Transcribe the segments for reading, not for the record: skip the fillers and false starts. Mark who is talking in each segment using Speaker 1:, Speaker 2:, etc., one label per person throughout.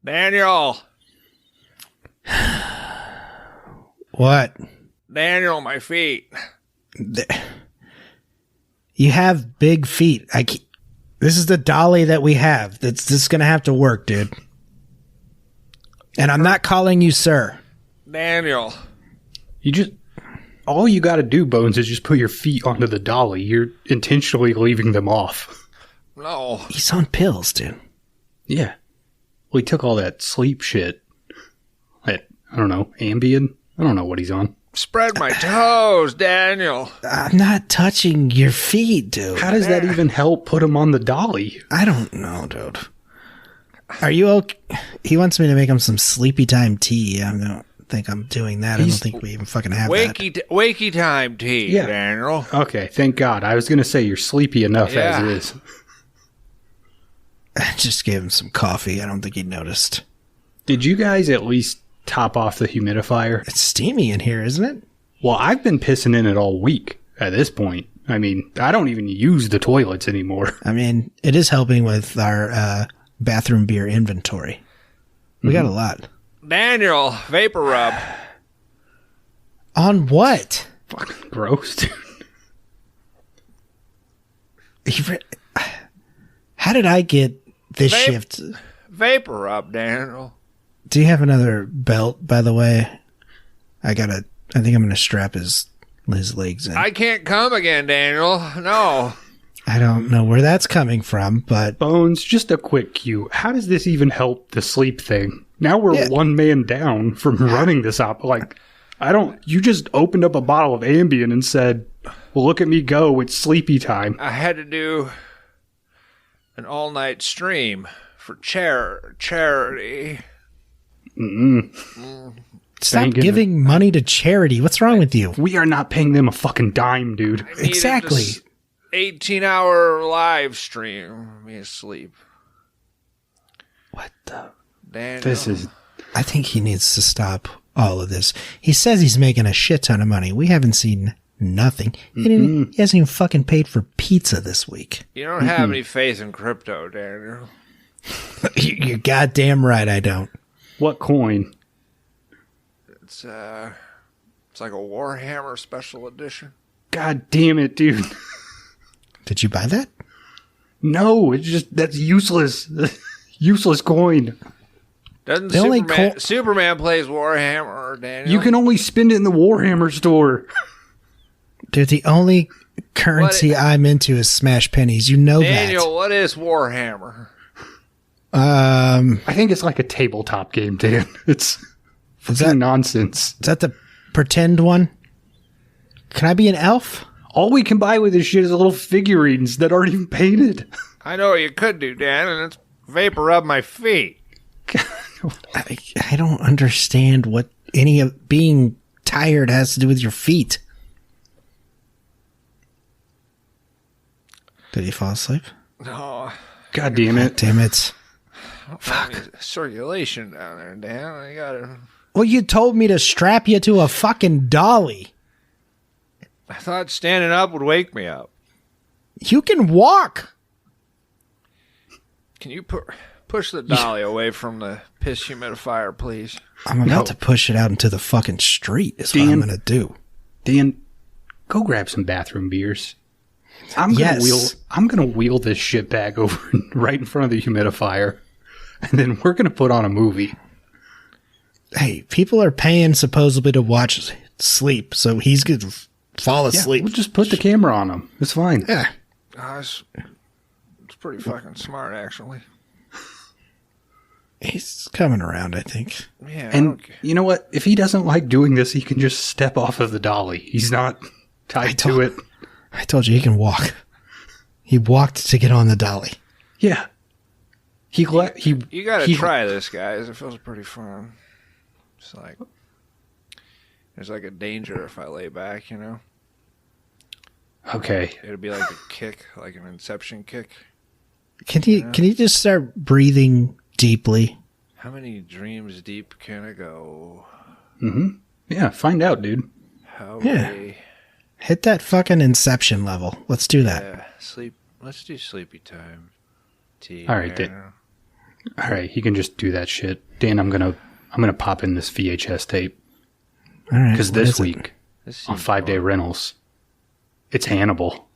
Speaker 1: Daniel.
Speaker 2: What?
Speaker 1: Daniel, my feet.
Speaker 2: You have big feet. This is the dolly that we have. This is going to have to work, dude. And I'm not calling you sir.
Speaker 1: Daniel.
Speaker 3: All you got to do, Bones, is just put your feet onto the dolly. You're intentionally leaving them off.
Speaker 1: No.
Speaker 2: He's on pills, dude.
Speaker 3: Yeah. Well, he took all that sleep shit. I don't know, Ambien? I don't know what he's on.
Speaker 1: Spread my toes, Daniel.
Speaker 2: I'm not touching your feet, dude.
Speaker 3: How does that even help put him on the dolly?
Speaker 2: I don't know, dude. Are you okay? He wants me to make him some sleepy time tea. I don't think I'm doing that. I don't think we even fucking have that.
Speaker 1: Wakey time tea,
Speaker 3: Yeah.
Speaker 1: Daniel.
Speaker 3: Okay, thank God. I was going to say you're sleepy enough as it is.
Speaker 2: I just gave him some coffee. I don't think he noticed.
Speaker 3: Did you guys at least top off the humidifier?
Speaker 2: It's steamy in here, isn't it?
Speaker 3: Well, I've been pissing in it all week at this point. I mean, I don't even use the toilets anymore.
Speaker 2: I mean, it is helping with our bathroom beer inventory. We got a lot.
Speaker 1: Daniel, vapor rub.
Speaker 2: On what?
Speaker 3: Fucking gross, dude.
Speaker 2: How did I get this shift?
Speaker 1: Vapor rub, Daniel.
Speaker 2: Do you have another belt, by the way? I think I'm going to strap his legs in.
Speaker 1: I can't come again, Daniel. No.
Speaker 2: I don't know where that's coming from, but...
Speaker 3: Bones, just a quick cue. How does this even help the sleep thing? Now we're one man down from running this up. You just opened up a bottle of Ambien and said, well, look at me go. It's sleepy time.
Speaker 1: I had to do an all-night stream for charity.
Speaker 2: Stop giving money to charity. What's wrong with you?
Speaker 3: We are not paying them a fucking dime, dude.
Speaker 2: Exactly.
Speaker 1: 18-hour live stream. Me asleep.
Speaker 2: What the?
Speaker 1: Daniel.
Speaker 2: I think he needs to stop all of this. He says he's making a shit ton of money. We haven't seen nothing. He hasn't even fucking paid for pizza this week.
Speaker 1: You don't have any faith in crypto, Daniel.
Speaker 2: You're goddamn right I don't.
Speaker 3: What coin?
Speaker 1: It's like a Warhammer special edition.
Speaker 3: God damn it, dude.
Speaker 2: Did you buy that?
Speaker 3: No, that's useless. Useless coin.
Speaker 1: Doesn't Superman plays Warhammer, Daniel?
Speaker 3: You can only spend it in the Warhammer store.
Speaker 2: Dude, the only currency I'm into is Smash Pennies. You know
Speaker 1: Daniel, what is Warhammer?
Speaker 3: I think it's like a tabletop game, Dan. It's nonsense.
Speaker 2: Is that the pretend one? Can I be an elf?
Speaker 3: All we can buy with this shit is little figurines that aren't even painted.
Speaker 1: I know what you could do, Dan, and it's vapor rub my feet.
Speaker 2: I don't understand what any of being tired has to do with your feet. Did he fall asleep?
Speaker 1: No.
Speaker 3: God damn it.
Speaker 2: Damn it.
Speaker 1: Fuck. Circulation down there, Dan. I gotta...
Speaker 2: Well, you told me to strap you to a fucking dolly.
Speaker 1: I thought standing up would wake me up.
Speaker 2: You can walk.
Speaker 1: Can you push the dolly away from the piss humidifier, please?
Speaker 2: I'm about to push it out into the fucking street is what I'm going to do.
Speaker 3: Dan, go grab some bathroom beers. I'm gonna wheel this shit bag over right in front of the humidifier, and then we're gonna put on a movie.
Speaker 2: Hey, people are paying supposedly to watch sleep, so he's gonna fall asleep.
Speaker 3: We'll just put the camera on him. It's fine.
Speaker 2: Yeah,
Speaker 1: it's pretty fucking smart, actually.
Speaker 2: He's coming around, I think.
Speaker 1: Yeah,
Speaker 3: and you know what? If he doesn't like doing this, he can just step off of the dolly. He's not tied to it.
Speaker 2: I told you he can walk. He walked to get on the dolly.
Speaker 3: Yeah. You gotta
Speaker 1: try this, guys. It feels pretty fun. It's like there's like a danger if I lay back, you know.
Speaker 3: Okay.
Speaker 1: It'll be like a kick, like an inception kick.
Speaker 2: Can you just start breathing deeply?
Speaker 1: How many dreams deep can I go?
Speaker 3: Mm-hmm. Yeah, find out, dude.
Speaker 2: Hit that fucking inception level. Let's do that.
Speaker 1: Yeah, sleep. Let's do sleepy time. Tea.
Speaker 3: All right, All right, he can just do that shit. Dan, I'm gonna pop in this VHS tape.
Speaker 2: All right.
Speaker 3: Because this week on 5-Day Rentals, it's Hannibal.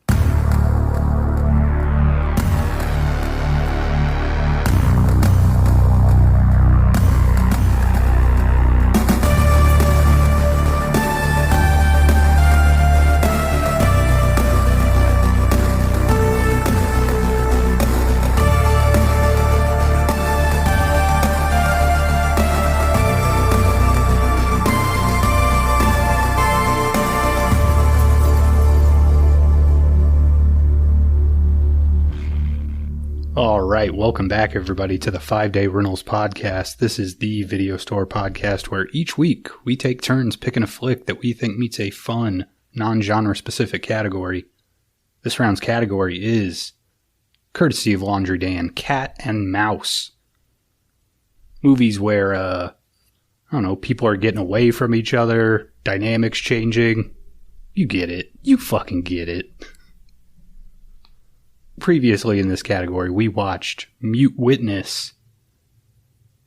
Speaker 3: All right, welcome back, everybody, to the 5-Day Rentals podcast. This is the video store podcast where each week we take turns picking a flick that we think meets a fun, non-genre specific category. This round's category is, courtesy of Laundry Dan, Cat and Mouse. Movies where, I don't know, people are getting away from each other, dynamics changing. You get it. You fucking get it. Previously in this category, we watched Mute Witness.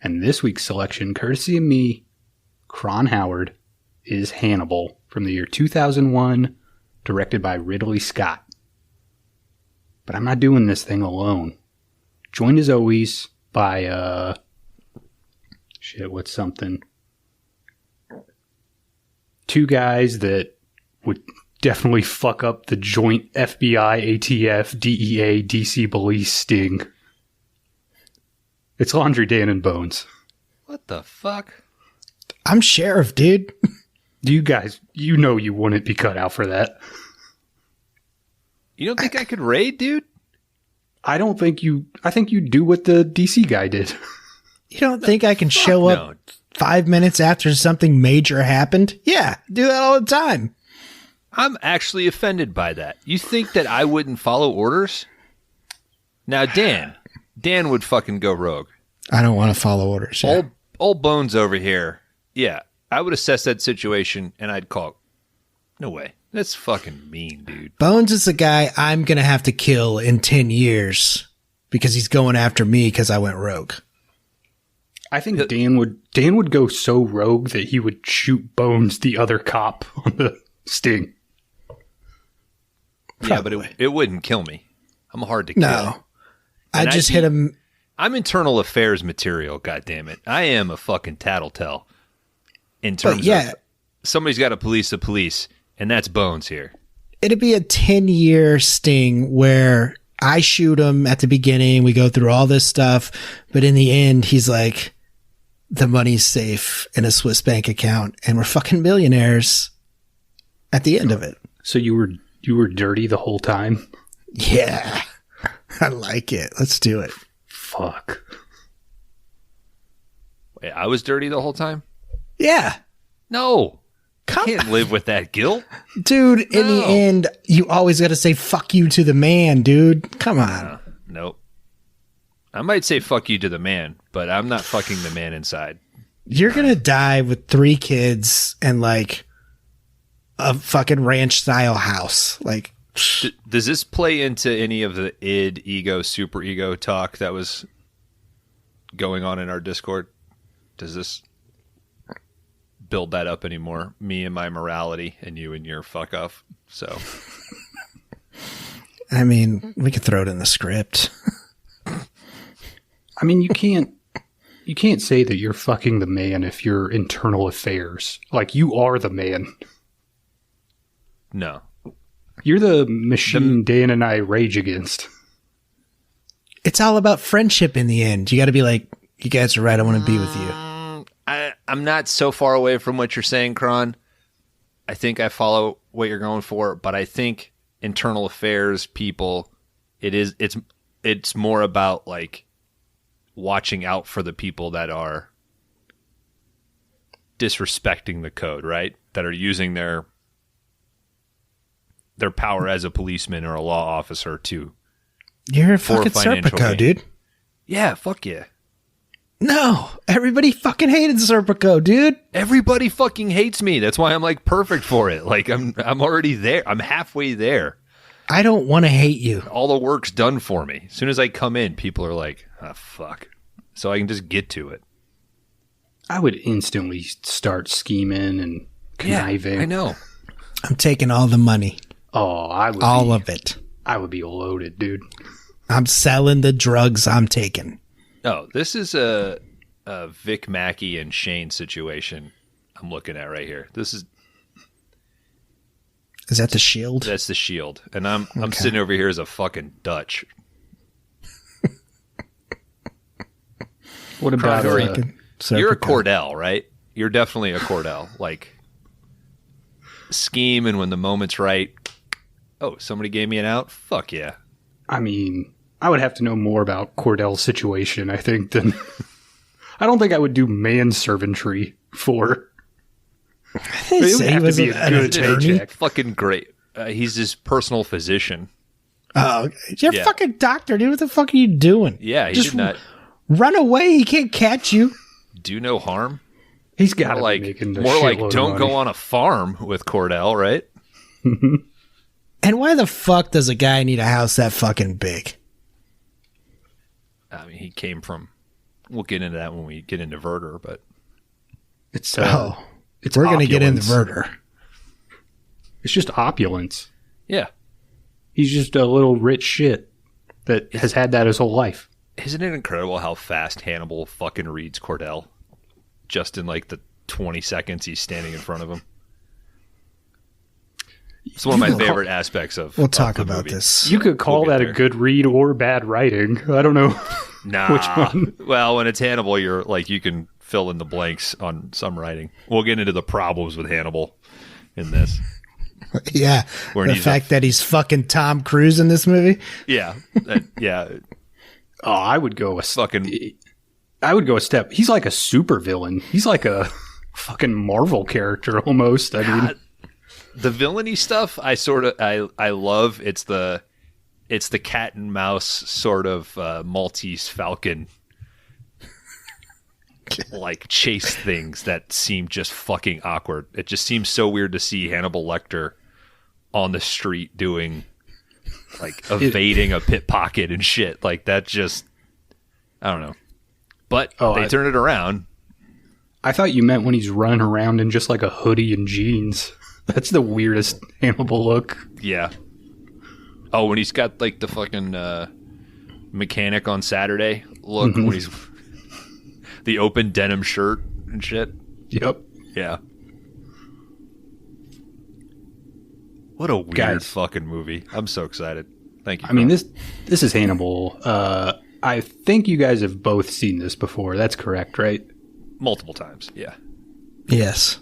Speaker 3: And this week's selection, courtesy of me, Kron Howard, is Hannibal from the year 2001, directed by Ridley Scott. But I'm not doing this thing alone. Joined as always by, what's something? Two guys that would definitely fuck up the joint FBI, ATF, DEA, DC police sting. It's Laundry Dan and Bones.
Speaker 1: What the fuck?
Speaker 2: I'm sheriff, dude.
Speaker 3: You guys, you know you wouldn't be cut out for that.
Speaker 1: You don't think I could raid, dude?
Speaker 3: I think you do what the DC guy did.
Speaker 2: You don't think I can show up 5 minutes after something major happened? Yeah, do that all the time.
Speaker 1: I'm actually offended by that. You think that I wouldn't follow orders? Now, Dan would fucking go rogue.
Speaker 2: I don't want to follow orders. Yeah.
Speaker 1: Old Bones over here. Yeah, I would assess that situation and I'd call. No way. That's fucking mean, dude.
Speaker 2: Bones is the guy I'm going to have to kill in 10 years because he's going after me because I went rogue.
Speaker 3: I think Dan would go so rogue that he would shoot Bones, the other cop, on the sting.
Speaker 1: Yeah, but it wouldn't kill me. I'm hard to kill.
Speaker 2: No. I just hit him.
Speaker 1: I'm internal affairs material, goddammit. I am a fucking tattletale. In terms of somebody's got to police the police, and that's Bones here.
Speaker 2: It'd be a 10-year sting where I shoot him at the beginning, we go through all this stuff, but in the end, he's like, the money's safe in a Swiss bank account, and we're fucking millionaires at the end of it.
Speaker 3: So you were dirty the whole time?
Speaker 2: Yeah. I like it. Let's do it.
Speaker 3: Fuck.
Speaker 1: Wait, I was dirty the whole time?
Speaker 2: Yeah.
Speaker 1: No. I can't live with that guilt.
Speaker 2: Dude, in the end, you always got to say fuck you to the man, dude. Come on.
Speaker 1: Nope. I might say fuck you to the man, but I'm not fucking the man inside.
Speaker 2: You're going to die with 3 kids and like a fucking ranch style house. Like,
Speaker 1: does this play into any of the id, ego, super ego talk that was going on in our Discord? Does this build that up anymore? Me and my morality and you and your fuck off. So,
Speaker 2: I mean, we could throw it in the script.
Speaker 3: I mean, you can't say that you're fucking the man if you're internal affairs. Like, you are the man.
Speaker 1: No.
Speaker 3: You're the machine Dan and I rage against.
Speaker 2: It's all about friendship in the end. You got to be like, you guys are right. I want to be with you.
Speaker 1: I'm not so far away from what you're saying, Kron. I think I follow what you're going for, but I think internal affairs people, it's more about like watching out for the people that are disrespecting the code, right? That are using their power as a policeman or a law officer to.
Speaker 2: You're a fucking Serpico, dude.
Speaker 1: Yeah, fuck yeah.
Speaker 2: No, everybody fucking hated Serpico, dude.
Speaker 1: Everybody fucking hates me. That's why I'm like perfect for it. Like I'm already there. I'm halfway there.
Speaker 2: I don't want to hate you.
Speaker 1: All the work's done for me. As soon as I come in, people are like, "Oh fuck." so I can just get to it.
Speaker 3: I would instantly start scheming and conniving.
Speaker 1: Yeah, I know.
Speaker 2: I'm taking all the money.
Speaker 3: Oh,
Speaker 2: all of it.
Speaker 3: I would be loaded, dude.
Speaker 2: I'm selling the drugs I'm taking.
Speaker 1: Oh, this is a Vic Mackey and Shane situation I'm looking at right here. This is
Speaker 2: that the Shield?
Speaker 1: That's the Shield, and I'm sitting over here as a fucking Dutch.
Speaker 3: What about
Speaker 1: you're a Cordell, right? You're definitely a Cordell. Like scheme, and when the moment's right, oh, somebody gave me an out. Fuck yeah.
Speaker 3: I mean, I would have to know more about Cordell's situation, I think, than I don't think I would do manservantry for.
Speaker 2: It would have to be a good
Speaker 1: paycheck. Fucking great. He's his personal physician.
Speaker 2: Oh, you're a fucking doctor, dude. What the fuck are you doing?
Speaker 1: Yeah, he did not
Speaker 2: run away. He can't catch you.
Speaker 1: Do no harm.
Speaker 3: He's got to
Speaker 1: like
Speaker 3: be making
Speaker 1: more like don't go on a farm with Cordell, right?
Speaker 2: And why the fuck does a guy need a house that fucking big?
Speaker 1: I mean, he came from. We'll get into that when we get into Verter, but
Speaker 3: it's
Speaker 2: we're going to get into Verter.
Speaker 3: It's just opulence.
Speaker 1: Yeah,
Speaker 3: he's just a little rich shit that has had that his whole life.
Speaker 1: Isn't it incredible how fast Hannibal fucking reads Cordell? Just in like the 20 seconds he's standing in front of him. It's one of my favorite aspects of.
Speaker 2: We'll talk
Speaker 1: the
Speaker 2: about
Speaker 1: movie.
Speaker 2: this.
Speaker 3: You could call that a good read or bad writing. I don't know.
Speaker 1: Nah.
Speaker 3: Which one?
Speaker 1: Well, when it's Hannibal, you're like you can fill in the blanks on some writing. We'll get into the problems with Hannibal in this.
Speaker 2: Yeah, the fact that he's fucking Tom Cruise in this movie.
Speaker 1: Yeah, yeah.
Speaker 3: Oh, I would go I would go a step. He's like a super villain. He's like a fucking Marvel character almost. I mean,
Speaker 1: the villainy stuff I love. It's the cat and mouse sort of Maltese Falcon like chase things that seem just fucking awkward. It just seems so weird to see Hannibal Lecter on the street doing like evading a pickpocket and shit. Like that just I don't know. But they turn it around.
Speaker 3: I thought you meant when he's running around in just like a hoodie and jeans. That's the weirdest Hannibal look.
Speaker 1: Yeah. Oh, when he's got like the fucking mechanic on Saturday look when he's the open denim shirt and shit.
Speaker 3: Yep.
Speaker 1: Yeah. What a weird fucking movie. I'm so excited. Thank you.
Speaker 3: I mean, this is Hannibal. I think you guys have both seen this before. That's correct, right?
Speaker 1: Multiple times. Yeah.
Speaker 2: Yes.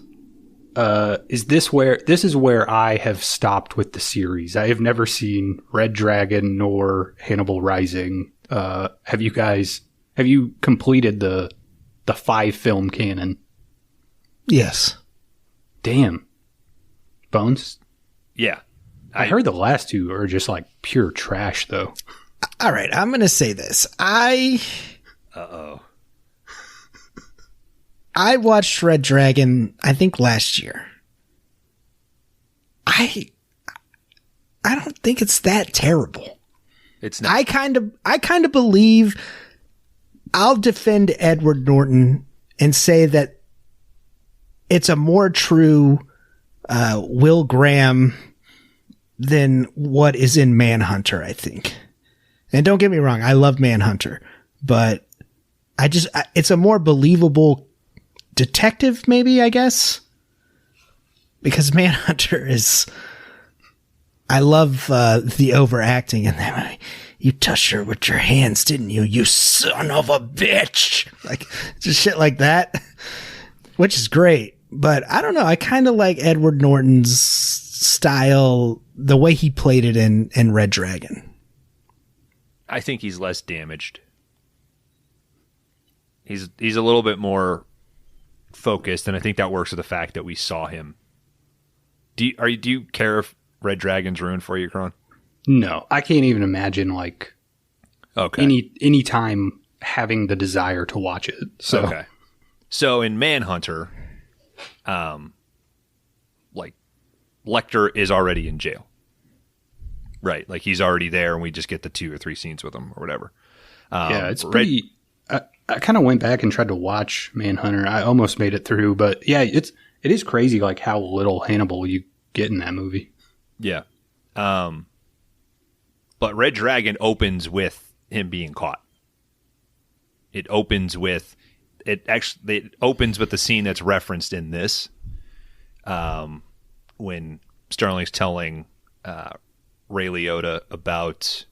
Speaker 3: Is this where I have stopped with the series? I have never seen Red Dragon nor Hannibal Rising. Have you completed the 5 film canon?
Speaker 2: Yes.
Speaker 3: Damn. Bones?
Speaker 1: Yeah.
Speaker 3: I heard the last 2 are just like pure trash though.
Speaker 2: All right, I'm going to say this. I watched Red Dragon, I think last year. I don't think it's that terrible.
Speaker 1: It's not.
Speaker 2: I kind of believe I'll defend Edward Norton and say that it's a more true Will Graham than what is in Manhunter, I think. And don't get me wrong, I love Manhunter, but it's a more believable detective, maybe, I guess. Because Manhunter is, I love the overacting in that. You touched her with your hands, didn't you? You son of a bitch. Like, just shit like that, which is great. But I don't know. I kind of like Edward Norton's style, the way he played it in Red Dragon.
Speaker 1: I think he's less damaged. He's a little bit more focused, and I think that works with the fact that we saw him. Do you care if Red Dragon's ruined for you, Kron?
Speaker 3: No, I can't even imagine like any time having the desire to watch it. So
Speaker 1: okay. So in Manhunter, like Lecter is already in jail. Right, like he's already there, and we just get the 2 or 3 scenes with him or whatever.
Speaker 3: Yeah, it's pretty. I kind of went back and tried to watch Manhunter. I almost made it through, but yeah, it is crazy like how little Hannibal you get in that movie.
Speaker 1: Yeah. But Red Dragon opens with him being caught. It opens with the scene that's referenced in this. When Sterling's telling Ray Liotta about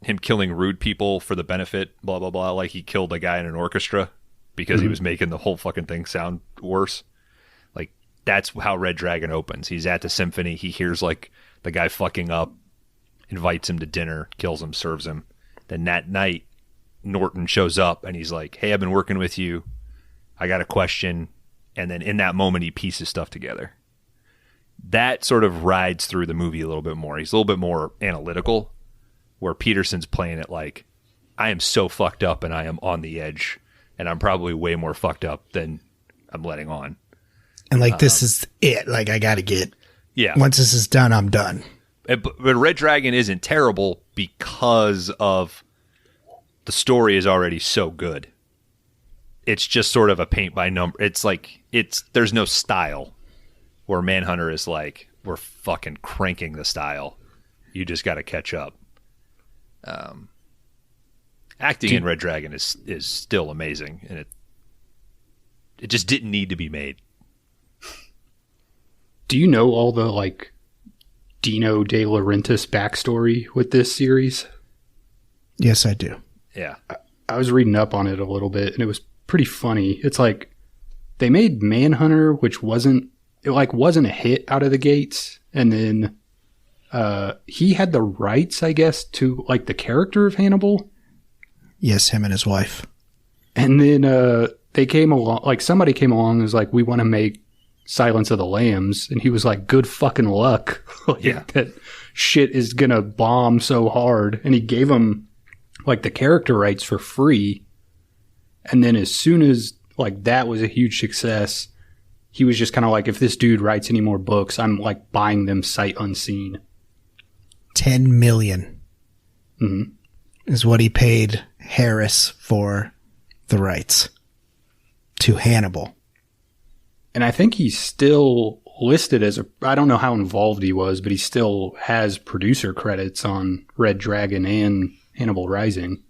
Speaker 1: him killing rude people for the benefit, blah, blah, blah. Like he killed a guy in an orchestra because he was making the whole fucking thing sound worse. Like that's how Red Dragon opens. He's at the symphony. He hears like the guy fucking up, invites him to dinner, kills him, serves him. Then that night, Norton shows up and he's like, hey, I've been working with you. I got a question. And then in that moment, he pieces stuff together. That sort of rides through the movie a little bit more. He's a little bit more analytical, where Peterson's playing it like, I am so fucked up and I am on the edge and I'm probably way more fucked up than I'm letting on.
Speaker 2: And like, this is it. Like, I got to get, once this is done, I'm done.
Speaker 1: But Red Dragon isn't terrible because of the story is already so good. It's just sort of a paint by number. It's like, there's no style, where Manhunter is like, we're fucking cranking the style. You just got to catch up. Acting in Red Dragon is still amazing, and it just didn't need to be made.
Speaker 3: Do you know all the like Dino De Laurentiis backstory with this series?
Speaker 2: Yes, I do.
Speaker 1: Yeah,
Speaker 3: I was reading up on it a little bit, and it was pretty funny. It's like they made Manhunter, which wasn't a hit out of the gates, and then he had the rights, I guess, to like the character of Hannibal.
Speaker 2: Yes, him and his wife.
Speaker 3: And then they came along, like somebody came along and was like, we want to make Silence of the Lambs. And he was like, good fucking luck. That shit is going to bomb so hard. And he gave him like the character rights for free. And then as soon as like that was a huge success, he was just kind of like, if this dude writes any more books, I'm like buying them sight unseen.
Speaker 2: $10 million is what he paid Harris for the rights to Hannibal.
Speaker 3: And I think he's still listed as I don't know how involved he was, but he still has producer credits on Red Dragon and Hannibal Rising.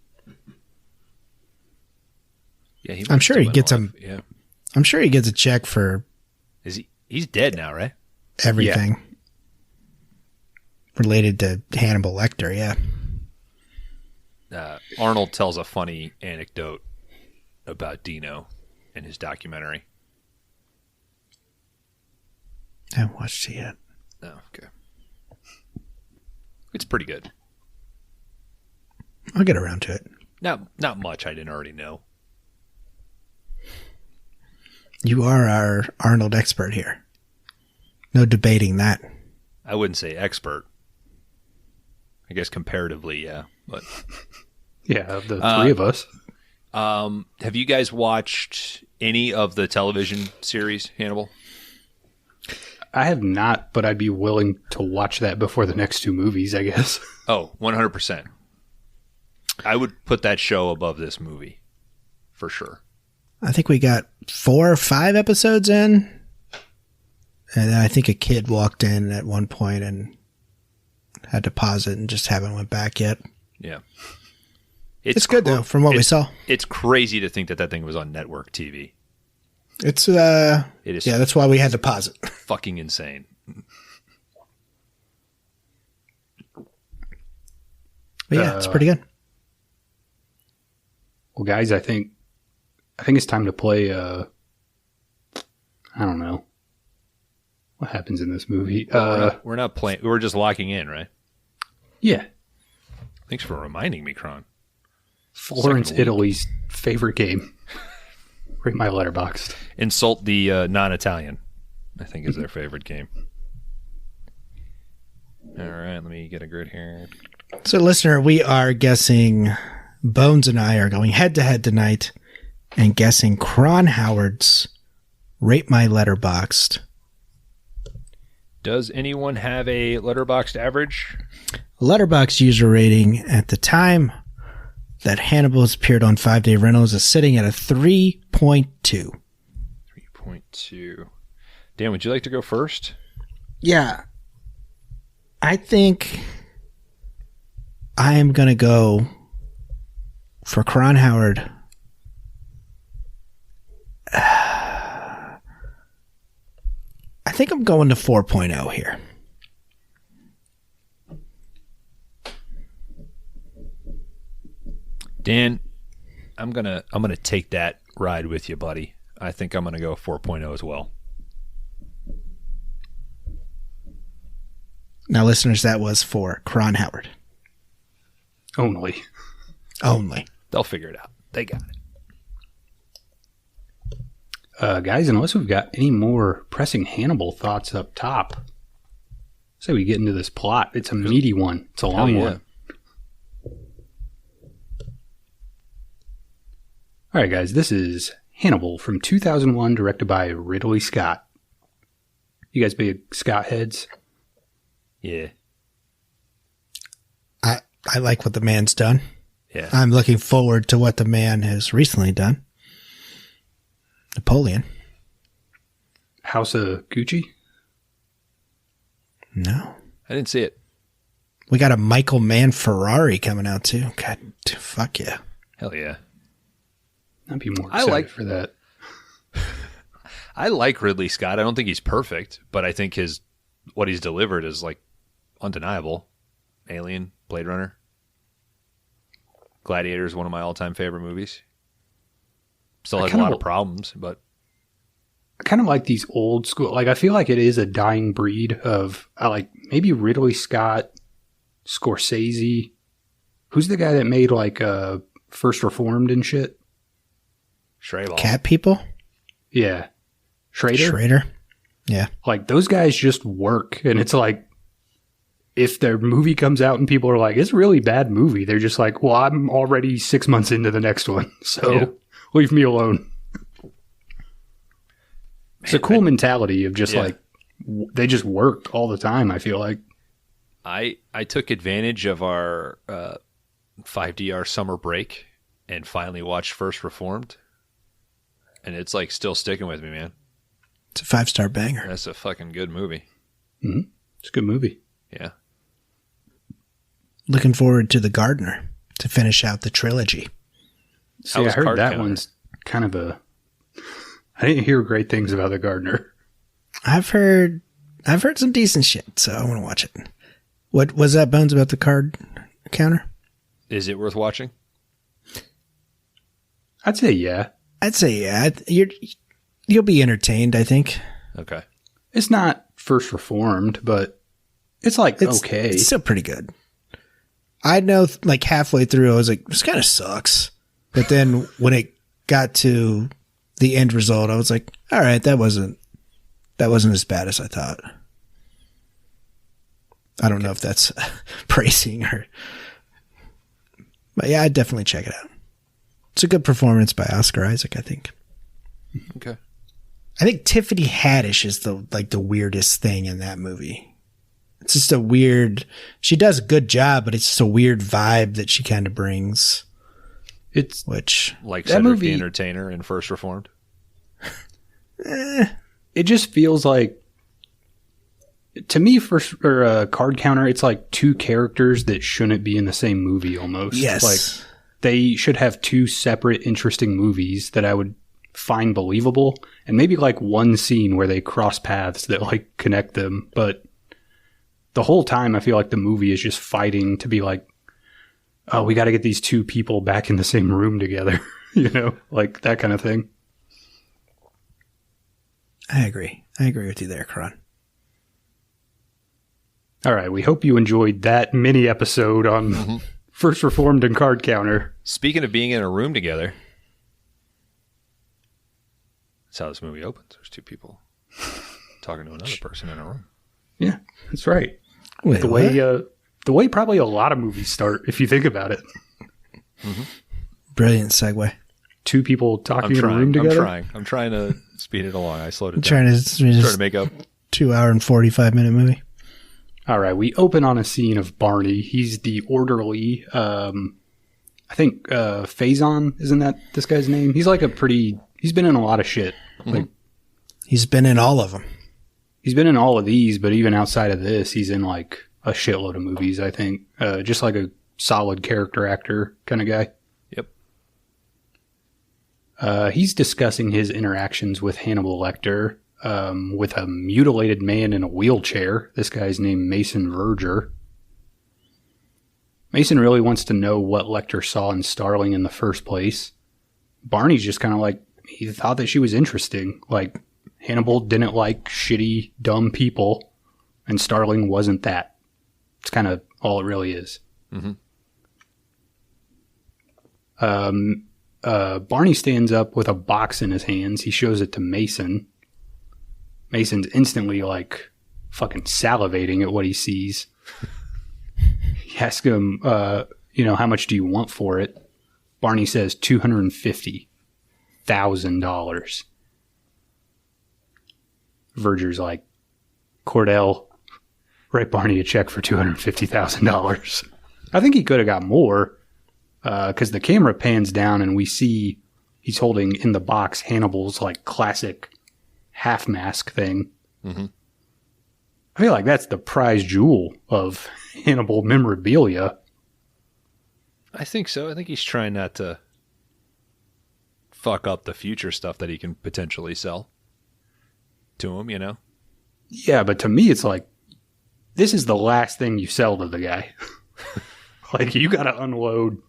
Speaker 1: Yeah,
Speaker 2: I'm sure he gets I'm sure he gets a check for.
Speaker 1: He's dead now, right?
Speaker 2: Everything related to Hannibal Lecter. Yeah.
Speaker 1: Arnold tells a funny anecdote about Dino in his documentary.
Speaker 2: I haven't watched it yet.
Speaker 1: Oh, okay. It's pretty good.
Speaker 2: I'll get around to it.
Speaker 1: Not much I didn't already know.
Speaker 2: You are our Arnold expert here. No debating that.
Speaker 1: I wouldn't say expert. I guess comparatively, yeah. But
Speaker 3: yeah, the three of us.
Speaker 1: Have you guys watched any of the television series, Hannibal?
Speaker 3: I have not, but I'd be willing to watch that before the next two movies, I guess.
Speaker 1: Oh, 100%. I would put that show above this movie, for sure.
Speaker 2: I think we got 4 or 5 episodes in, and I think a kid walked in at one point and had to pause it and just haven't went back yet.
Speaker 1: Yeah.
Speaker 2: It's good, though, from what we saw.
Speaker 1: It's crazy to think that thing was on network TV.
Speaker 2: It is.
Speaker 1: Yeah,
Speaker 2: that's why we had to pause it.
Speaker 1: Fucking insane.
Speaker 2: But yeah, it's pretty good.
Speaker 3: Well, guys, I think it's time to play. I don't know what happens in this movie.
Speaker 1: We're not playing. We're just locking in, right?
Speaker 3: Yeah.
Speaker 1: Thanks for reminding me, Kron.
Speaker 3: Florence, Italy's favorite game. Rate my Letterboxd.
Speaker 1: Insult the non-Italian, I think, is their favorite game. All right, let me get a grid here.
Speaker 2: So, listener, we are guessing. Bones and I are going head-to-head tonight and guessing Kron Howard's Rate My Letterboxd.
Speaker 1: Does anyone have a Letterboxd average?
Speaker 2: Letterboxd user rating at the time that Hannibal has appeared on 5-day rentals is sitting at a 3.2.
Speaker 1: 3.2. Dan, would you like to go first?
Speaker 2: Yeah. I think I am going to go for Kron Howard. I think I'm going to 4.0 here.
Speaker 1: Dan, I'm gonna take that ride with you, buddy. I think I'm gonna go 4.0 as well.
Speaker 2: Now, listeners, that was for Kron Howard.
Speaker 3: Only.
Speaker 1: They'll figure it out. They got it.
Speaker 3: Guys, unless we've got any more pressing Hannibal thoughts up top, say we get into this plot. It's a meaty one. It's a long one. All right, guys, this is Hannibal from 2001, directed by Ridley Scott. You guys big Scott heads?
Speaker 1: Yeah.
Speaker 2: I like what the man's done.
Speaker 1: Yeah.
Speaker 2: I'm looking forward to what the man has recently done. Napoleon.
Speaker 3: House of Gucci?
Speaker 2: No.
Speaker 1: I didn't see it.
Speaker 2: We got a Michael Mann Ferrari coming out too. God, fuck yeah.
Speaker 1: Hell yeah.
Speaker 3: I'd be more excited for that.
Speaker 1: I like Ridley Scott. I don't think he's perfect, but I think what he's delivered is like undeniable. Alien, Blade Runner, Gladiator is one of my all-time favorite movies. Still has a lot of problems, but
Speaker 3: I kind of like these old school. Like, I feel like it is a dying breed of maybe Ridley Scott, Scorsese. Who's the guy that made First Reformed and shit?
Speaker 1: Schrader.
Speaker 2: Cat people?
Speaker 3: Yeah. Schrader?
Speaker 2: Yeah.
Speaker 3: Like, those guys just work. And it's like, if their movie comes out and people are like, it's a really bad movie, they're just like, well, I'm already 6 months into the next one. So leave me alone. It's a cool mentality of just they just work all the time, I feel like.
Speaker 1: I took advantage of our 5DR summer break and finally watched First Reformed. And it's still sticking with me, man.
Speaker 2: It's a 5-star banger.
Speaker 1: That's a fucking good movie.
Speaker 3: Mm-hmm. It's a good movie.
Speaker 1: Yeah.
Speaker 2: Looking forward to The Gardener to finish out the trilogy.
Speaker 3: See, I heard that one's kind of I didn't hear great things about The Gardener.
Speaker 2: I've heard some decent shit, so I want to watch it. What was that, Bones, about the card counter?
Speaker 1: Is it worth watching?
Speaker 3: I'd say yeah.
Speaker 2: You'll be entertained, I think.
Speaker 1: Okay.
Speaker 3: It's not First Reformed, but it's okay.
Speaker 2: It's still pretty good. I know, halfway through, I was like, this kind of sucks. But then when it got to the end result, I was like, all right, that wasn't as bad as I thought. I don't know if that's praising or, but yeah, I'd definitely check it out. It's a good performance by Oscar Isaac, I think.
Speaker 1: Okay.
Speaker 2: I think Tiffany Haddish is the weirdest thing in that movie. It's just a weird, she does a good job, but it's just a weird vibe that she kind of brings.
Speaker 3: It's
Speaker 1: like
Speaker 3: that
Speaker 1: Cedric
Speaker 3: movie,
Speaker 1: the Entertainer in First Reformed.
Speaker 3: It just feels like, to me, Card Counter, it's like two characters that shouldn't be in the same movie almost.
Speaker 2: Yes.
Speaker 3: They should have two separate, interesting movies that I would find believable, and maybe one scene where they cross paths that connect them. But the whole time, I feel like the movie is just fighting to be oh, we got to get these two people back in the same room together, that kind of thing.
Speaker 2: I agree with you there, Kron.
Speaker 3: All right, we hope you enjoyed that mini episode on First Reformed and Card Counter.
Speaker 1: Speaking of being in a room together, that's how this movie opens. There's two people talking to another person in a room.
Speaker 3: Yeah, that's right.
Speaker 2: Wait,
Speaker 3: the way probably a lot of movies start, if you think about it.
Speaker 1: Mm-hmm.
Speaker 2: Brilliant segue.
Speaker 3: Two people talking in a room together.
Speaker 1: I'm trying to speed it along. I slowed it
Speaker 2: down. Trying to
Speaker 1: make up.
Speaker 2: 2 hour and 45-minute movie.
Speaker 3: All right, we open on a scene of Barney. He's the orderly. I think Faison, isn't that this guy's name? He's like he's been in a lot of shit.
Speaker 1: Mm-hmm.
Speaker 3: Like,
Speaker 2: He's been in all of them.
Speaker 3: He's been in all of these, but even outside of this, he's in like a shitload of movies, I think. Just like a solid character actor kind of guy.
Speaker 1: Yep.
Speaker 3: He's discussing his interactions with Hannibal Lecter, with a mutilated man in a wheelchair. This guy's named Mason Verger. Mason really wants to know what Lecter saw in Starling in the first place. Barney's just kind of like, he thought that she was interesting. Like, Hannibal didn't like shitty, dumb people, and Starling wasn't that. It's kind of all it really is.
Speaker 1: Mm-hmm.
Speaker 3: Barney stands up with a box in his hands. He shows it to Mason. Mason's instantly like fucking salivating at what he sees. He asks him, how much do you want for it? Barney says $250,000. Verger's like, Cordell, write Barney a check for $250,000. I think he could have got more, because the camera pans down and we see he's holding in the box Hannibal's like classic half mask thing.
Speaker 1: Mm-hmm.
Speaker 3: I feel like that's the prize jewel of Hannibal memorabilia.
Speaker 1: I think so. I think he's trying not to fuck up the future stuff that he can potentially sell to him,
Speaker 3: Yeah, but to me, it's like, this is the last thing you sell to the guy. Like, you got to unload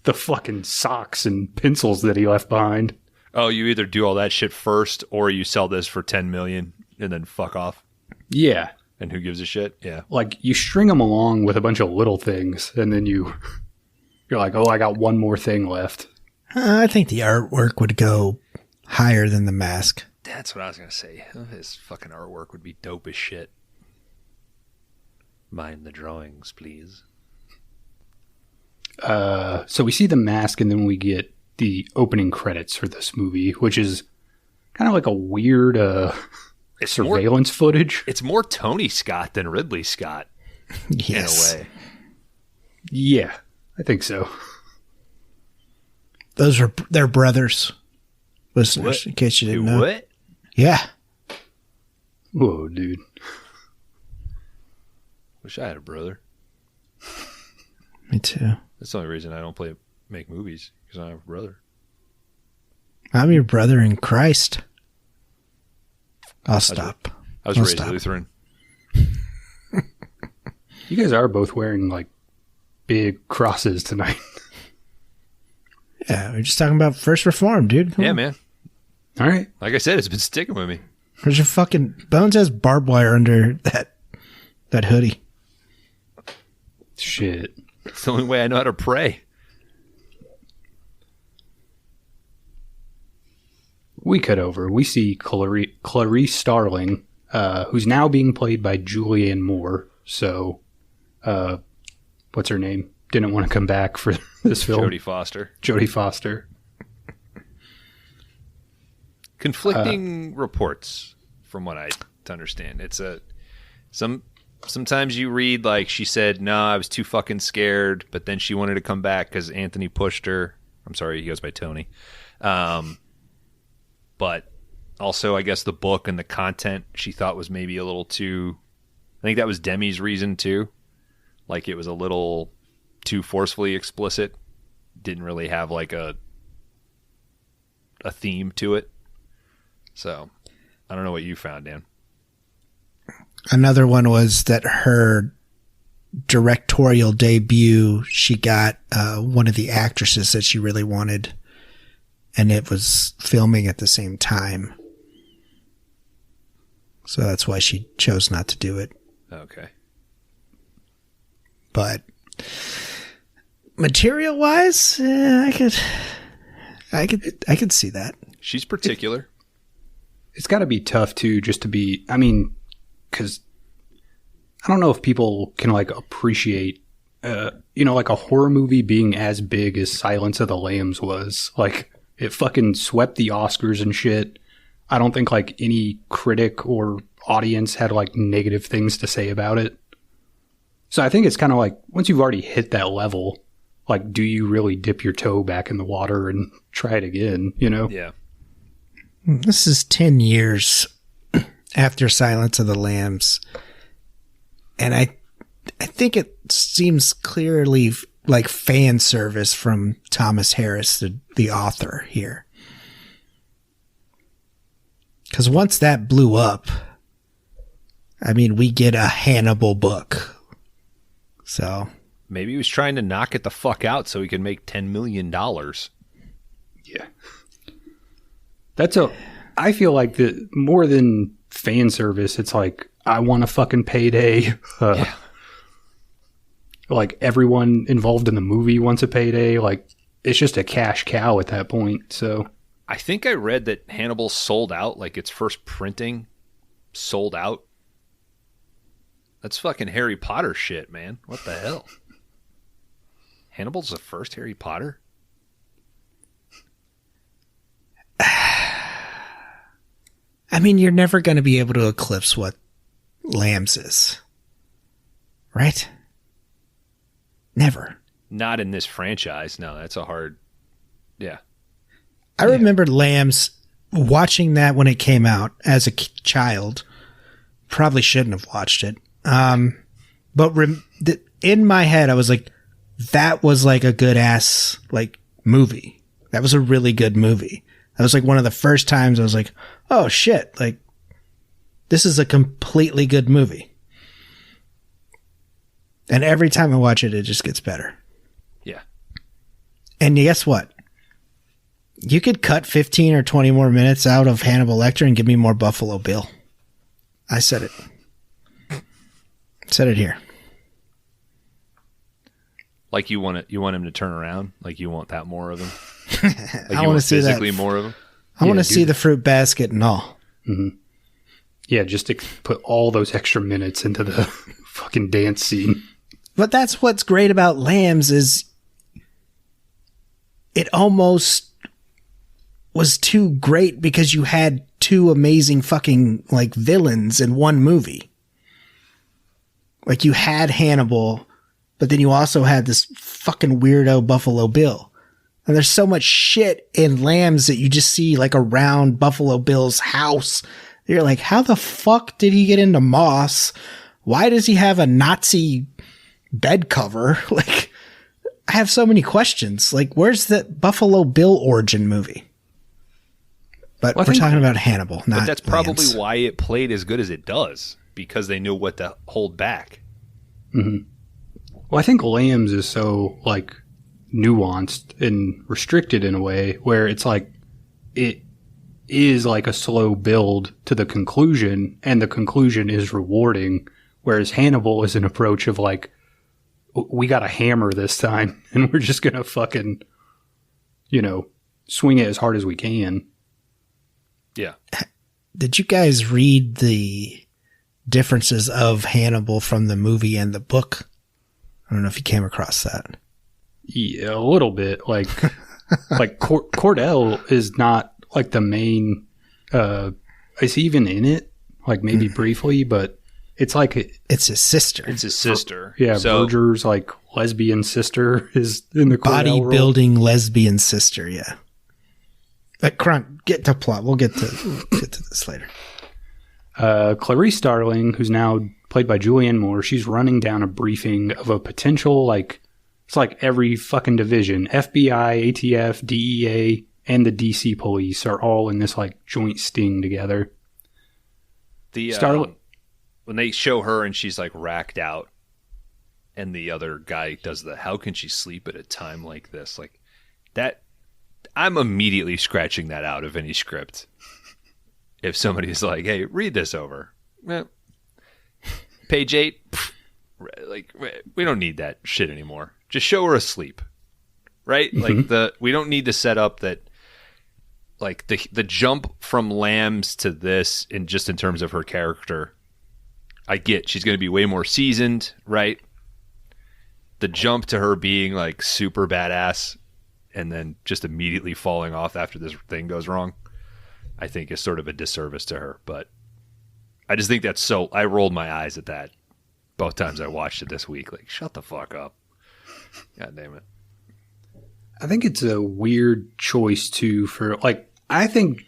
Speaker 3: the fucking socks and pencils that he left behind.
Speaker 1: Oh, you either do all that shit first or you sell this for $10 million and then fuck off.
Speaker 3: Yeah.
Speaker 1: And who gives a shit? Yeah.
Speaker 3: Like, you string them along with a bunch of little things, and then you're like, oh, I got one more thing left.
Speaker 2: I think the artwork would go higher than the mask.
Speaker 1: That's what I was going to say. His fucking artwork would be dope as shit. Mind the drawings, please.
Speaker 3: So we see the mask, and then we get the opening credits for this movie, which is kind of like a weird surveillance footage.
Speaker 1: It's more Tony Scott than Ridley Scott,
Speaker 2: Yes.
Speaker 1: in a way.
Speaker 3: Yeah, I think so.
Speaker 2: They're brothers, listeners,
Speaker 1: What?
Speaker 2: in case you didn't know.
Speaker 1: What?
Speaker 2: Yeah.
Speaker 3: Whoa, dude.
Speaker 1: Wish I had a brother.
Speaker 2: Me too.
Speaker 1: That's the only reason I don't make movies, because I don't have a brother.
Speaker 2: I'm your brother in Christ. I'll stop.
Speaker 1: I was
Speaker 2: I'll
Speaker 1: raised
Speaker 2: stop.
Speaker 1: Lutheran.
Speaker 3: You guys are both wearing, like, big crosses tonight.
Speaker 2: Yeah, we're just talking about First Reformed, dude. Come
Speaker 1: Yeah,
Speaker 2: on.
Speaker 1: man.
Speaker 3: All right.
Speaker 1: Like I said, it's been sticking with me.
Speaker 2: Where's your fucking Bones has barbed wire under that hoodie.
Speaker 3: Shit.
Speaker 1: It's the only way I know how to pray.
Speaker 3: We cut over. We see Clarice Starling, who's now being played by Julianne Moore. So, what's her name? Didn't want to come back for this film.
Speaker 1: Jodie Foster. Conflicting reports, from what I understand. It's sometimes you read like she said, "No, I was too fucking scared," but then she wanted to come back because Anthony pushed her. I'm sorry, he goes by Tony. But also, I guess the book and the content she thought was maybe a little too. I think that was Demi's reason too. Like it was a little too forcefully explicit. Didn't really have like a theme to it. So, I don't know what you found, Dan.
Speaker 2: Another one was that her directorial debut, she got one of the actresses that she really wanted, and it was filming at the same time. So that's why she chose not to do it.
Speaker 1: Okay.
Speaker 2: But material wise, I could see that.
Speaker 1: She's particular.
Speaker 3: It's got to be tough too, just to be. I mean, because I don't know if people can like appreciate, like a horror movie being as big as Silence of the Lambs was. Like it fucking swept the Oscars and shit. I don't think like any critic or audience had like negative things to say about it. So I think it's kind of like once you've already hit that level, like, do you really dip your toe back in the water and try it again, you know?
Speaker 1: Yeah.
Speaker 2: This is 10 years after Silence of the Lambs. And I think it seems clearly like fan service from Thomas Harris, the author here. Because once that blew up, I mean, we get a Hannibal book. So
Speaker 1: maybe he was trying to knock it the fuck out so he could make $10 million.
Speaker 3: Yeah. I feel like the more than fan service, it's like, I want a fucking payday.
Speaker 1: Yeah.
Speaker 3: Like, everyone involved in the movie wants a payday. Like, it's just a cash cow at that point. So
Speaker 1: I think I read that Hannibal sold out, like its first printing sold out. That's fucking Harry Potter shit, man. What the hell? Hannibal's the first Harry Potter?
Speaker 2: I mean, you're never going to be able to eclipse what Lambs is. Right? Never.
Speaker 1: Not in this franchise. No, that's a hard... Yeah.
Speaker 2: I remember Lambs, watching that when it came out as a child. Probably shouldn't have watched it. But in my head, I was like, that was like a good ass like movie. That was a really good movie. That was like one of the first times I was like, oh shit, like this is a completely good movie. And every time I watch it, it just gets better.
Speaker 1: Yeah.
Speaker 2: And guess what? You could cut 15 or 20 more minutes out of Hannibal Lecter and give me more Buffalo Bill. I said it. Said it here.
Speaker 1: Like you want him to turn around? Like you want that more of him? Like
Speaker 2: I want to see
Speaker 1: physically
Speaker 2: that.
Speaker 1: More of him?
Speaker 2: I want to see the fruit basket and all.
Speaker 3: Mm-hmm. Yeah, just to put all those extra minutes into the fucking dance scene.
Speaker 2: But that's what's great about Lambs is it almost was too great because you had two amazing fucking like villains in one movie. Like you had Hannibal, but then you also had this fucking weirdo Buffalo Bill. And there's so much shit in Lambs that you just see like around Buffalo Bill's house. You're like, how the fuck did he get into Moss? Why does he have a Nazi bed cover? Like, I have so many questions. Like, where's the Buffalo Bill origin movie? But we're talking about Hannibal, not
Speaker 1: But that's probably
Speaker 2: Lambs.
Speaker 1: why it played as good as it does, because they knew what to hold back.
Speaker 3: Mm-hmm. Well, I think Lambs is so, like, nuanced and restricted in a way where it's like it is like a slow build to the conclusion, and the conclusion is rewarding, whereas Hannibal is an approach of like, we got a hammer this time and we're just gonna fucking, swing it as hard as we can.
Speaker 1: Yeah.
Speaker 2: Did you guys read the differences of Hannibal from the movie and the book? I don't know if you came across that.
Speaker 3: Yeah, a little bit. Like, Cordell is not like the main. Is he even in it? Like maybe briefly, but it's like
Speaker 2: it's his sister.
Speaker 1: It's his sister.
Speaker 3: Yeah, so, Berger's like lesbian sister is in the
Speaker 2: bodybuilding lesbian sister. Yeah. But Kron, get to plot. We'll get to this later.
Speaker 3: Clarice Starling, who's now played by Julianne Moore, she's running down a briefing of a potential like. It's like every fucking division, FBI, ATF, DEA, and the DC police are all in this like joint sting together.
Speaker 1: When they show her and she's like racked out, and the other guy does how can she sleep at a time like this? Like that, I'm immediately scratching that out of any script. If somebody's like, hey, read this over. Page 8, like we don't need that shit anymore. Just show her asleep, right?
Speaker 3: Mm-hmm.
Speaker 1: Like we don't need to set up that, like the jump from Lambs to this, in terms of her character. I get she's going to be way more seasoned, right? The jump to her being like super badass, and then just immediately falling off after this thing goes wrong, I think is sort of a disservice to her. But I just think that's so. I rolled my eyes at that both times I watched it this week. Like, shut the fuck up. God damn it.
Speaker 3: I think it's a weird choice too for like, I think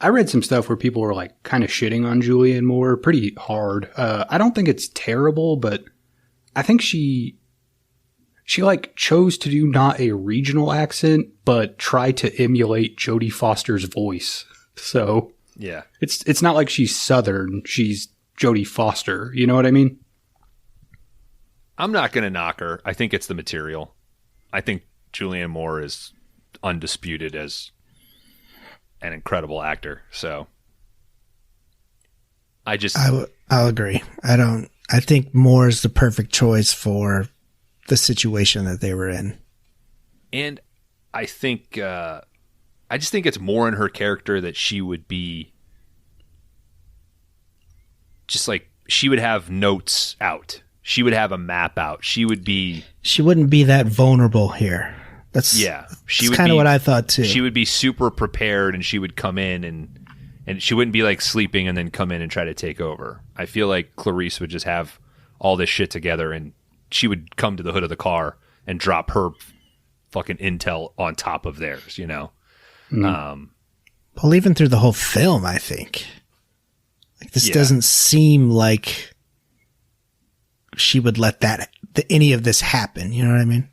Speaker 3: I read some stuff where people were like kind of shitting on Julianne Moore pretty hard. I don't think it's terrible, but I think she like chose to do not a regional accent, but try to emulate Jodie Foster's voice. So
Speaker 1: yeah,
Speaker 3: it's not like she's Southern. She's Jodie Foster. You know what I mean?
Speaker 1: I'm not going to knock her. I think it's the material. I think Julianne Moore is undisputed as an incredible actor. So I'll
Speaker 2: agree. I think Moore is the perfect choice for the situation that they were in.
Speaker 1: And I think, I just think it's more in her character that she would be just like, she would have notes out. She would have a map out. She wouldn't be that vulnerable here. That's kind of what I thought too. She would be super prepared, and she would come in and she wouldn't be like sleeping and then come in and try to take over. I feel like Clarice would just have all this shit together, and she would come to the hood of the car and drop her fucking intel on top of theirs, you know?
Speaker 2: Well, even through the whole film, I think. Like, this doesn't seem like she would let any of this happen. You know what I mean?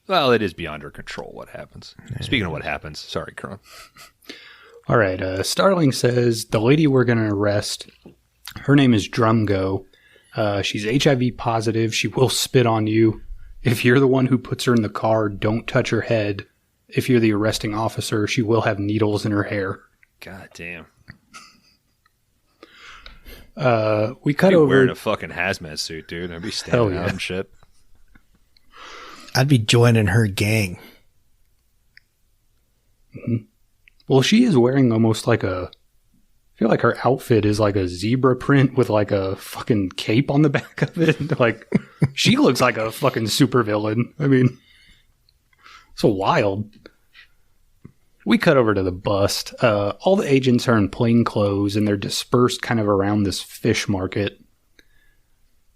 Speaker 1: Well, it is beyond her control what happens. Speaking of what happens, sorry, Kron.
Speaker 3: All right. Starling says, the lady we're going to arrest, her name is Drumgo. She's HIV positive. She will spit on you. If you're the one who puts her in the car, don't touch her head. If you're the arresting officer, she will have needles in her hair.
Speaker 1: God damn.
Speaker 3: We cut over
Speaker 1: wearing a fucking hazmat suit, dude. I'd be standing out and shit.
Speaker 2: I'd be joining her gang.
Speaker 3: Mm-hmm. Well, she is wearing almost like I feel like her outfit is like a zebra print with like a fucking cape on the back of it. Like, she looks like a fucking supervillain. I mean, so wild. We cut over to the bust. All the agents are in plain clothes, and they're dispersed kind of around this fish market.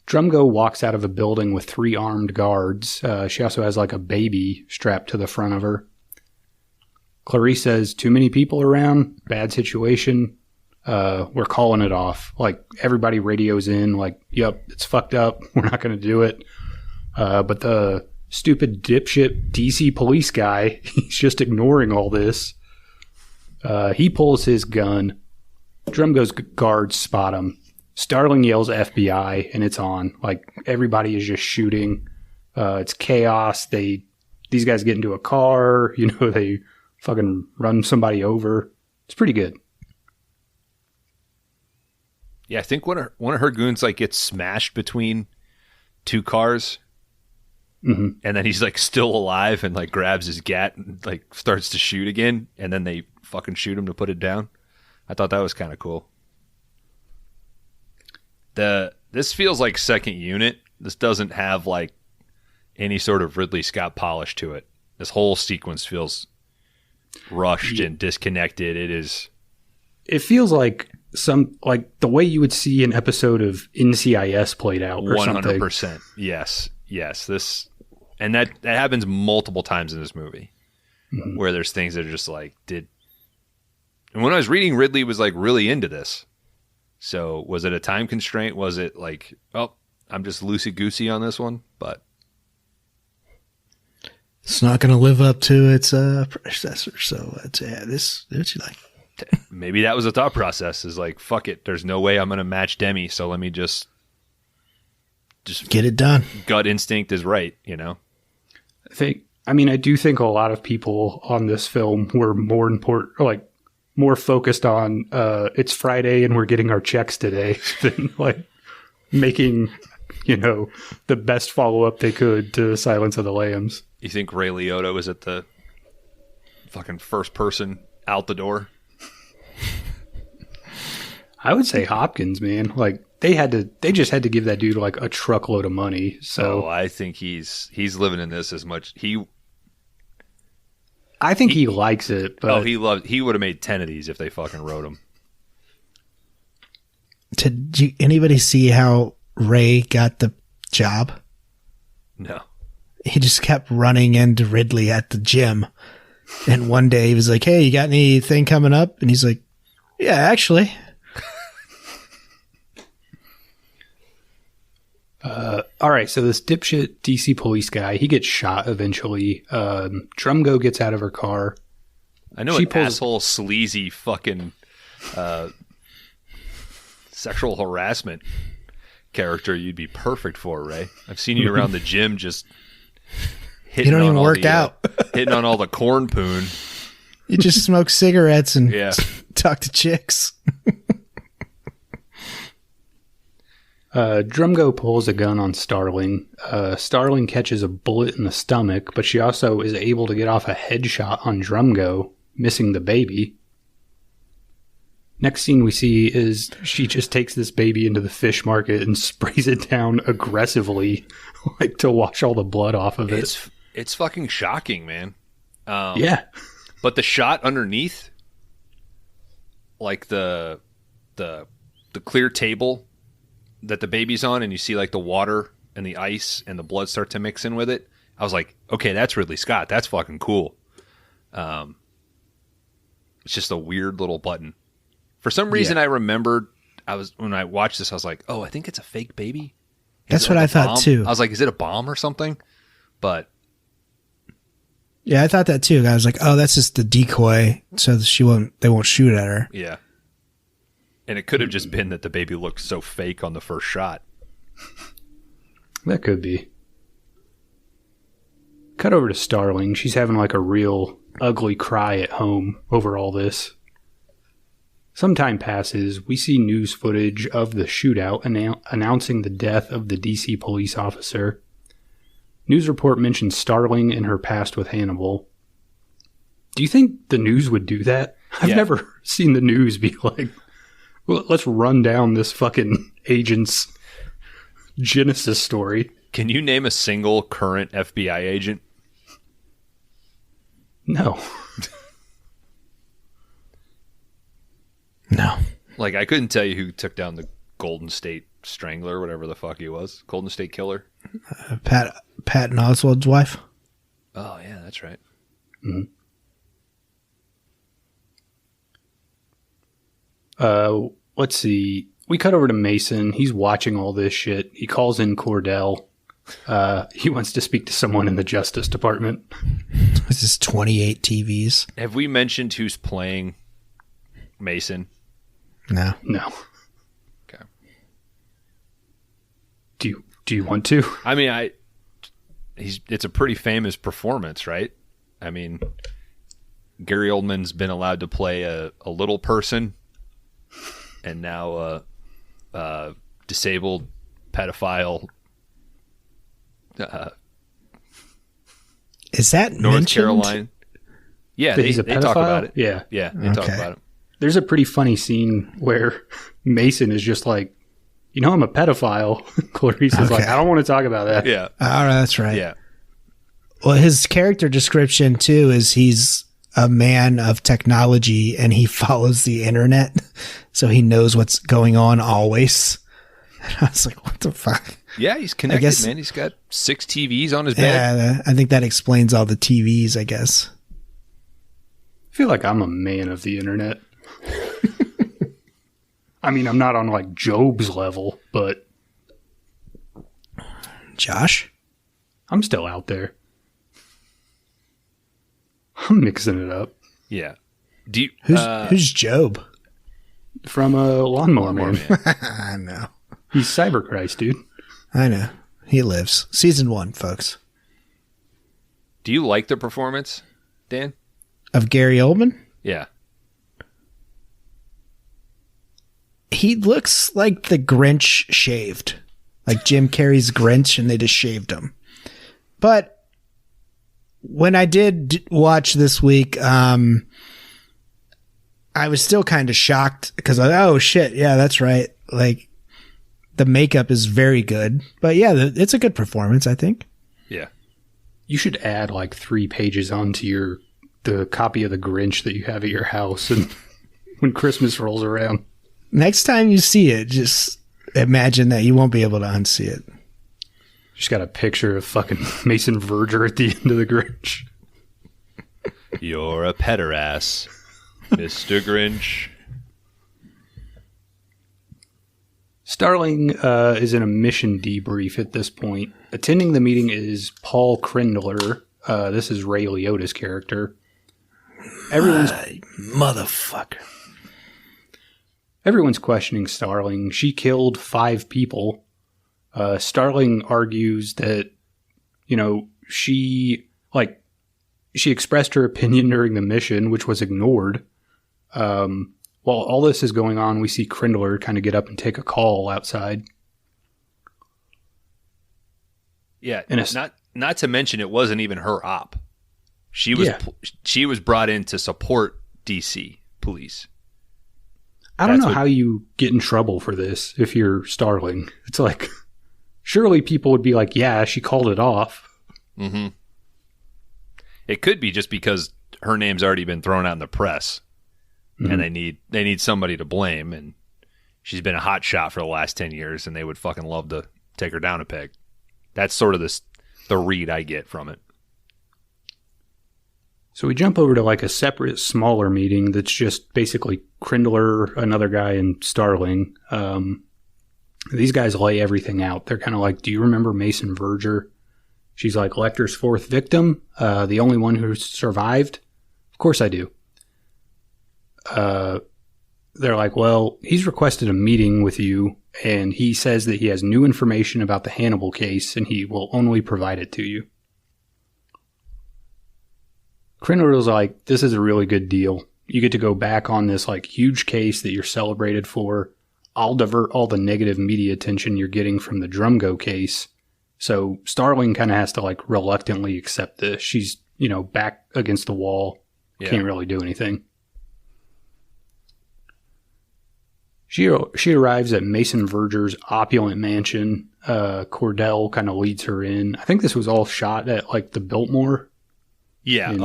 Speaker 3: Drumgo walks out of a building with 3 armed guards. She also has like a baby strapped to the front of her. Clarice says, too many people around, bad situation. We're calling it off. Like, everybody radios in, like, yep, it's fucked up. We're not going to do it. But the stupid dipshit DC police guy, he's just ignoring all this. He pulls his gun. Drumgo's guards spot him. Starling yells FBI, and it's on. Like, everybody is just shooting. It's chaos. These guys get into a car. You know, they fucking run somebody over. It's pretty good.
Speaker 1: Yeah, I think one of her goons like gets smashed between 2 cars, and then he's like still alive and like grabs his gat and like starts to shoot again, and then they fucking shoot him to put it down. I thought that was kind of cool. This feels like second unit. This doesn't have like any sort of Ridley Scott polish to it. This whole sequence feels rushed and disconnected. It feels like
Speaker 3: the way you would see an episode of NCIS played out or 100%. Something.
Speaker 1: 100%. Yes. That happens multiple times in this movie, where there's things that are just like, and when I was reading, Ridley was like really into this. So was it a time constraint? Was it like, oh, I'm just loosey-goosey on this one? But
Speaker 2: it's not going to live up to its predecessor. So this what you like.
Speaker 1: Maybe that was a thought process, is like, fuck it, there's no way I'm going to match Demi, so let me just
Speaker 2: get it done.
Speaker 1: Gut instinct is right, you know?
Speaker 3: I do think a lot of people on this film were more focused on it's Friday and we're getting our checks today than like making, the best follow-up they could to Silence of the Lambs.
Speaker 1: You think Ray Liotta was at the fucking first person out the door?
Speaker 3: I would say Hopkins, man. Like, they just had to give that dude like a truckload of money. So
Speaker 1: I think he's living in this as much.
Speaker 3: I think he likes it. But
Speaker 1: he would have made 10 of these if they fucking wrote him.
Speaker 2: Did anybody see how Ray got the job?
Speaker 1: No.
Speaker 2: he just kept running into Ridley at the gym. And one day he was like, hey, you got anything coming up? And he's like, yeah, actually.
Speaker 3: All right, so this dipshit DC police guy, he gets shot eventually. Drumgo gets out of her car.
Speaker 1: I know an asshole, sleazy, fucking sexual harassment character you'd be perfect for, Ray. I've seen you around the gym just hitting
Speaker 2: you don't even work
Speaker 1: the,
Speaker 2: out.
Speaker 1: Hitting on all the corn poon.
Speaker 2: You just smoke cigarettes and talk to chicks.
Speaker 3: Drumgo pulls a gun on Starling. Starling catches a bullet in the stomach, but she also is able to get off a headshot on Drumgo, missing the baby. Next scene we see is she just takes this baby into the fish market and sprays it down aggressively, like to wash all the blood off of it.
Speaker 1: It's fucking shocking, man.
Speaker 3: Yeah.
Speaker 1: But the shot underneath, like the clear table that the baby's on, and you see like the water and the ice and the blood start to mix in with it, I was like, okay, that's Ridley Scott. That's fucking cool. It's just a weird little button. For some reason, I remembered when I watched this, I was like, oh, I think it's a fake baby.
Speaker 2: That's what I thought too.
Speaker 1: I was like, is it a bomb or something? But
Speaker 2: yeah, I thought that too. I was like, oh, that's just the decoy, so they won't shoot at her.
Speaker 1: Yeah. And it could have just been that the baby looked so fake on the first shot.
Speaker 3: That could be. Cut over to Starling. She's having like a real ugly cry at home over all this. Some time passes. We see news footage of the shootout announcing the death of the DC police officer. News report mentions Starling and her past with Hannibal. Do you think the news would do that? I've never seen the news be like, well, let's run down this fucking agent's Genesis story.
Speaker 1: Can you name a single current FBI agent?
Speaker 3: No.
Speaker 2: No.
Speaker 1: Like, I couldn't tell you who took down the Golden State Strangler, whatever the fuck he was. Golden State Killer.
Speaker 2: Patton Oswalt's wife.
Speaker 1: Oh, yeah, that's right.
Speaker 3: Mm-hmm. Let's see. We cut over to Mason. He's watching all this shit. He calls in Cordell. He wants to speak to someone in the Justice Department.
Speaker 2: This is 28 TVs.
Speaker 1: Have we mentioned who's playing Mason?
Speaker 2: No.
Speaker 1: Okay.
Speaker 3: Do you want to?
Speaker 1: I mean, it's a pretty famous performance, right? I mean, Gary Oldman's been allowed to play a little person, and now a disabled pedophile.
Speaker 2: Is that
Speaker 1: North
Speaker 2: mentioned?
Speaker 1: Carolina? Yeah, they talk about it.
Speaker 3: Yeah,
Speaker 1: they talk about it.
Speaker 3: There's a pretty funny scene where Mason is just like, I'm a pedophile. Clarice is like, I don't want to talk about that.
Speaker 1: Yeah.
Speaker 2: All right, that's right.
Speaker 1: Yeah.
Speaker 2: Well, his character description, too, is he's a man of technology and he follows the internet. So he knows what's going on always. And I was like, what the fuck?
Speaker 1: Yeah, he's connected, man. He's got 6 TVs on his bed.
Speaker 2: Yeah, I think that explains all the TVs, I guess.
Speaker 3: I feel like I'm a man of the internet. I mean, I'm not on like Job's level, but
Speaker 2: Josh?
Speaker 3: I'm still out there. I'm mixing it up.
Speaker 1: Yeah.
Speaker 2: Who's Job?
Speaker 3: From a Lawnmower Man.
Speaker 2: I know.
Speaker 3: He's Cyber Christ, dude.
Speaker 2: I know. He lives. Season 1, folks.
Speaker 1: Do you like the performance, Dan?
Speaker 2: Of Gary Oldman?
Speaker 1: Yeah.
Speaker 2: He looks like the Grinch shaved. Like Jim Carrey's Grinch, and they just shaved him. But when I did watch this week, I was still kind of shocked because oh shit, yeah, that's right. Like the makeup is very good, but yeah, it's a good performance, I think.
Speaker 1: Yeah.
Speaker 3: You should add like 3 pages onto the copy of the Grinch that you have at your house, and when Christmas rolls around.
Speaker 2: Next time you see it, just imagine that you won't be able to unsee it.
Speaker 3: Just got a picture of fucking Mason Verger at the end of the Grinch.
Speaker 1: You're a pederass, Mr. Grinch.
Speaker 3: Starling is in a mission debrief at this point. Attending the meeting is Paul Krindler. This is Ray Liotta's character.
Speaker 2: Motherfucker.
Speaker 3: Everyone's questioning Starling. She killed 5 people. Starling argues that, she expressed her opinion during the mission, which was ignored. While all this is going on, we see Krindler kind of get up and take a call outside.
Speaker 1: Yeah, and not to mention it wasn't even her op. She was brought in to support DC police.
Speaker 3: I don't know how you get in trouble for this if you're Starling. It's like, surely people would be like, yeah, she called it off.
Speaker 1: Mm-hmm. It could be just because her name's already been thrown out in the press, and they need somebody to blame, and she's been a hot shot for the last 10 years, and they would fucking love to take her down a peg. That's sort of the read I get from it.
Speaker 3: So we jump over to like a separate, smaller meeting that's just basically Krindler, another guy, and Starling. These guys lay everything out. They're kind of like, do you remember Mason Verger? She's like, Lecter's 4th victim, the only one who survived? Of course I do. They're like, well, he's requested a meeting with you, and he says that he has new information about the Hannibal case, and he will only provide it to you. Krindler's like, this is a really good deal. You get to go back on this like huge case that you're celebrated for. I'll divert all the negative media attention you're getting from the Drumgo case. So Starling kind of has to like reluctantly accept this. She's, back against the wall. Yeah. Can't really do anything. She arrives at Mason Verger's opulent mansion. Cordell kind of leads her in. I think this was all shot at like the Biltmore.
Speaker 1: Yeah.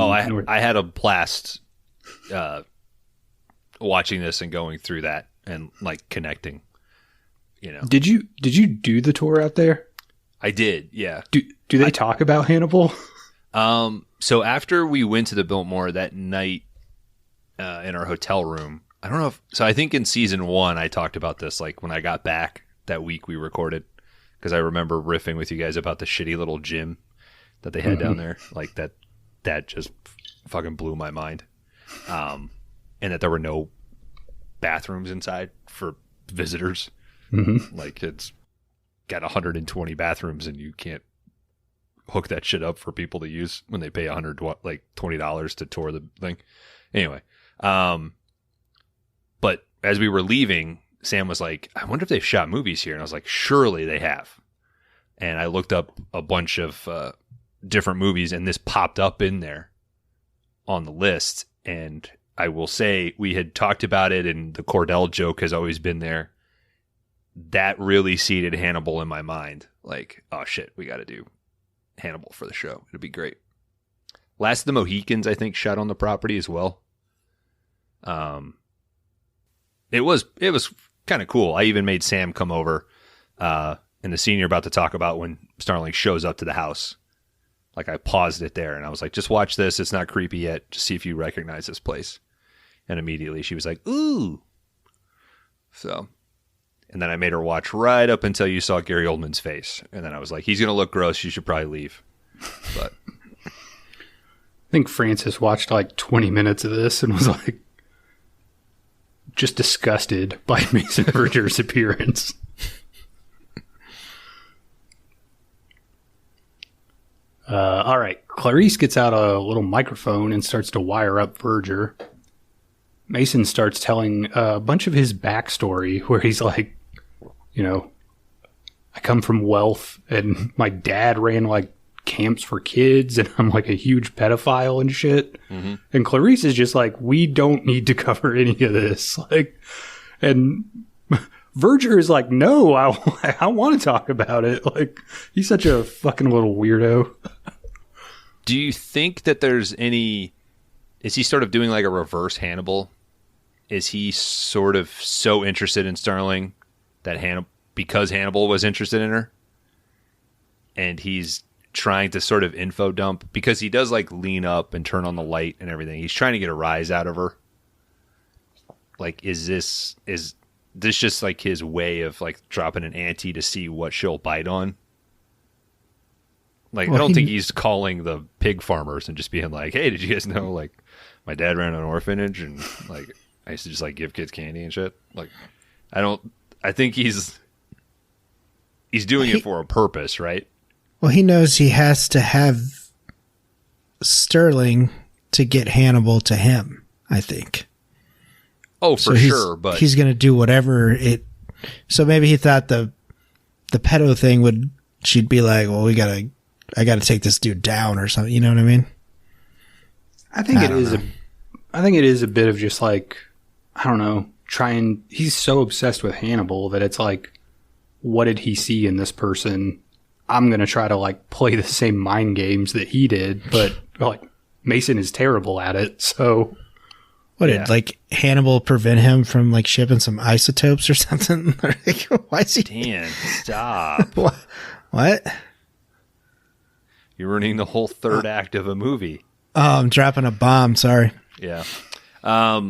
Speaker 1: I had a blast watching this and going through that and like connecting.
Speaker 3: Did you do the tour out there?
Speaker 1: I did. Yeah.
Speaker 3: Do they talk about Hannibal?
Speaker 1: So after we went to the Biltmore that night in our hotel room, I don't know so I think in season 1 I talked about this like when I got back that week we recorded, because I remember riffing with you guys about the shitty little gym that they had down there. Like that just fucking blew my mind. And that there were no bathrooms inside for visitors. Mm-hmm. Like it's got 120 bathrooms and you can't hook that shit up for people to use when they pay $20 to tour the thing. Anyway, but as we were leaving, Sam was like, I wonder if they've shot movies here. And I was like, surely they have. And I looked up a bunch of different movies, and this popped up in there on the list. And I will say we had talked about it, and the Cordell joke has always been there. That really seeded Hannibal in my mind. Like, oh shit, we got to do Hannibal for the show. It'll be great. Last of the Mohicans, I think, shot on the property as well. It was kind of cool. I even made Sam come over in the scene you're about to talk about when Starling shows up to the house. Like I paused it there and I was like, just watch this. It's not creepy yet. Just see if you recognize this place. And immediately she was like, ooh. So, and then I made her watch right up until you saw Gary Oldman's face. And then I was like, he's going to look gross. You should probably leave. But
Speaker 3: I think Francis watched like 20 minutes of this and was like, just disgusted by Mason Verger's appearance. All right. Clarice gets out a little microphone and starts to wire up Verger. Mason starts telling a bunch of his backstory where he's like, I come from wealth and my dad ran like camps for kids and I'm like a huge pedophile and shit. Mm-hmm. And Clarice is just like, we don't need to cover any of this. And Verger is like, no, I want to talk about it. Like, he's such a fucking little weirdo.
Speaker 1: Do you think that there's any... Is he sort of doing like a reverse Hannibal? Is he sort of so interested in Starling that because Hannibal was interested in her? and he's trying to sort of info dump because he does like lean up and turn on the light and everything. He's trying to get a rise out of her. Like, is this just like his way of like dropping an ante to see what she'll bite on? Like, well, I don't think he's calling the pig farmers and just being like, hey, did you guys know, like, my dad ran an orphanage and like I used to just like give kids candy and shit. Like, I think he's doing it for a purpose, right?
Speaker 2: Well, he knows he has to have Sterling to get Hannibal to him, I think.
Speaker 1: Oh, for sure, but
Speaker 2: he's going to do whatever it. So maybe he thought the pedo thing she'd be like, well, I got to take this dude down or something. You know what I mean?
Speaker 3: I think it is a bit of just like, I don't know, he's so obsessed with Hannibal that it's like, what did he see in this person? I'm going to try to like play the same mind games that he did, but like Mason is terrible at it. So
Speaker 2: what did like Hannibal prevent him from like shipping some isotopes or something? Why is he?
Speaker 1: Dan, stop.
Speaker 2: What?
Speaker 1: You're ruining the whole third act of a movie.
Speaker 2: Oh, I'm dropping a bomb. Sorry.
Speaker 1: Yeah. I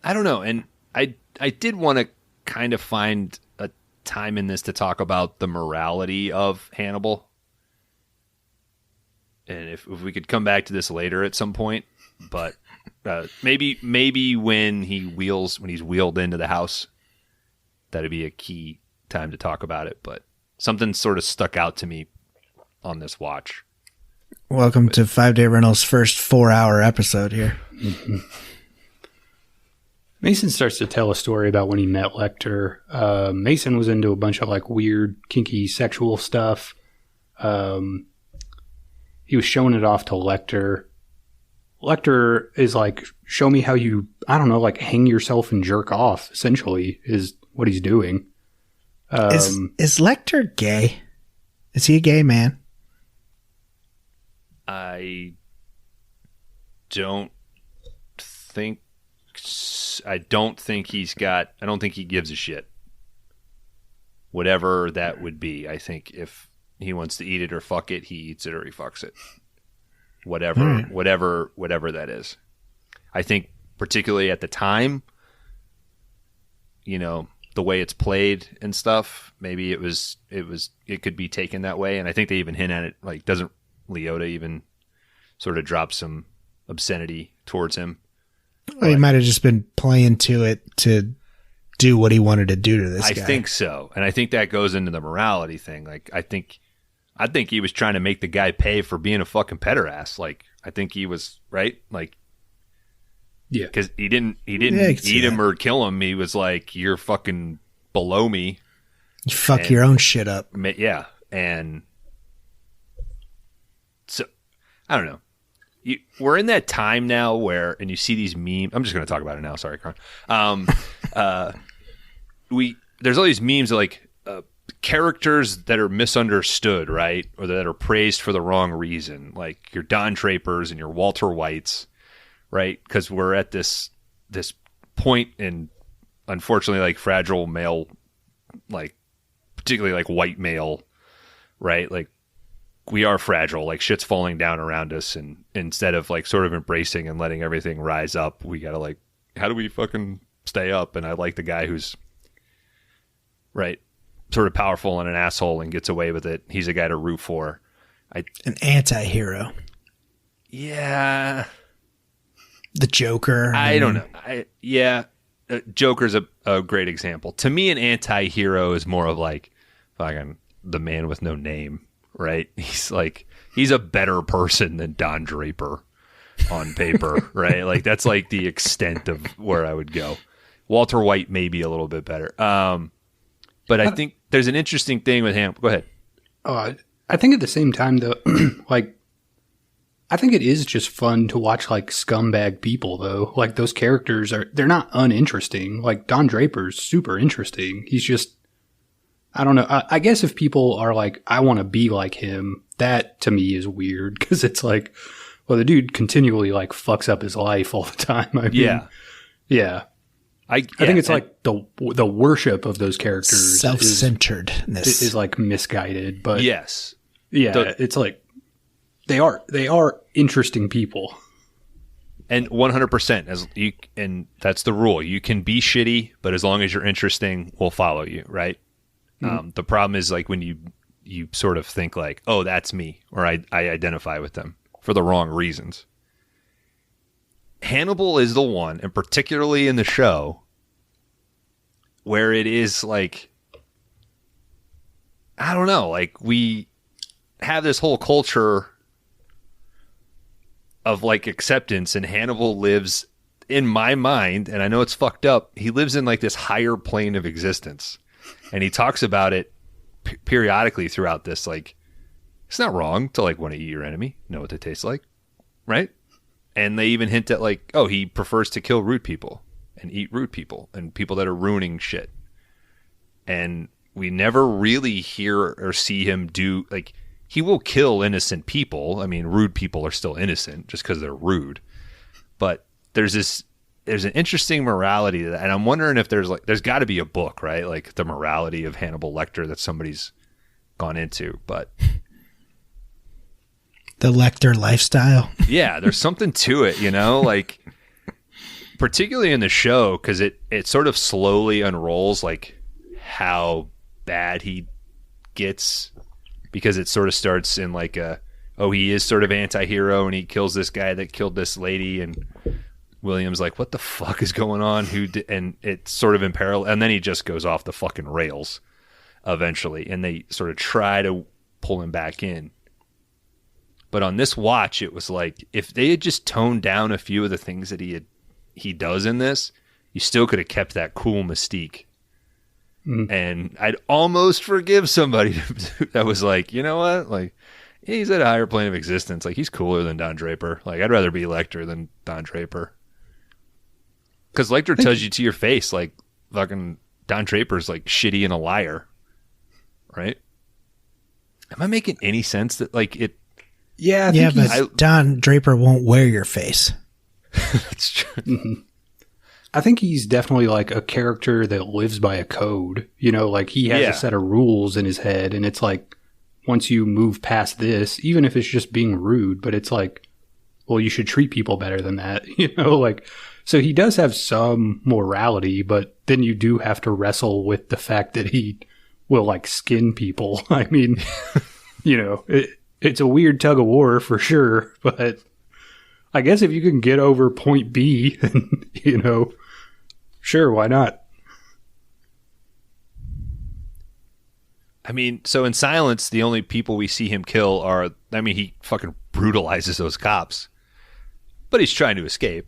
Speaker 1: don't know. And I did want to kind of find a time in this to talk about the morality of Hannibal. And if we could come back to this later at some point, but maybe when he's wheeled into the house, that'd be a key time to talk about it. But something sort of stuck out to me on this watch.
Speaker 2: Welcome to 5 Day Rental's first 4-hour episode here.
Speaker 3: Mm-hmm. Mason starts to tell a story about when he met Lecter. Mason was into a bunch of like weird, kinky sexual stuff. He was showing it off to Lecter. Lecter is like, show me how you, I don't know, like hang yourself and jerk off, essentially, is what he's doing.
Speaker 2: Is Lecter gay? Is he a gay man?
Speaker 1: I don't think he gives a shit. Whatever that would be. I think if he wants to eat it or fuck it, he eats it or he fucks it. Whatever that is. I think particularly at the time, you know, the way it's played and stuff, maybe it could be taken that way. And I think they even hint at it, like, doesn't Leota even sort of drop some obscenity towards him?
Speaker 2: Well, he might have just been playing to it to do what he wanted to do to this guy.
Speaker 1: I think so. And I think that goes into the morality thing. Like, I think he was trying to make the guy pay for being a fucking pederast. Like, I think he was, right? Like, yeah, because he didn't eat him or kill him. He was like, you're fucking below me.
Speaker 2: You fuck your own shit up.
Speaker 1: Yeah. And so, I don't know. We're in that time now where, and you see these memes. I'm just going to talk about it now. Sorry, Kron. There's all these memes of like characters that are misunderstood, right? Or that are praised for the wrong reason. Like your Don Drapers and your Walter Whites, right? Because we're at this point in, unfortunately, like fragile male, like particularly like white male, right? Like, we are fragile, like shit's falling down around us, and instead of like sort of embracing and letting everything rise up, we gotta like, how do we fucking stay up? And I like the guy who's right, sort of powerful and an asshole and gets away with it. He's a guy to root for.
Speaker 2: An anti-hero.
Speaker 1: Yeah.
Speaker 2: The Joker.
Speaker 1: I don't know. Joker's a great example. To me, an anti-hero is more of like fucking the man with no name. Right? He's a better person than Don Draper on paper, right? Like, that's like the extent of where I would go. Walter White may be a little bit better. But I think there's an interesting thing with him. Go ahead.
Speaker 3: I think at the same time, though, like, I think it is just fun to watch like scumbag people, though. Like, those characters they're not uninteresting. Like, Don Draper's super interesting. He's just, I don't know. I guess if people are like, I want to be like him, that to me is weird, because it's like, well, the dude continually like fucks up his life all the time. I mean, yeah. I think it's like the worship of those characters
Speaker 2: self-centeredness
Speaker 3: is like misguided, but
Speaker 1: yes,
Speaker 3: it's like they are interesting people,
Speaker 1: and 100% as you, and that's the rule. You can be shitty, but as long as you're interesting, we'll follow you, right? Mm-hmm. The problem is like when you sort of think like, oh, that's me, or I identify with them for the wrong reasons. Hannibal is the one, and particularly in the show, where it is like, I don't know, like we have this whole culture of like acceptance, and Hannibal lives in my mind, and I know it's fucked up, he lives in like this higher plane of existence, and he talks about it periodically throughout this. Like, it's not wrong to like want to eat your enemy, know what they taste like, right? And they even hint at like, oh, he prefers to kill rude people and eat rude people and people that are ruining shit. And we never really hear or see him do, like, he will kill innocent people. I mean, rude people are still innocent just because they're rude. But there's an interesting morality to that. And I'm wondering if there's got to be a book, right? Like the morality of Hannibal Lecter that somebody's gone into. But
Speaker 2: the Lecter lifestyle.
Speaker 1: Yeah, there's something to it, you know, like particularly in the show, because it sort of slowly unrolls like how bad he gets, because it sort of starts in like he is sort of anti-hero and he kills this guy that killed this lady, and William's like, what the fuck is going on? And it's sort of in parallel, and then he just goes off the fucking rails eventually, and they sort of try to pull him back in. But on this watch, it was like, if they had just toned down a few of the things that he does in this, you still could have kept that cool mystique. Mm. And I'd almost forgive somebody that was like, you know what? Like, he's at a higher plane of existence. Like, he's cooler than Don Draper. Like, I'd rather be Lecter than Don Draper. Because Lecter tells you to your face, like, fucking Don Draper's like shitty and a liar. Right? Am I making any sense that, like, it...
Speaker 2: Yeah, but Don Draper won't wear your face.
Speaker 1: That's true.
Speaker 3: Mm-hmm. I think he's definitely like a character that lives by a code. You know, like he has a set of rules in his head, and it's like once you move past this, even if it's just being rude, but it's like, well, you should treat people better than that. You know, like, so he does have some morality, but then you do have to wrestle with the fact that he will like skin people. I mean, you know, it's a weird tug of war for sure, but I guess if you can get over point B, then, you know, sure, why not?
Speaker 1: I mean, so in Silence, the only people we see him kill are, I mean, he fucking brutalizes those cops, but he's trying to escape,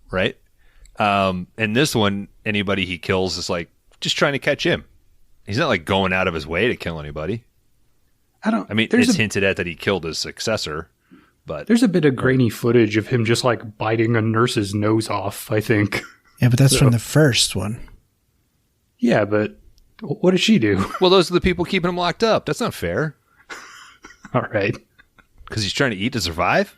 Speaker 1: right? And this one, anybody he kills is like just trying to catch him. He's not like going out of his way to kill anybody. I mean, it's hinted at that he killed his successor, but
Speaker 3: there's a bit of grainy footage of him just like biting a nurse's nose off, I think.
Speaker 2: Yeah, but that's from the first one.
Speaker 3: Yeah, but what does she do?
Speaker 1: Well, those are the people keeping him locked up. That's not fair.
Speaker 3: All right.
Speaker 1: Because he's trying to eat to survive?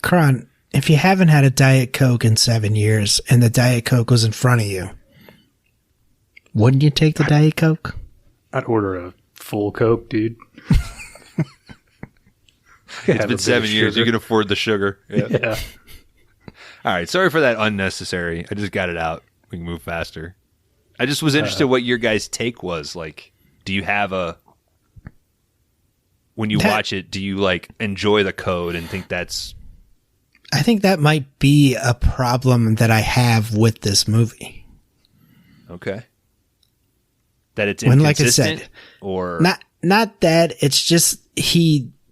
Speaker 2: Kron, if you haven't had a Diet Coke in 7 years and the Diet Coke was in front of you, wouldn't you take the Diet Coke?
Speaker 3: I'd order a full Coke, dude.
Speaker 1: It's been 7 years. You can afford the sugar.
Speaker 3: Yeah.
Speaker 1: All right. Sorry for that unnecessary. I just got it out. We can move faster. I just was interested what your guys' take was. Like, do you have when you watch it, do you like enjoy the code and think that's...
Speaker 2: I think that might be a problem that I have with this movie.
Speaker 1: Okay. That it's inconsistent? Like I said, or...
Speaker 2: Not that, it's just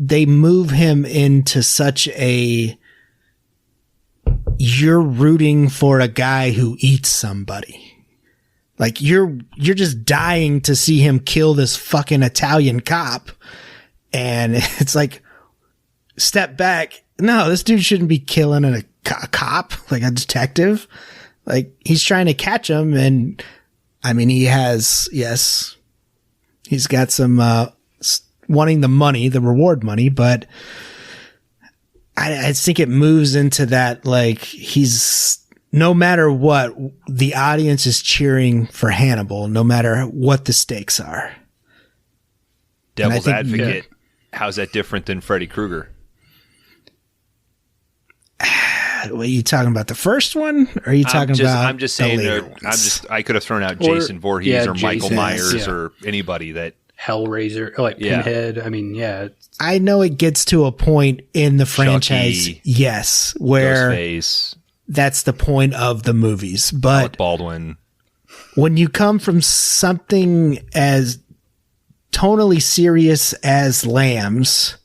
Speaker 2: they move him into such a... You're rooting for a guy who eats somebody. Like, you're just dying to see him kill this fucking Italian cop. And it's like, step back. No, this dude shouldn't be killing a cop, like a detective. Like, he's trying to catch him. And I mean, he's got some, wanting the money, the reward money, but I think it moves into that, like, he's no matter what, the audience is cheering for Hannibal, no matter what the stakes are.
Speaker 1: Devil's advocate. How's that different than Freddy Krueger?
Speaker 2: Are you talking about the first one? Or are you talking about
Speaker 1: I'm just saying. I could have thrown out Jason Voorhees or Michael
Speaker 3: Jason,
Speaker 1: Myers or anybody that
Speaker 3: Hellraiser, like Pinhead. I mean,
Speaker 2: I know it gets to a point in the franchise,
Speaker 1: Chucky,
Speaker 2: yes, where
Speaker 1: Ghostface,
Speaker 2: that's the point of the movies. But
Speaker 1: Alec Baldwin.
Speaker 2: When you come from something as tonally serious as Lambs,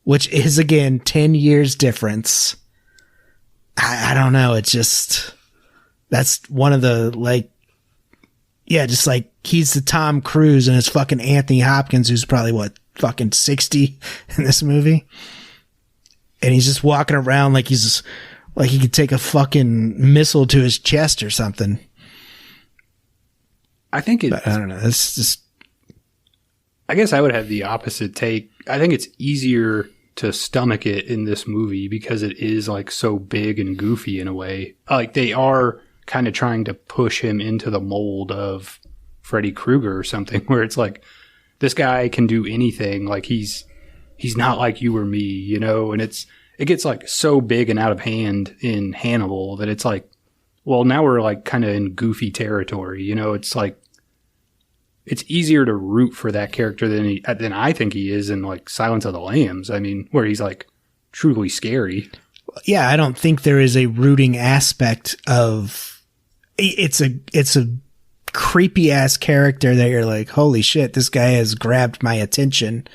Speaker 2: which is again 10 years difference, I don't know. It's just, that's one of the, like, just like he's the Tom Cruise and it's fucking Anthony Hopkins, who's probably fucking 60 in this movie. And he's just walking around like like he could take a fucking missile to his chest or something.
Speaker 3: I think I
Speaker 2: don't know. It's just,
Speaker 3: I guess I would have the opposite take. I think it's easier to stomach it in this movie because it is like so big and goofy in a way. Like they are kind of trying to push him into the mold of Freddy Krueger or something, where it's like, this guy can do anything. Like he's not like you or me, you know? And it gets like so big and out of hand in Hannibal that it's like, well, now we're like kind of in goofy territory, you know? It's like, it's easier to root for that character than I think he is in like Silence of the Lambs. I mean, where he's like truly scary.
Speaker 2: Yeah, I don't think there is a rooting aspect of it's a creepy ass character that you're like, holy shit, this guy has grabbed my attention.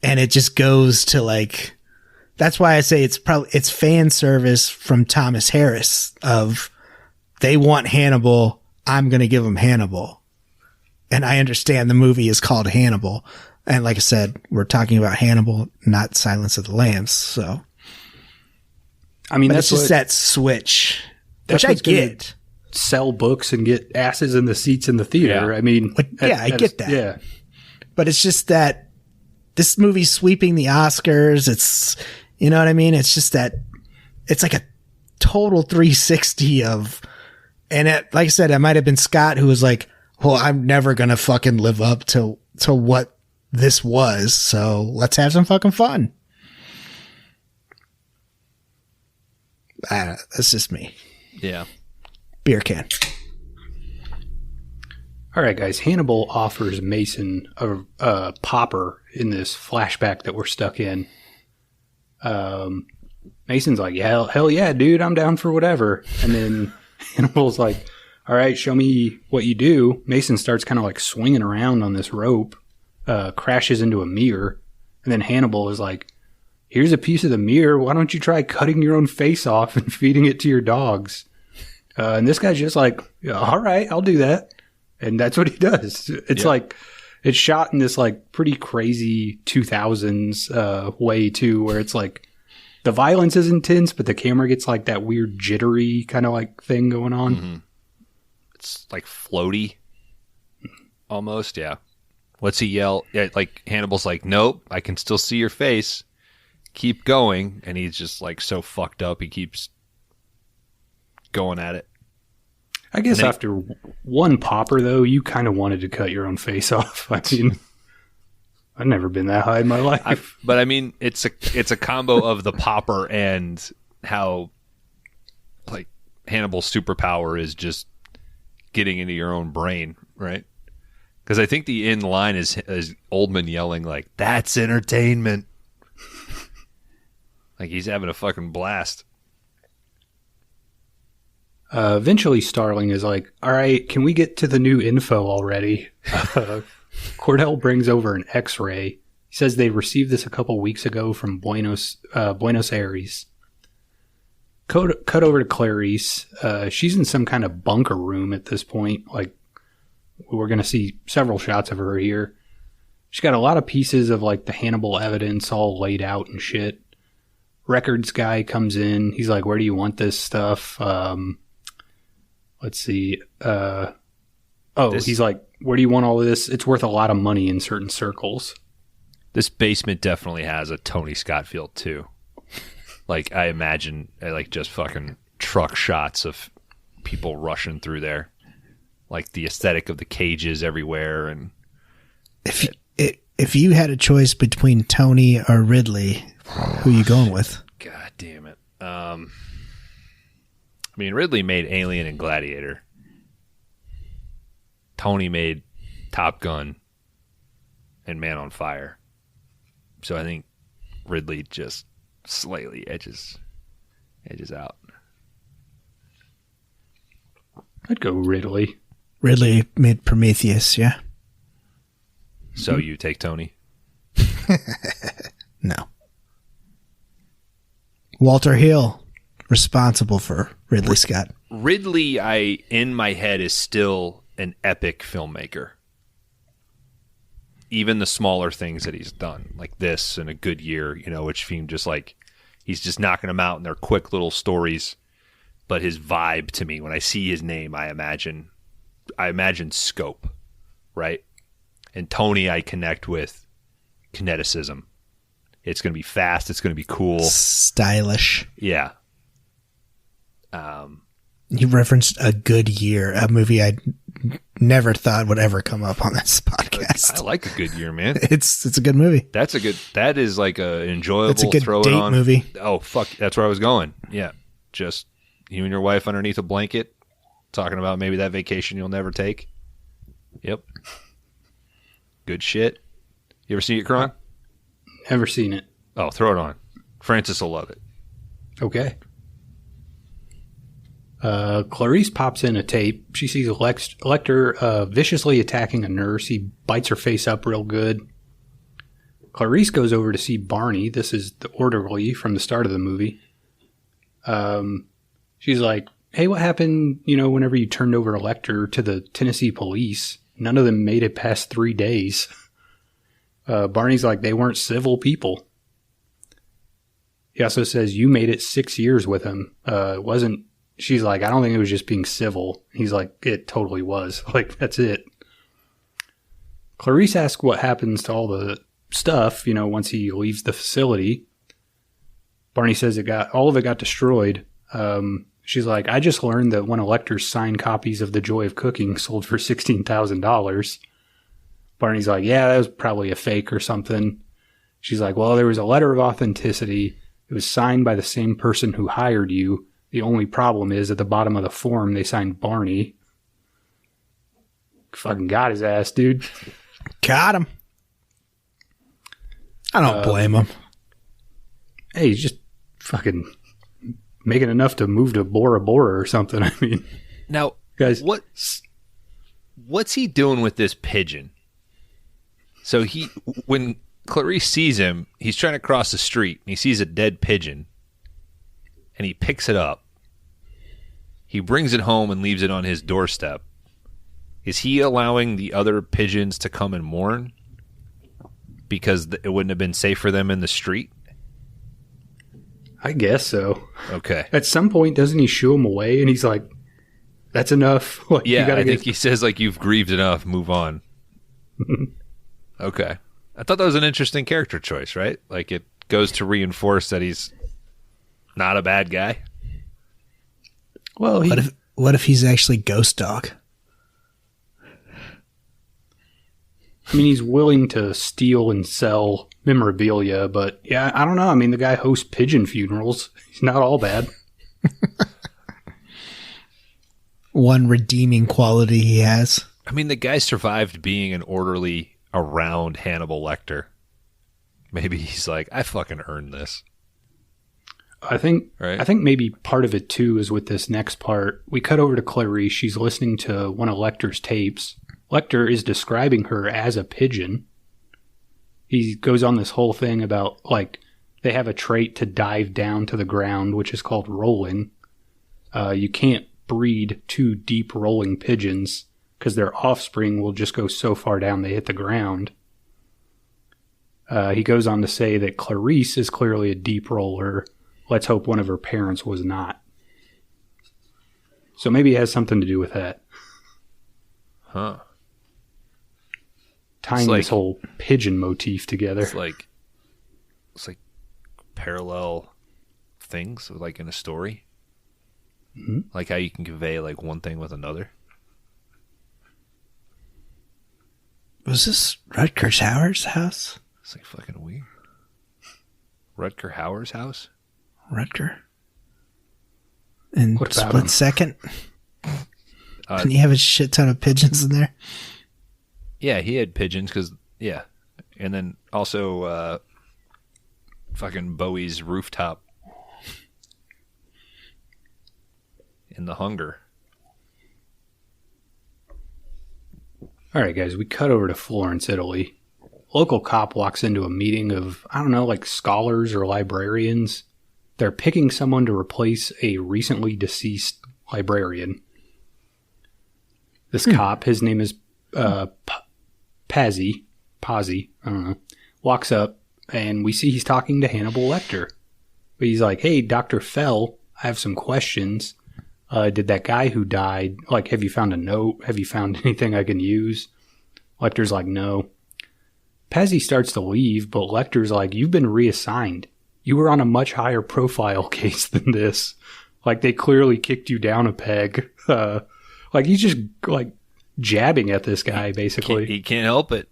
Speaker 2: And it just goes to like, that's why I say it's fan service from Thomas Harris of they want Hannibal, I'm going to give them Hannibal. And I understand the movie is called Hannibal. And like I said, we're talking about Hannibal, not Silence of the Lambs. So,
Speaker 3: I mean,
Speaker 2: that's just that switch, which I get.
Speaker 3: Sell books and get asses in the seats in the theater.
Speaker 1: Yeah.
Speaker 3: I mean,
Speaker 2: I get that.
Speaker 3: Yeah.
Speaker 2: But it's just that this movie's sweeping the Oscars. It's, you know what I mean? It's just that it's like a total 360 of, and like I said, it might have been Scott who was like, well, I'm never going to fucking live up to what this was. So let's have some fucking fun. I don't know. That's just me.
Speaker 1: Yeah.
Speaker 2: Beer can.
Speaker 3: All right, guys. Hannibal offers Mason a popper in this flashback that we're stuck in. Mason's like, yeah, hell yeah, dude. I'm down for whatever. And then Hannibal's like, all right, show me what you do. Mason starts kind of like swinging around on this rope, crashes into a mirror. And then Hannibal is like, here's a piece of the mirror. Why don't you try cutting your own face off and feeding it to your dogs? And this guy's just like, all right, I'll do that. And that's what he does. It's like, it's shot in this like pretty crazy 2000s way too, where it's like the violence is intense, but the camera gets like that weird jittery kind of like thing going on.
Speaker 1: Mm-hmm. It's like floaty almost. Yeah. What's he yell? Yeah, like Hannibal's like, nope, I can still see your face. Keep going. And he's just like so fucked up. He keeps going at it.
Speaker 3: I guess after one popper, though, you kind of wanted to cut your own face off. I mean, I've never been that high in my life.
Speaker 1: But I mean, it's a combo of the popper and how like Hannibal's superpower is just getting into your own brain, right? Because I think the end line is Oldman yelling like, "That's entertainment." Like he's having a fucking blast.
Speaker 3: Eventually, Starling is like, all right, can we get to the new info already? Cordell brings over an X-ray. He says they received this a couple weeks ago from Buenos Aires. Cut over to Clarice. She's in some kind of bunker room at this point. Like, we're going to see several shots of her here. She's got a lot of pieces of like the Hannibal evidence all laid out and shit. Records guy comes in. He's like, where do you want this stuff? Let's see. He's like, where do you want all of this? It's worth a lot of money in certain circles.
Speaker 1: This basement definitely has a Tony Scott feel too. Like I imagine, like just fucking truck shots of people rushing through there, like the aesthetic of the cages everywhere. And
Speaker 2: if you had a choice between Tony or Ridley, who are you going with?
Speaker 1: God damn it. I mean, Ridley made Alien and Gladiator. Tony made Top Gun and Man on Fire. So I think Ridley just slightly edges out.
Speaker 3: I'd go Ridley.
Speaker 2: Ridley made Prometheus, yeah?
Speaker 1: So you take Tony?
Speaker 2: No. Walter Hill, responsible for Ridley Scott.
Speaker 1: Ridley, in my head, is still an epic filmmaker. Even the smaller things that he's done, like this and A Good Year, which seem just like he's just knocking them out and they're quick little stories. But his vibe to me, when I see his name, I imagine scope, right? And Tony, I connect with kineticism. It's going to be fast. It's going to be cool.
Speaker 2: Stylish.
Speaker 1: Yeah.
Speaker 2: You referenced A Good Year, a movie I never thought would ever come up on this podcast.
Speaker 1: I like A Good Year, man.
Speaker 2: It's a good movie.
Speaker 1: That is like a enjoyable
Speaker 2: It's a good
Speaker 1: throw
Speaker 2: date
Speaker 1: it on
Speaker 2: movie.
Speaker 1: Oh, fuck. That's where I was going. Yeah. Just you and your wife underneath a blanket talking about maybe that vacation you'll never take. Yep. Good shit. You ever seen it, Kron?
Speaker 3: Never seen it.
Speaker 1: Oh, throw it on. Francis will love it.
Speaker 3: Okay. Clarice pops in a tape. She sees Lecter viciously attacking a nurse. He bites her face up real good. Clarice goes over to see Barney. This is the orderly from the start of the movie. She's like, hey, what happened, whenever you turned over Lecter to the Tennessee police? None of them made it past 3 days. Barney's like, they weren't civil people. He also says, you made it 6 years with him. It wasn't. She's like, I don't think it was just being civil. He's like, it totally was. Like, that's it. Clarice asks what happens to all the stuff, once he leaves the facility. Barney says all of it got destroyed. She's like, I just learned that one of Lecter's signed copies of The Joy of Cooking sold for $16,000. Barney's like, yeah, that was probably a fake or something. She's like, well, there was a letter of authenticity. It was signed by the same person who hired you. The only problem is at the bottom of the form, they signed Barney. Fucking got his ass, dude.
Speaker 2: Got him. I don't blame him.
Speaker 3: Hey, he's just fucking making enough to move to Bora Bora or something. I mean,
Speaker 1: now,
Speaker 3: guys,
Speaker 1: what's he doing with this pigeon? So when Clarice sees him, he's trying to cross the street and he sees a dead pigeon and he picks it up. He brings it home and leaves it on his doorstep. Is he allowing the other pigeons to come and mourn because it wouldn't have been safe for them in the street?
Speaker 3: I guess so.
Speaker 1: Okay.
Speaker 3: At some point, doesn't he shoo him away? And he's like, that's enough. Like,
Speaker 1: yeah, I think he says, like, you've grieved enough. Move on. Okay. I thought that was an interesting character choice, right? Like, it goes to reinforce that he's not a bad guy.
Speaker 3: Well,
Speaker 2: what if he's actually Ghost Dog?
Speaker 3: I mean, he's willing to steal and sell memorabilia, but yeah, I don't know. I mean, the guy hosts pigeon funerals. He's not all bad.
Speaker 2: One redeeming quality he has.
Speaker 1: I mean, the guy survived being an orderly around Hannibal Lecter. Maybe he's like, I fucking earned this.
Speaker 3: I think
Speaker 1: right?
Speaker 3: I think maybe part of it too is with this next part. We cut over to Clarice. She's listening to one of Lecter's tapes. Lecter is describing her as a pigeon. He goes on this whole thing about, like, they have a trait to dive down to the ground, which is called rolling. You can't breed two deep rolling pigeons because their offspring will just go so far down they hit the ground. He goes on to say that Clarice is clearly a deep roller. Let's hope one of her parents was not. So maybe it has something to do with that.
Speaker 1: Huh.
Speaker 3: Tying this whole pigeon motif together.
Speaker 1: It's like parallel things, like in a story.
Speaker 3: Mm-hmm.
Speaker 1: Like how you can convey like one thing with another.
Speaker 2: Was this Rutger Hauer's house?
Speaker 1: It's like fucking weird. Rutger Hauer's house?
Speaker 2: Rutger? In
Speaker 3: What about
Speaker 2: Split
Speaker 3: him?
Speaker 2: Second? Didn't he have a shit ton of pigeons in there?
Speaker 1: Yeah, he had pigeons because, yeah. And then also fucking Bowie's Rooftop in The Hunger.
Speaker 3: All right, guys, we cut over to Florence, Italy. Local cop walks into a meeting of, I don't know, like scholars or librarians. They're picking someone to replace a recently deceased librarian. This cop, his name is Pazzi, I don't know, walks up and we see he's talking to Hannibal Lecter. But he's like, hey, Dr. Fell, I have some questions. Did that guy who died, like, have you found a note? Have you found anything I can use? Lecter's like, no. Pazzi starts to leave, but Lecter's like, you've been reassigned. You were on a much higher profile case than this. Like, they clearly kicked you down a peg. Like, he's just, like, jabbing at this guy, basically.
Speaker 1: He can't help it.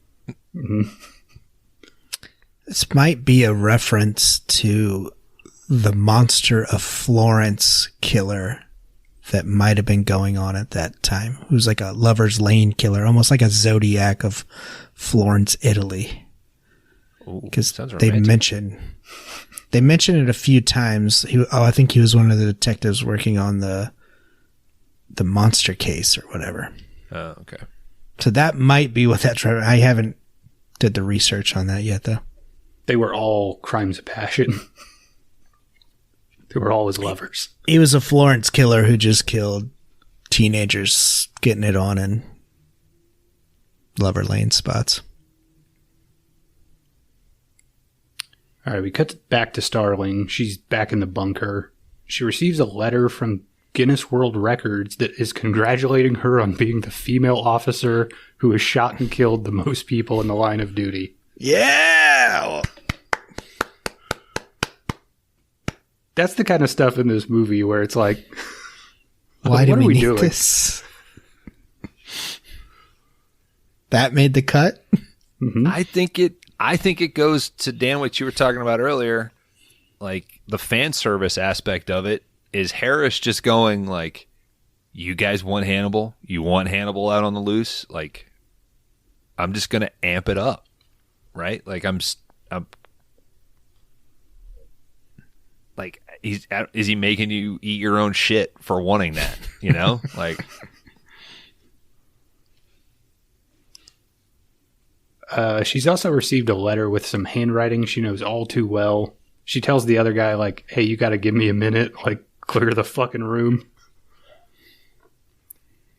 Speaker 3: Mm-hmm.
Speaker 2: This might be a reference to the Monster of Florence killer that might have been going on at that time. Who's like a Lover's Lane killer, almost like a Zodiac of Florence, Italy. Because they mention it a few times. I think he was one of the detectives working on the monster case or whatever.
Speaker 1: Oh, okay.
Speaker 2: So that might be what that's. I haven't did the research on that yet, though.
Speaker 3: They were all crimes of passion. They were all his lovers.
Speaker 2: He was a Florence killer who just killed teenagers getting it on in Lover Lane spots.
Speaker 3: All right, we cut back to Starling. She's back in the bunker. She receives a letter from Guinness World Records that is congratulating her on being the female officer who has shot and killed the most people in the line of duty.
Speaker 2: Yeah!
Speaker 3: That's the kind of stuff in this movie where it's like,
Speaker 2: why do
Speaker 3: what are we
Speaker 2: need
Speaker 3: doing?
Speaker 2: This? That made the cut?
Speaker 3: Mm-hmm.
Speaker 1: I think it goes to, Dan, what you were talking about earlier. Like, the fan service aspect of it is Harris just going like, you guys want Hannibal? You want Hannibal out on the loose? Like, I'm just going to amp it up. Right? Like, I'm like, is he making you eat your own shit for wanting that? You know? Like,
Speaker 3: she's also received a letter with some handwriting she knows all too well. She tells the other guy, like, hey, you got to give me a minute. Like, clear the fucking room.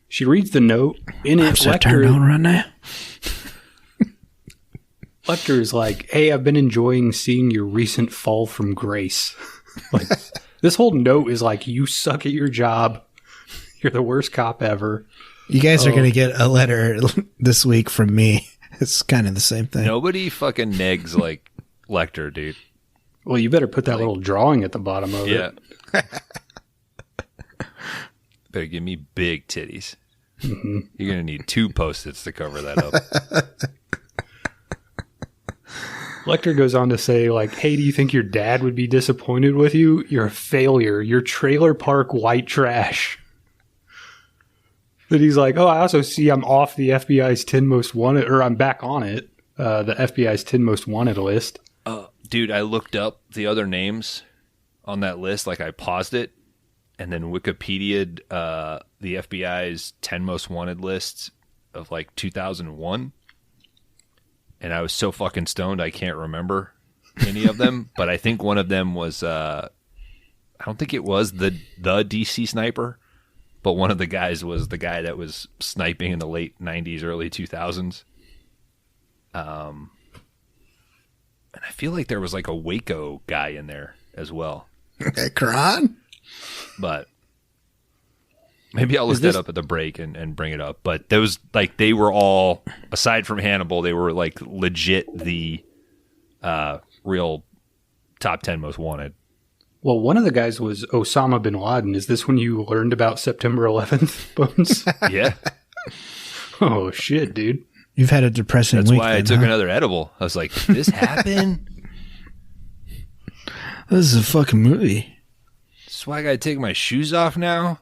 Speaker 3: She reads the note. In it,
Speaker 2: Lecter turned on right now.
Speaker 3: Lecter is like, hey, I've been enjoying seeing your recent fall from grace. Like, this whole note is like, you suck at your job. You're the worst cop ever.
Speaker 2: You guys are going to get a letter this week from me. It's kind of the same thing.
Speaker 1: nobody fucking negs like Lecter, dude.
Speaker 3: Well, you better put that little drawing at the bottom of
Speaker 1: Yeah.
Speaker 3: it.
Speaker 1: Better give me big titties.
Speaker 3: Mm-hmm.
Speaker 1: You're going to need 2 Post-its to cover that up.
Speaker 3: Lecter goes on to say, like, hey, do you think your dad would be disappointed with you? You're a failure. You're trailer park white trash. Then he's like, oh, I also see I'm off the FBI's 10 most wanted, or I'm back on it, the FBI's 10 most wanted list.
Speaker 1: Dude, I looked up the other names on that list. Like, I paused it and then Wikipedia'd the FBI's 10 most wanted lists of like 2001. And I was so fucking stoned I can't remember any of them. But I think one of them was, I don't think it was the DC sniper, but one of the guys was the guy that was sniping in the late 90s, early 2000s. And I feel like there was like a Waco guy in there as well.
Speaker 2: Kron?
Speaker 1: But maybe I'll look that up at the break and bring it up. But those, like, they were all, aside from Hannibal, they were like legit the real top 10 most wanted.
Speaker 3: Well, one of the guys was Osama bin Laden. Is this when you learned about September 11th, Bones?
Speaker 1: Yeah.
Speaker 3: Oh, shit, dude.
Speaker 2: You've had a depressing
Speaker 1: That's
Speaker 2: week.
Speaker 1: why I took another edible. I was like, this happened?
Speaker 2: This is a fucking movie.
Speaker 1: That's why I gotta take my shoes off now?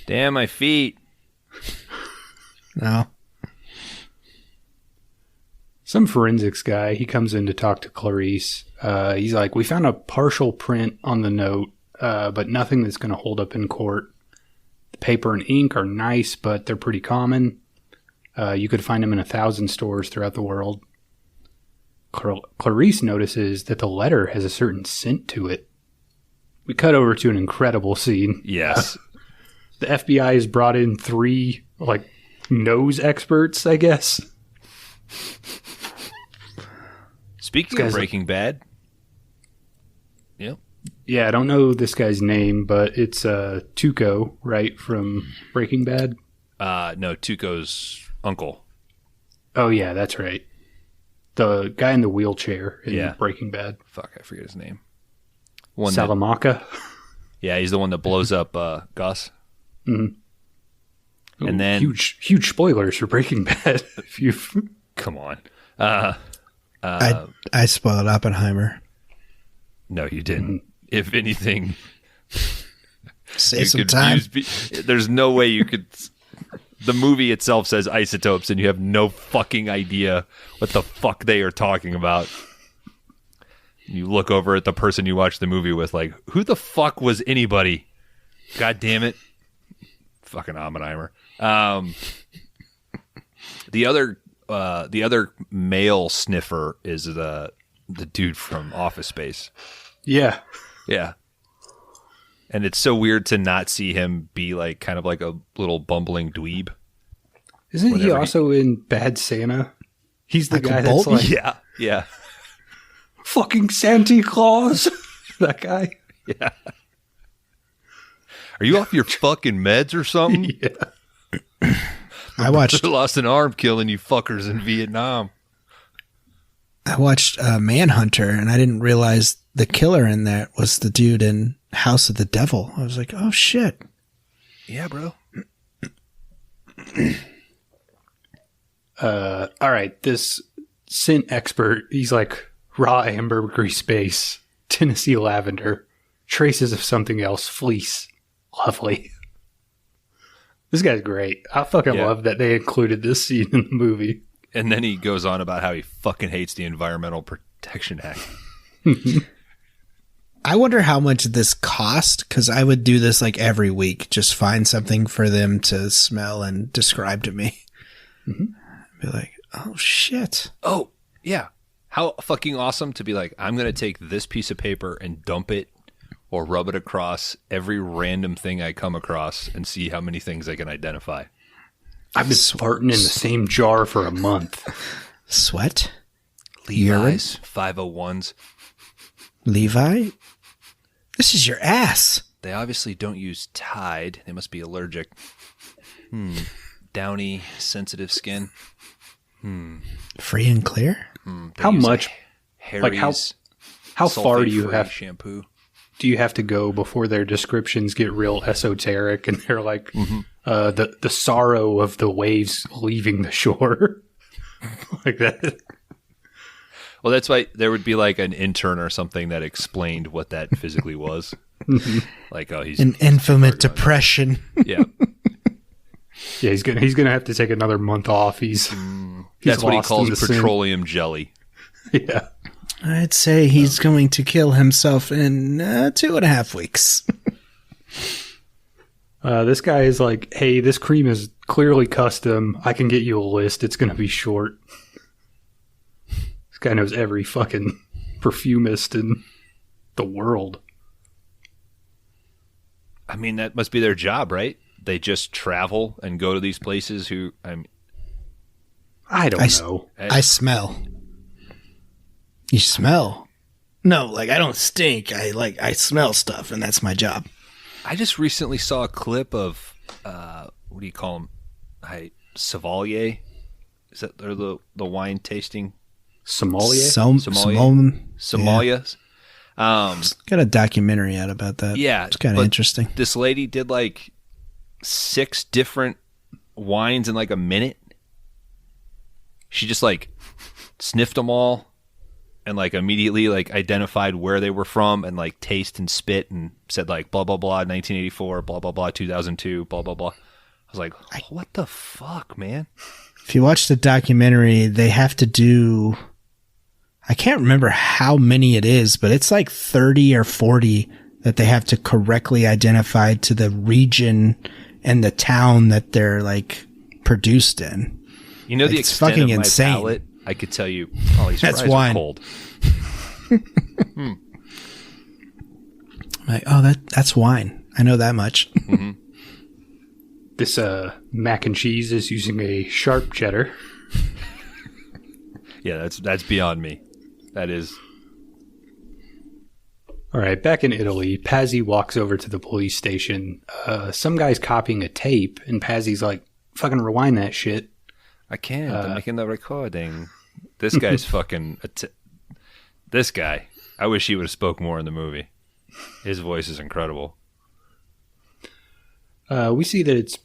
Speaker 1: Damn, my feet.
Speaker 2: No.
Speaker 3: Some forensics guy, he comes in to talk to Clarice. He's like, we found a partial print on the note, but nothing that's going to hold up in court. The paper and ink are nice, but they're pretty common. You could find them in 1,000 stores throughout the world. Clarice notices that the letter has a certain scent to it. We cut over to an incredible scene.
Speaker 1: Yes.
Speaker 3: The FBI has brought in 3, nose experts, I guess.
Speaker 1: Speaking of Breaking Bad. Yep.
Speaker 3: Yeah, I don't know this guy's name, but it's Tuco, right, from Breaking Bad?
Speaker 1: No, Tuco's uncle.
Speaker 3: Oh, yeah, that's right. The guy in the wheelchair in Breaking Bad.
Speaker 1: Fuck, I forget his name.
Speaker 3: Salamanca?
Speaker 1: Yeah, he's the one that blows up Gus.
Speaker 3: Mm-hmm.
Speaker 1: And then...
Speaker 3: Huge spoilers for Breaking Bad. If you've...
Speaker 1: Come on.
Speaker 2: I spoiled Oppenheimer.
Speaker 1: No, you didn't. If anything...
Speaker 2: Save some time.
Speaker 1: There's no way you could... The movie itself says isotopes, and you have no fucking idea what the fuck they are talking about. You look over at the person you watch the movie with, like, who the fuck was anybody? God damn it. Fucking Oppenheimer. The other male sniffer is the dude from Office Space.
Speaker 3: Yeah.
Speaker 1: Yeah. And it's so weird to not see him be like kind of like a little bumbling dweeb.
Speaker 3: Isn't he also in Bad Santa? He's the guy that's like...
Speaker 1: Yeah, yeah.
Speaker 3: Fucking Santa Claus. That guy.
Speaker 1: Yeah. Are you off your fucking meds or something?
Speaker 3: Yeah.
Speaker 2: I watched...
Speaker 1: lost an arm killing you fuckers in Vietnam.
Speaker 2: I watched Manhunter, and I didn't realize the killer in that was the dude in House of the Devil. I was like, oh, shit.
Speaker 1: Yeah, bro.
Speaker 3: All right, this scent expert, he's like raw ambergris space, Tennessee lavender, traces of something else, fleece. Lovely. This guy's great. I fucking love that they included this scene in the movie.
Speaker 1: And then he goes on about how he fucking hates the Environmental Protection Act.
Speaker 2: I wonder how much this cost, because I would do this like every week. Just find something for them to smell and describe to me. Mm-hmm. Be like, oh, shit.
Speaker 1: Oh, yeah. How fucking awesome to be like, I'm going to take this piece of paper and dump it or rub it across every random thing I come across and see how many things I can identify.
Speaker 3: I've been farting in the same jar for a month.
Speaker 2: Sweat?
Speaker 1: Levi's, 501s.
Speaker 2: Levi? This is your ass.
Speaker 1: They obviously don't use Tide. They must be allergic. Downy, sensitive skin.
Speaker 2: Free and clear?
Speaker 3: How much?
Speaker 1: Harry's,
Speaker 3: like how far do you have
Speaker 1: shampoo?
Speaker 3: Do you have to go before their descriptions get real esoteric and they're like the sorrow of the waves leaving the shore? Like that.
Speaker 1: Well, that's why there would be like an intern or something that explained what that physically was. Like, oh, he's
Speaker 2: an infinite depression.
Speaker 1: Yeah.
Speaker 3: Yeah, he's gonna have to take another month off. He's
Speaker 1: that's what he calls
Speaker 3: petroleum
Speaker 1: petroleum jelly.
Speaker 3: Yeah.
Speaker 2: I'd say he's going to kill himself in 2.5 weeks.
Speaker 3: This guy is like, hey, this cream is clearly custom. I can get you a list. It's going to be short. This guy knows every fucking perfumist in the world.
Speaker 1: I mean, that must be their job, right? They just travel and go to these places
Speaker 3: I don't know.
Speaker 2: I smell. You smell? No, like I don't stink. I smell stuff, and that's my job.
Speaker 1: I just recently saw a clip of what do you call them? Sommelier? Is that they're the wine tasting
Speaker 3: Somalia?
Speaker 1: Somalia.
Speaker 2: Got a documentary out about that.
Speaker 1: Yeah.
Speaker 2: It's kind of interesting.
Speaker 1: This lady did like 6 different wines in like a minute. She just like sniffed them all and like immediately like identified where they were from and like taste and spit and said like blah, blah, blah, 1984, blah, blah, blah, 2002, blah, blah, blah. I was like, what the fuck, man?
Speaker 2: If you watch the documentary, they have to do, I can't remember how many it is, but it's like 30 or 40 that they have to correctly identify to the region and the town that they're like produced in.
Speaker 1: You know,
Speaker 2: like,
Speaker 1: the
Speaker 2: it's
Speaker 1: extent
Speaker 2: fucking
Speaker 1: of my
Speaker 2: insane.
Speaker 1: palate, I could tell you, oh, these
Speaker 2: That's
Speaker 1: fries
Speaker 2: wine.
Speaker 1: are cold.
Speaker 2: Like, oh, that's wine. I know that much.
Speaker 1: Mm-hmm.
Speaker 3: This mac and cheese is using a sharp cheddar.
Speaker 1: Yeah, that's beyond me. That is.
Speaker 3: All right, back in Italy, Pazzi walks over to the police station. Some guy's copying a tape, and Pazzi's like, fucking rewind that shit.
Speaker 1: I can't. I'm making the recording. This guy's fucking... This guy. I wish he would have spoke more in the movie. His voice is incredible.
Speaker 3: We see that it's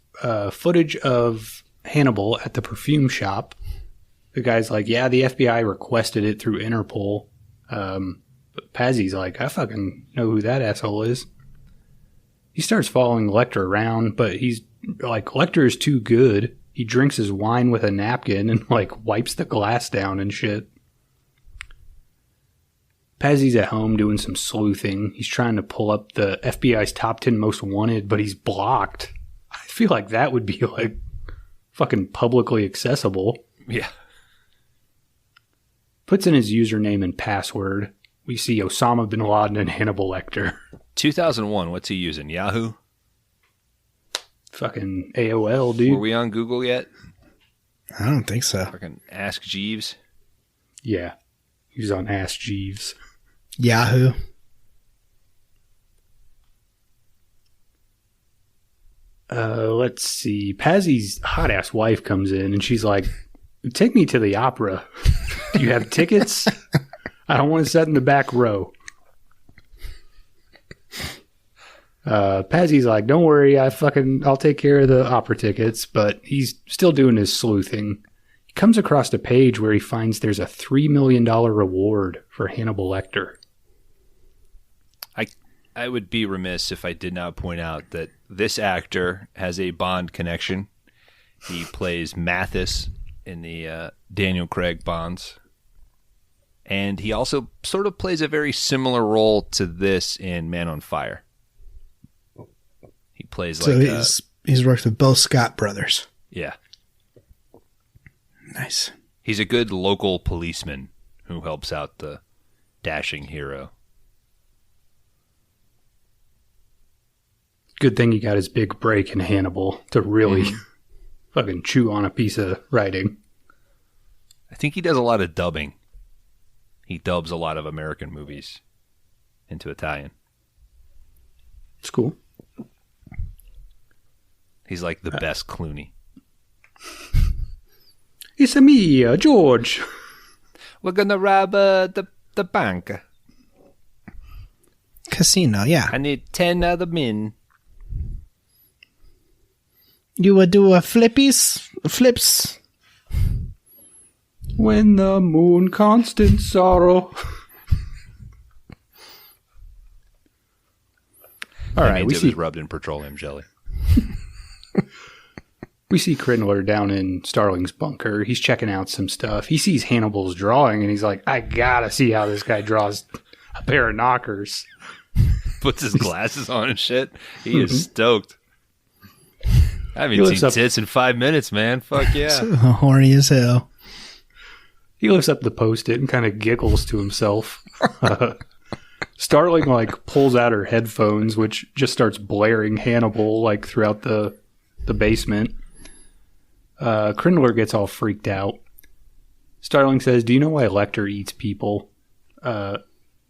Speaker 3: footage of Hannibal at the perfume shop. The guy's like, yeah, the FBI requested it through Interpol. But Pazzi's like, I fucking know who that asshole is. He starts following Lecter around, but he's like, Lecter is too good. He drinks his wine with a napkin and like wipes the glass down and shit. Pazzi's at home doing some sleuthing. He's trying to pull up the FBI's top 10 most wanted, but he's blocked. I feel like that would be like fucking publicly accessible.
Speaker 1: Yeah.
Speaker 3: Puts in his username and password. We see Osama bin Laden and Hannibal Lecter.
Speaker 1: 2001, what's he using? Yahoo?
Speaker 3: Fucking AOL, dude.
Speaker 1: Were we on Google yet?
Speaker 2: I don't think so.
Speaker 1: Fucking Ask Jeeves?
Speaker 3: Yeah. He was on Ask Jeeves.
Speaker 2: Yahoo.
Speaker 3: Let's see. Pazzi's hot-ass wife comes in, and she's like, take me to the opera. Do you have tickets? I don't want to sit in the back row. Pazzi's like, don't worry, I'll take care of the opera tickets, but he's still doing his sleuthing. He comes across a page where he finds there's a $3 million reward for Hannibal Lecter.
Speaker 1: I would be remiss if I did not point out that this actor has a Bond connection. He plays Mathis in the Daniel Craig Bonds. And he also sort of plays a very similar role to this in Man on Fire. He plays
Speaker 2: so
Speaker 1: like...
Speaker 2: he's worked with both Scott brothers.
Speaker 1: Yeah.
Speaker 2: Nice.
Speaker 1: He's a good local policeman who helps out the dashing hero.
Speaker 3: Good thing he got his big break in Hannibal to really fucking chew on a piece of writing.
Speaker 1: I think he does a lot of dubbing. He dubs a lot of American movies into Italian.
Speaker 3: It's cool.
Speaker 1: He's like the best Clooney.
Speaker 3: It's me, George.
Speaker 1: We're gonna rob the bank.
Speaker 2: Casino, yeah.
Speaker 1: I need 10 other men.
Speaker 2: You would do a flips.
Speaker 3: When the moon constant sorrow. All right,
Speaker 1: we see rubbed in petroleum jelly.
Speaker 3: We see Crinler down in Starling's bunker. He's checking out some stuff. He sees Hannibal's drawing, and he's like, I gotta see how this guy draws a pair of knockers.
Speaker 1: Puts his glasses on and shit. He is stoked. I haven't seen tits in 5 minutes, man. Fuck yeah.
Speaker 2: So horny as hell.
Speaker 3: He lifts up the Post-it and kind of giggles to himself. Starling, like, pulls out her headphones, which just starts blaring Hannibal, like, throughout the basement. Crinler gets all freaked out. Starling says, do you know why Lecter eats people?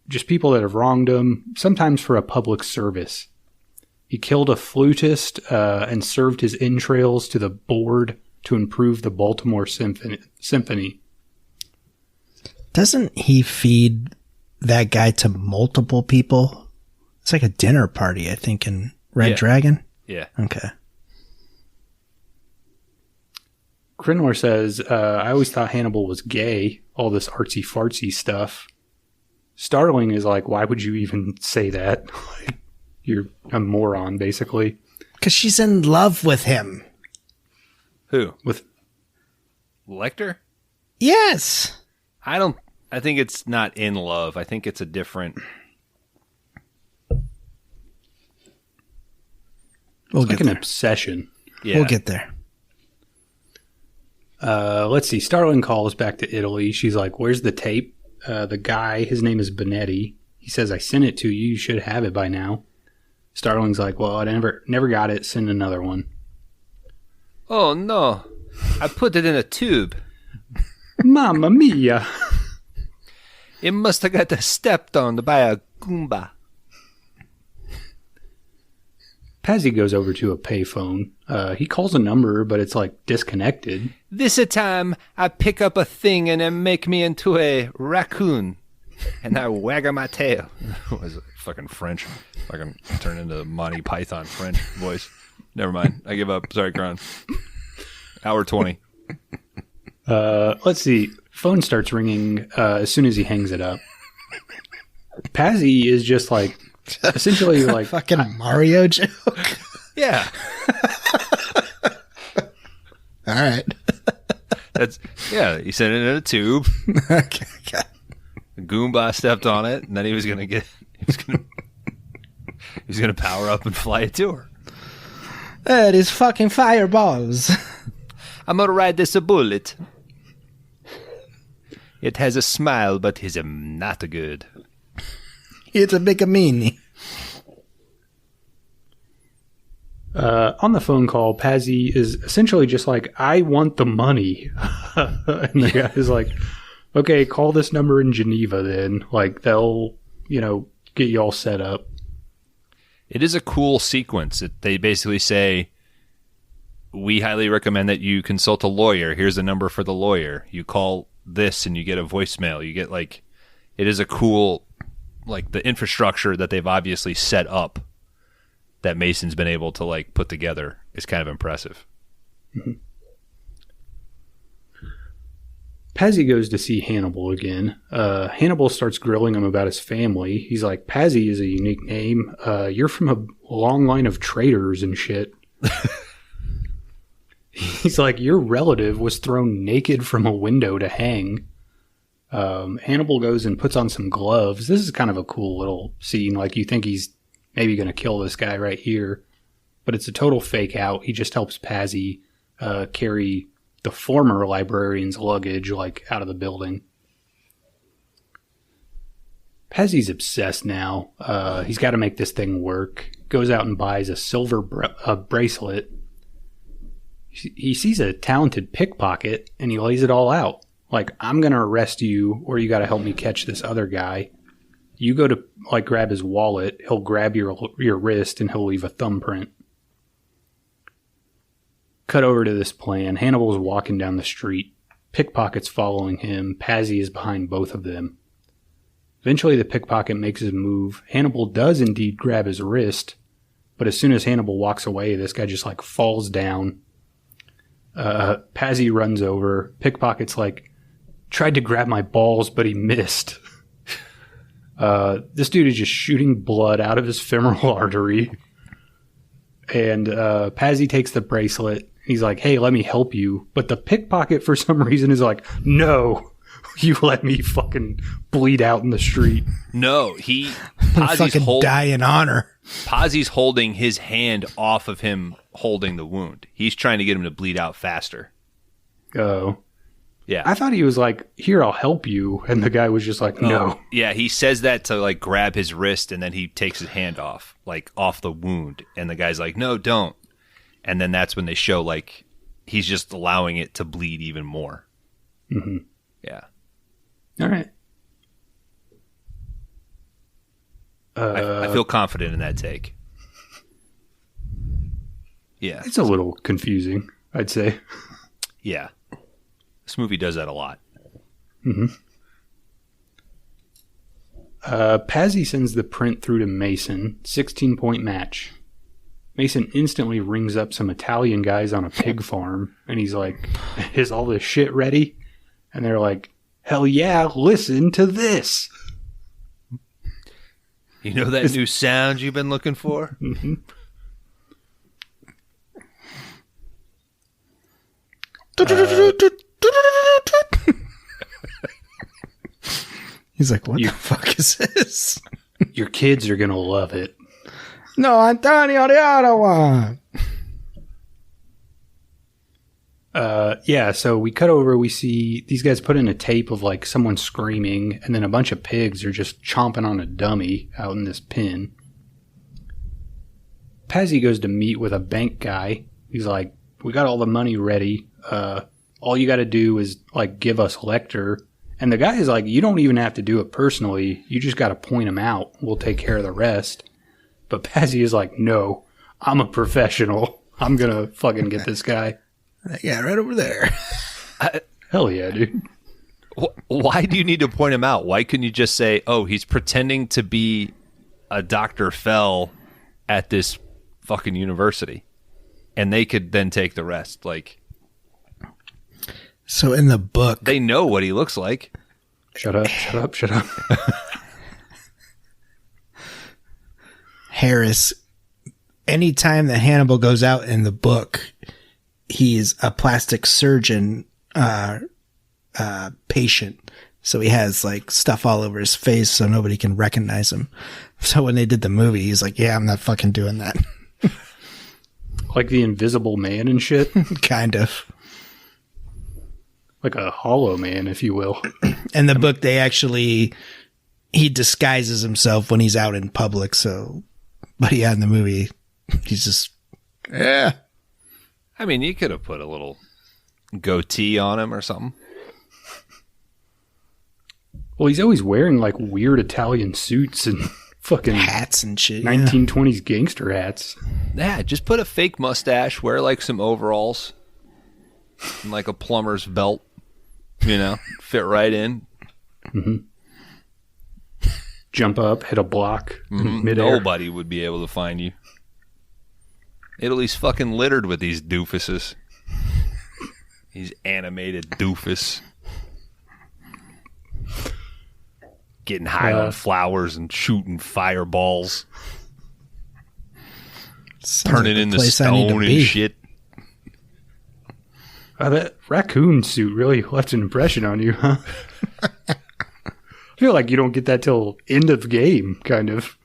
Speaker 3: Just people that have wronged him, sometimes for a public service. He killed a flutist and served his entrails to the board to improve the Baltimore Symphony.
Speaker 2: Doesn't he feed that guy to multiple people? It's like a dinner party, I think, in Red Dragon.
Speaker 1: Yeah.
Speaker 2: Okay.
Speaker 3: Crinor says, I always thought Hannibal was gay, all this artsy-fartsy stuff. Starling is like, why would you even say that? You're a moron, basically.
Speaker 2: Because she's in love with him.
Speaker 1: Who?
Speaker 3: With
Speaker 1: Lecter?
Speaker 2: Yes.
Speaker 1: I think it's not in love. I think it's a different...
Speaker 2: We'll
Speaker 3: like
Speaker 2: get
Speaker 3: an
Speaker 2: there.
Speaker 3: obsession.
Speaker 1: Yeah.
Speaker 2: We'll get there.
Speaker 3: Let's see. Starling calls back to Italy. She's like, where's the tape? The guy, his name is Benetti. He says, I sent it to you. You should have it by now. Starling's like, well, I never got it. Send another one.
Speaker 1: Oh, no. I put it in a tube.
Speaker 3: Mamma mia.
Speaker 1: It must have got stepped on by a Goomba.
Speaker 3: Pazzi goes over to a payphone. He calls a number, but it's like disconnected.
Speaker 1: This a time I pick up a thing and then make me into a raccoon. And I wagga my tail. Was it fucking French? Fucking turn into Monty Python French voice. Never mind. I give up. Sorry, Kron. Hour 20.
Speaker 3: Let's see. Phone starts ringing as soon as he hangs it up. Pazzi is just like, essentially like...
Speaker 2: Fucking Mario joke.
Speaker 1: Yeah.
Speaker 2: All right.
Speaker 1: He sent it in a tube.
Speaker 2: Okay.
Speaker 1: The Goomba stepped on it, and then he was gonna power up and fly it to her.
Speaker 2: It is fucking fireballs.
Speaker 1: I'm gonna ride this a bullet. It has a smile, but is not good.
Speaker 2: It's a big meanie.
Speaker 3: On the phone call, Pazzi is essentially just like, I want the money. And the guy is like, okay, call this number in Geneva then. Like, they'll, get you all set up.
Speaker 1: It is a cool sequence. They basically say, we highly recommend that you consult a lawyer. Here's a number for the lawyer. You call this and you get a voicemail. You get it is a cool, the infrastructure that they've obviously set up that Mason's been able to put together is kind of impressive.
Speaker 3: Mm-hmm. Pazzi goes to see Hannibal again. Hannibal starts grilling him about his family. He's like, Pazzi is a unique name. You're from a long line of traitors and shit. He's like, your relative was thrown naked from a window to hang. Hannibal goes and puts on some gloves. This is kind of a cool little scene. You think he's maybe going to kill this guy right here. But it's a total fake out. He just helps Pazzi carry the former librarian's luggage, out of the building. Pazzi's obsessed now. He's got to make this thing work. Goes out and buys a silver bracelet. He sees a talented pickpocket, and he lays it all out. I'm going to arrest you, or you got to help me catch this other guy. You go to, grab his wallet. He'll grab your wrist, and he'll leave a thumbprint. Cut over to this plan. Hannibal's walking down the street. Pickpocket's following him. Pazzi is behind both of them. Eventually, the pickpocket makes his move. Hannibal does indeed grab his wrist, but as soon as Hannibal walks away, this guy just, falls down. Pazzi runs over. Pickpocket's tried to grab my balls, but he missed. This dude is just shooting blood out of his femoral artery. And Pazzi takes the bracelet. He's like, hey, let me help you. But the pickpocket, for some reason, is like, no, you let me fucking bleed out in the street.
Speaker 1: No,
Speaker 2: fucking die in honor.
Speaker 1: Pazzi's holding his hand off of him holding the wound. He's trying to get him to bleed out faster.
Speaker 3: Oh.
Speaker 1: Yeah.
Speaker 3: I thought he was like, here, I'll help you. And the guy was just like, no.
Speaker 1: Oh, yeah, he says that to grab his wrist, and then he takes his hand off, off the wound. And the guy's like, no, don't. And then that's when they show he's just allowing it to bleed even more.
Speaker 3: Mm-hmm.
Speaker 1: Yeah.
Speaker 3: All right.
Speaker 1: I feel confident in that take. Yeah.
Speaker 3: It's a little confusing, I'd say.
Speaker 1: Yeah. This movie does that a lot.
Speaker 3: Mm-hmm. Pazzi sends the print through to Mason. 16-point match. Mason instantly rings up some Italian guys on a pig farm, and he's like, is all this shit ready? And they're like, hell yeah, listen to this.
Speaker 1: You know that new sound you've been looking for?
Speaker 3: Mm-hmm.
Speaker 2: He's like, what the fuck is this?
Speaker 3: Your kids are going to love it.
Speaker 2: No, Antonio, the other one.
Speaker 3: Yeah, so we cut over, we see these guys put in a tape of like someone screaming, and then a bunch of pigs are just chomping on a dummy out in this pen. Pazzi goes to meet with a bank guy. He's like, we got all the money ready. All you got to do is like give us Lecter. And the guy is like, you don't even have to do it personally. You just got to point him out. We'll take care of the rest. But Pazzi is like, no, I'm a professional. I'm going to fucking get this guy.
Speaker 2: Yeah, right over there.
Speaker 3: Hell yeah, dude.
Speaker 1: Why do you need to point him out? Why couldn't you just say, oh, he's pretending to be a Dr. Fell at this fucking university? And they could then take the rest. Like,
Speaker 2: so in the book,
Speaker 1: they know what he looks like.
Speaker 3: Shut up.
Speaker 2: Harris, anytime that Hannibal goes out in the book, he's a plastic surgeon patient. So he has like stuff all over his face so nobody can recognize him. So when they did the movie, he's like, yeah, I'm not fucking doing that.
Speaker 3: Like the Invisible Man and shit?
Speaker 2: Kind of.
Speaker 3: Like a Hollow Man, if you will.
Speaker 2: In the book, he disguises himself when he's out in public. So, but yeah, in the movie, he's just, yeah.
Speaker 1: I mean, you could have put a little goatee on him or something.
Speaker 3: Well, he's always wearing like weird Italian suits and fucking
Speaker 2: hats and shit.
Speaker 3: 1920s gangster hats.
Speaker 1: Yeah, just put a fake mustache, wear like some overalls, and like a plumber's belt. You know, fit right in.
Speaker 3: Mm-hmm. Jump up, hit a block. Midair.
Speaker 1: Nobody would be able to find you. Italy's fucking littered with these doofuses. These animated doofus. Getting high on flowers and shooting fireballs. Turning into stone and shit.
Speaker 3: That raccoon suit really left an impression on you, huh? I feel like you don't get that till end of game, kind of.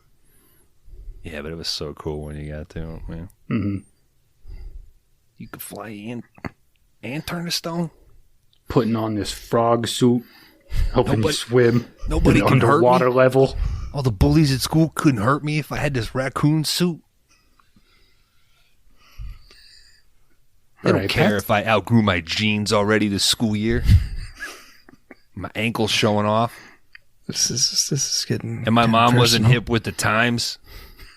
Speaker 1: Yeah, but it was so cool when you got to it, man.
Speaker 3: Mm-hmm.
Speaker 1: You could fly in and turn to stone.
Speaker 3: Putting on this frog suit, helping you swim.
Speaker 1: Nobody can hurt me.
Speaker 3: Underwater level.
Speaker 1: All the bullies at school couldn't hurt me if I had this raccoon suit. They don't care if I outgrew my jeans already this school year. My ankle's showing off.
Speaker 2: This is getting.
Speaker 1: And my mom wasn't hip with the times.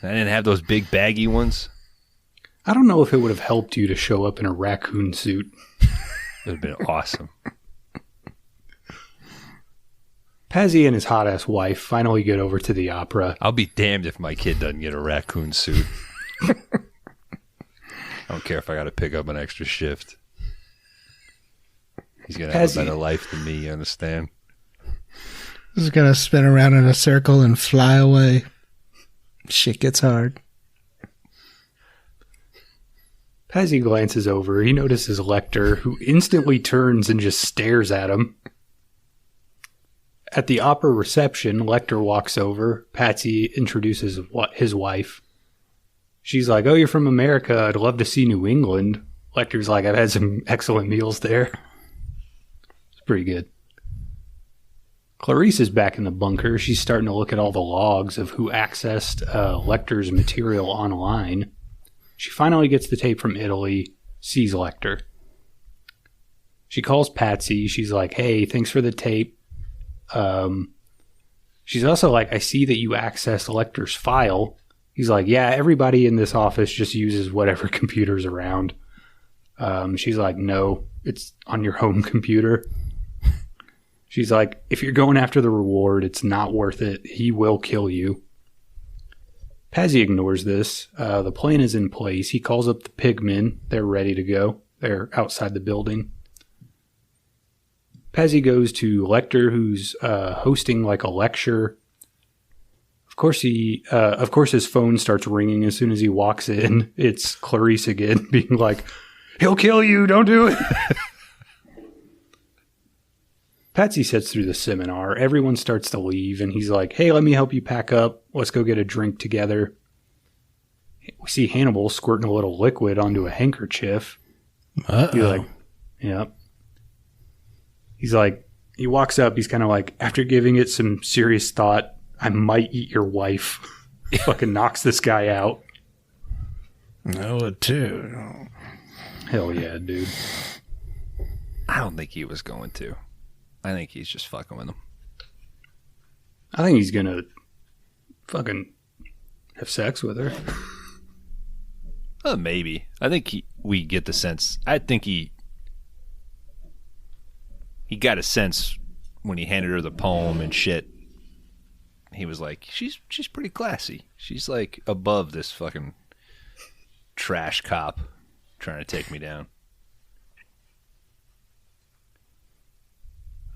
Speaker 1: I didn't have those big baggy ones.
Speaker 3: I don't know if it would have helped you to show up in a raccoon suit.
Speaker 1: It would have been awesome.
Speaker 3: Pazzi and his hot-ass wife finally get over to the opera.
Speaker 1: I'll be damned if my kid doesn't get a raccoon suit. I don't care if I got to pick up an extra shift. He's going to have a better life than me, you understand?
Speaker 2: He's going to spin around in a circle and fly away. Shit gets hard.
Speaker 3: Pazzi glances over. He notices Lecter, who instantly turns and just stares at him. At the opera reception, Lecter walks over. Patsy introduces his wife. She's like, oh, you're from America. I'd love to see New England. Lecter's like, I've had some excellent meals there. It's pretty good. Clarice is back in the bunker. She's starting to look at all the logs of who accessed Lecter's material online. She finally gets the tape from Italy, sees Lecter. She calls Patsy. She's like, hey, thanks for the tape. She's also like, I see that you accessed Lecter's file. He's like, yeah, everybody in this office just uses whatever computer's around. She's like, no, it's on your home computer. She's like, if you're going after the reward, it's not worth it. He will kill you. Pazzi ignores this. The plan is in place. He calls up the pigmen. They're ready to go. They're outside the building. Pazzi goes to Lecter, who's hosting like a lecture. Of course, his phone starts ringing as soon as he walks in. It's Clarice again, being like, "He'll kill you. Don't do it." Patsy sits through the seminar. Everyone starts to leave, and he's like, "Hey, let me help you pack up. Let's go get a drink together." We see Hannibal squirting a little liquid onto a handkerchief.
Speaker 2: Uh-oh.
Speaker 3: He's like, "Yeah." He's like, he walks up. He's kind of like, after giving it some serious thought, "I might eat your wife." Fucking knocks this guy out.
Speaker 2: No, too.
Speaker 3: Hell yeah, dude.
Speaker 1: I don't think he was going to. I think he's just fucking with him.
Speaker 3: I think he's gonna fucking have sex with her.
Speaker 1: Maybe. I think we get the sense. I think he got a sense when he handed her the poem and shit. He was like, she's pretty classy. She's like above this fucking trash cop trying to take me down.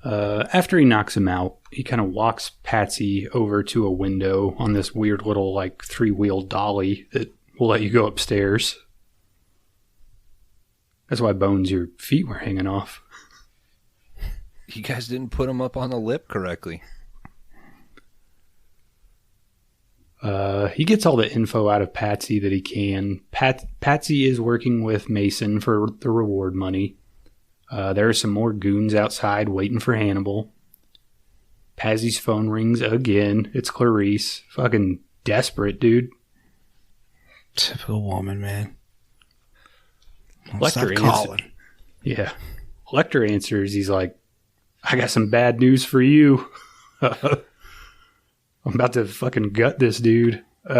Speaker 3: After he knocks him out, he kind of walks Patsy over to a window on this weird little like 3-wheel dolly that will let you go upstairs. That's why, Bones, your feet were hanging off.
Speaker 1: You guys didn't put him up on the lip correctly.
Speaker 3: He gets all the info out of Patsy that he can. Patsy is working with Mason for the reward money. There are some more goons outside waiting for Hannibal. Patsy's phone rings again. It's Clarice. Fucking desperate, dude.
Speaker 2: Typical woman, man.
Speaker 3: Lecter
Speaker 2: Stop calling.
Speaker 3: Yeah. Lecter answers. He's like, "I got some bad news for you." I'm about to fucking gut this dude. He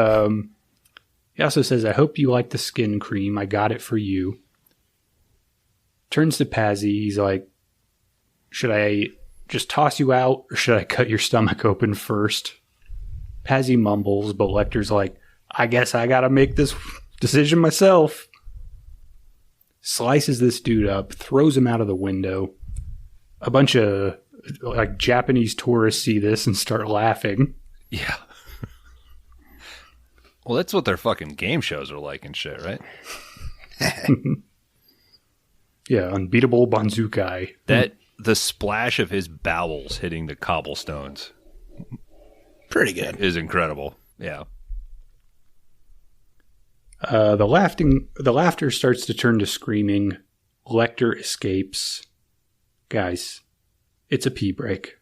Speaker 3: also says, "I hope you like the skin cream. I got it for you." Turns to Pazzi. He's like, "Should I just toss you out or should I cut your stomach open first?" Pazzi mumbles, but Lecter's like, "I guess I gotta make this decision myself." Slices this dude up, throws him out of the window. A bunch of like Japanese tourists see this and start laughing.
Speaker 1: Yeah. Well, that's what their fucking game shows are like and shit, right?
Speaker 3: Yeah, unbeatable Banzukai.
Speaker 1: The splash of his bowels hitting the cobblestones
Speaker 2: Pretty good.
Speaker 1: is incredible. Yeah.
Speaker 3: The laughter starts to turn to screaming. Lecter escapes. Guys, it's a pee break.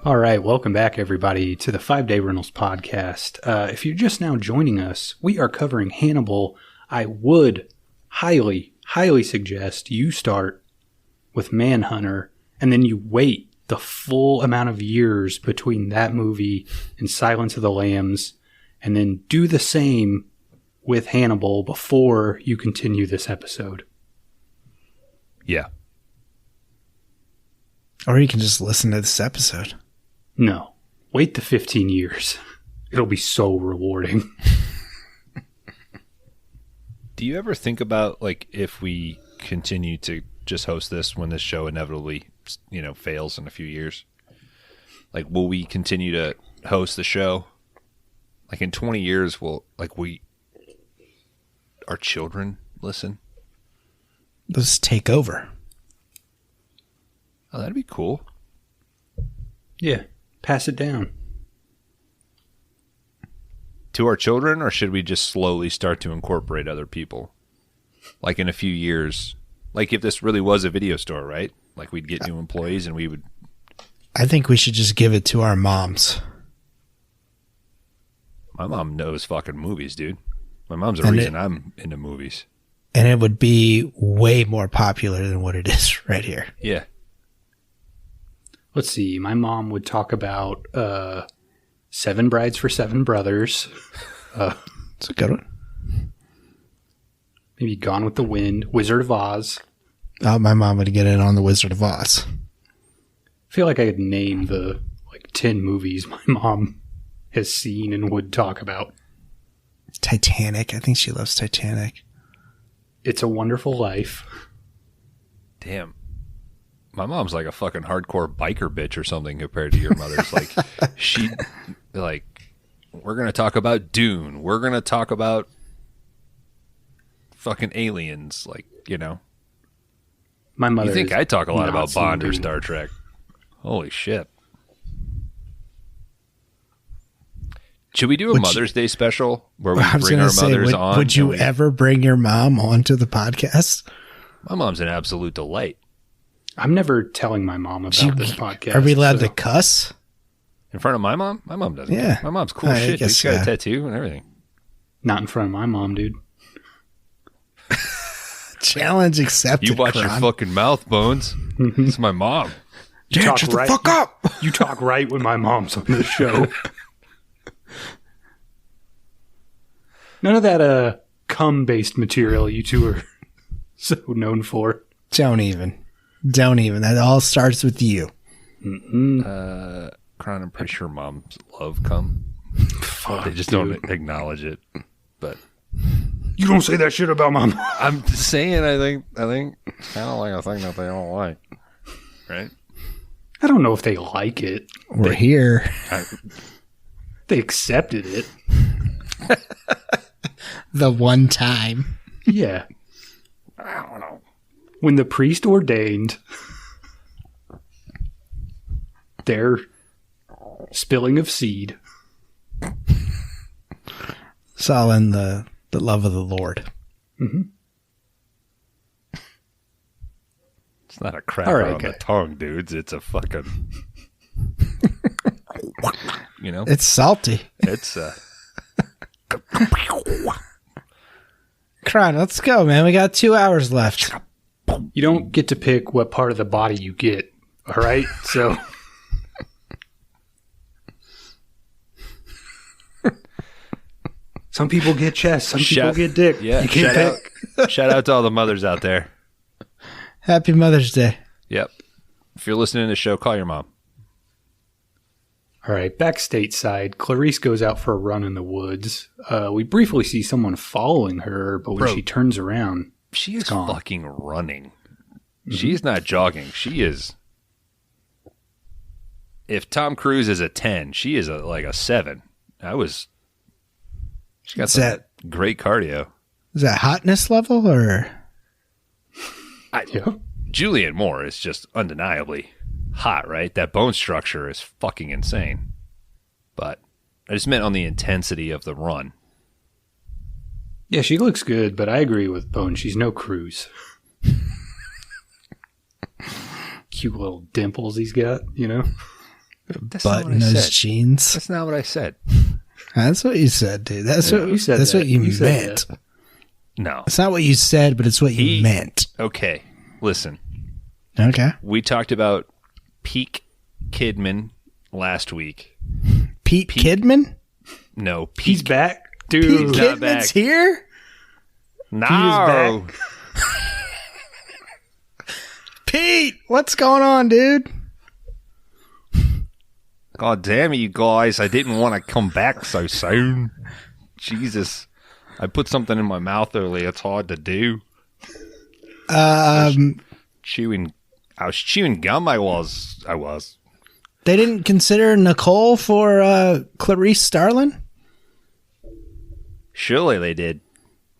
Speaker 3: All right, welcome back, everybody, to the 5-Day Rentals podcast. If you're just now joining us, we are covering Hannibal. I would highly, highly suggest you start with Manhunter, and then you wait the full amount of years between that movie and Silence of the Lambs, and then do the same with Hannibal before you continue this episode.
Speaker 1: Yeah.
Speaker 2: Or you can just listen to this episode.
Speaker 3: No, wait the 15 years. It'll be so rewarding.
Speaker 1: Do you ever think about, like, if we continue to just host this when this show inevitably, fails in a few years? Like, will we continue to host the show? Like, in 20 years, our children listen?
Speaker 2: Let's take over.
Speaker 1: Oh, that'd be cool.
Speaker 3: Yeah, pass it down.
Speaker 1: To our children, or should we just slowly start to incorporate other people? Like in a few years, like if this really was a video store, right? Like we'd get new employees and we would...
Speaker 2: I think we should just give it to our moms.
Speaker 1: My mom knows fucking movies, dude. My mom's the reason I'm into movies.
Speaker 2: And it would be way more popular than what it is right here.
Speaker 1: Yeah.
Speaker 3: Let's see. My mom would talk about Seven Brides for Seven Brothers.
Speaker 2: It's a good one.
Speaker 3: Maybe Gone with the Wind. Wizard of Oz.
Speaker 2: Oh, my mom would get in on the Wizard of Oz.
Speaker 3: I feel like I could name the 10 movies my mom has seen and would talk about.
Speaker 2: Titanic. I think she loves Titanic.
Speaker 3: It's a Wonderful Life.
Speaker 1: Damn. My mom's like a fucking hardcore biker bitch or something compared to your mother's. Like, we're going to talk about Dune. We're going to talk about fucking aliens. Like, you know.
Speaker 3: My mother.
Speaker 1: You think I talk a lot about Bond or
Speaker 3: Dune.
Speaker 1: Star Trek? Holy shit. Should we do a Mother's Day special where we bring our mothers on?
Speaker 2: Would you ever bring your mom onto the podcast?
Speaker 1: My mom's an absolute delight.
Speaker 3: I'm never telling my mom about this podcast.
Speaker 2: Are we allowed to cuss?
Speaker 1: In front of my mom? My mom doesn't.
Speaker 2: Yeah.
Speaker 1: My mom's cool as shit.
Speaker 2: guess,
Speaker 1: She's got a tattoo and everything.
Speaker 3: Not in front of my mom, dude.
Speaker 2: Challenge accepted.
Speaker 1: You watch
Speaker 2: Kron.
Speaker 1: your fucking mouth, Bones. It's my mom.
Speaker 3: You
Speaker 2: Dad, shut the fuck up!
Speaker 3: You talk right when my mom's on the show. None of that cum-based material you two are so known for.
Speaker 2: Don't even. That all starts with you.
Speaker 1: Kron, I'm pretty sure moms love cum.
Speaker 3: Fuck,
Speaker 1: They just
Speaker 3: dude.
Speaker 1: don't acknowledge it. But
Speaker 3: You don't say that shit about my mom.
Speaker 1: I'm just saying, I think it's kind of like a thing that they don't like. Right?
Speaker 3: I don't know if they like it.
Speaker 2: We're here.
Speaker 3: They accepted it.
Speaker 2: The one time.
Speaker 3: Yeah.
Speaker 1: I don't know.
Speaker 3: When the priest ordained their spilling of seed.
Speaker 2: It's all in the love of the Lord.
Speaker 3: Mm-hmm.
Speaker 1: It's not a crap
Speaker 3: All right,
Speaker 1: on the
Speaker 3: guys.
Speaker 1: tongue, dudes. It's a fucking... you know?
Speaker 2: It's salty.
Speaker 1: It's...
Speaker 2: Kron, let's go, man. We got 2 hours left.
Speaker 3: You don't get to pick what part of the body you get. All right? So... Some people get chest. Some people get dick.
Speaker 1: Yeah,
Speaker 3: you can't pick.
Speaker 1: shout out to all the mothers out there.
Speaker 2: Happy Mother's Day.
Speaker 1: Yep. If you're listening to the show, call your mom.
Speaker 3: All right, back stateside, Clarice goes out for a run in the woods. We briefly see someone following her, but when she turns around,
Speaker 1: She is
Speaker 3: gone.
Speaker 1: fucking running. She's not jogging. She is... If Tom Cruise is a 10, she is like a 7. She got
Speaker 2: Is
Speaker 1: some
Speaker 2: that-
Speaker 1: great cardio.
Speaker 2: Is that hotness level or?
Speaker 3: yeah.
Speaker 1: Julianne Moore is just undeniably hot, right? That bone structure is fucking insane. But I just meant on the intensity of the run.
Speaker 3: Yeah, she looks good, but I agree with Bone. She's no Cruise. Cute little dimples he's got, you know?
Speaker 1: That's
Speaker 2: Butt in those jeans.
Speaker 1: That's not what I said.
Speaker 2: That's what you said, dude. That's what
Speaker 3: you said
Speaker 2: That's
Speaker 3: that.
Speaker 2: what you
Speaker 3: You said
Speaker 2: meant.
Speaker 3: that.
Speaker 1: No.
Speaker 2: It's not what you said, but it's what you meant.
Speaker 1: Okay. Listen.
Speaker 2: Okay.
Speaker 1: We talked about Pete Kidman last week.
Speaker 2: Pete Kidman?
Speaker 1: No, Pete.
Speaker 3: He's back.
Speaker 2: Pete
Speaker 3: Dude.
Speaker 1: not
Speaker 2: Kidman's
Speaker 1: back.
Speaker 2: here?
Speaker 1: No.
Speaker 2: Pete, what's going on, dude?
Speaker 1: God damn it, you guys. I didn't want to come back so soon. Jesus. I put something in my mouth earlier. It's hard to do. I was chewing gum. I was.
Speaker 2: They didn't consider Nicole for Clarice Starlin?
Speaker 1: Surely they did.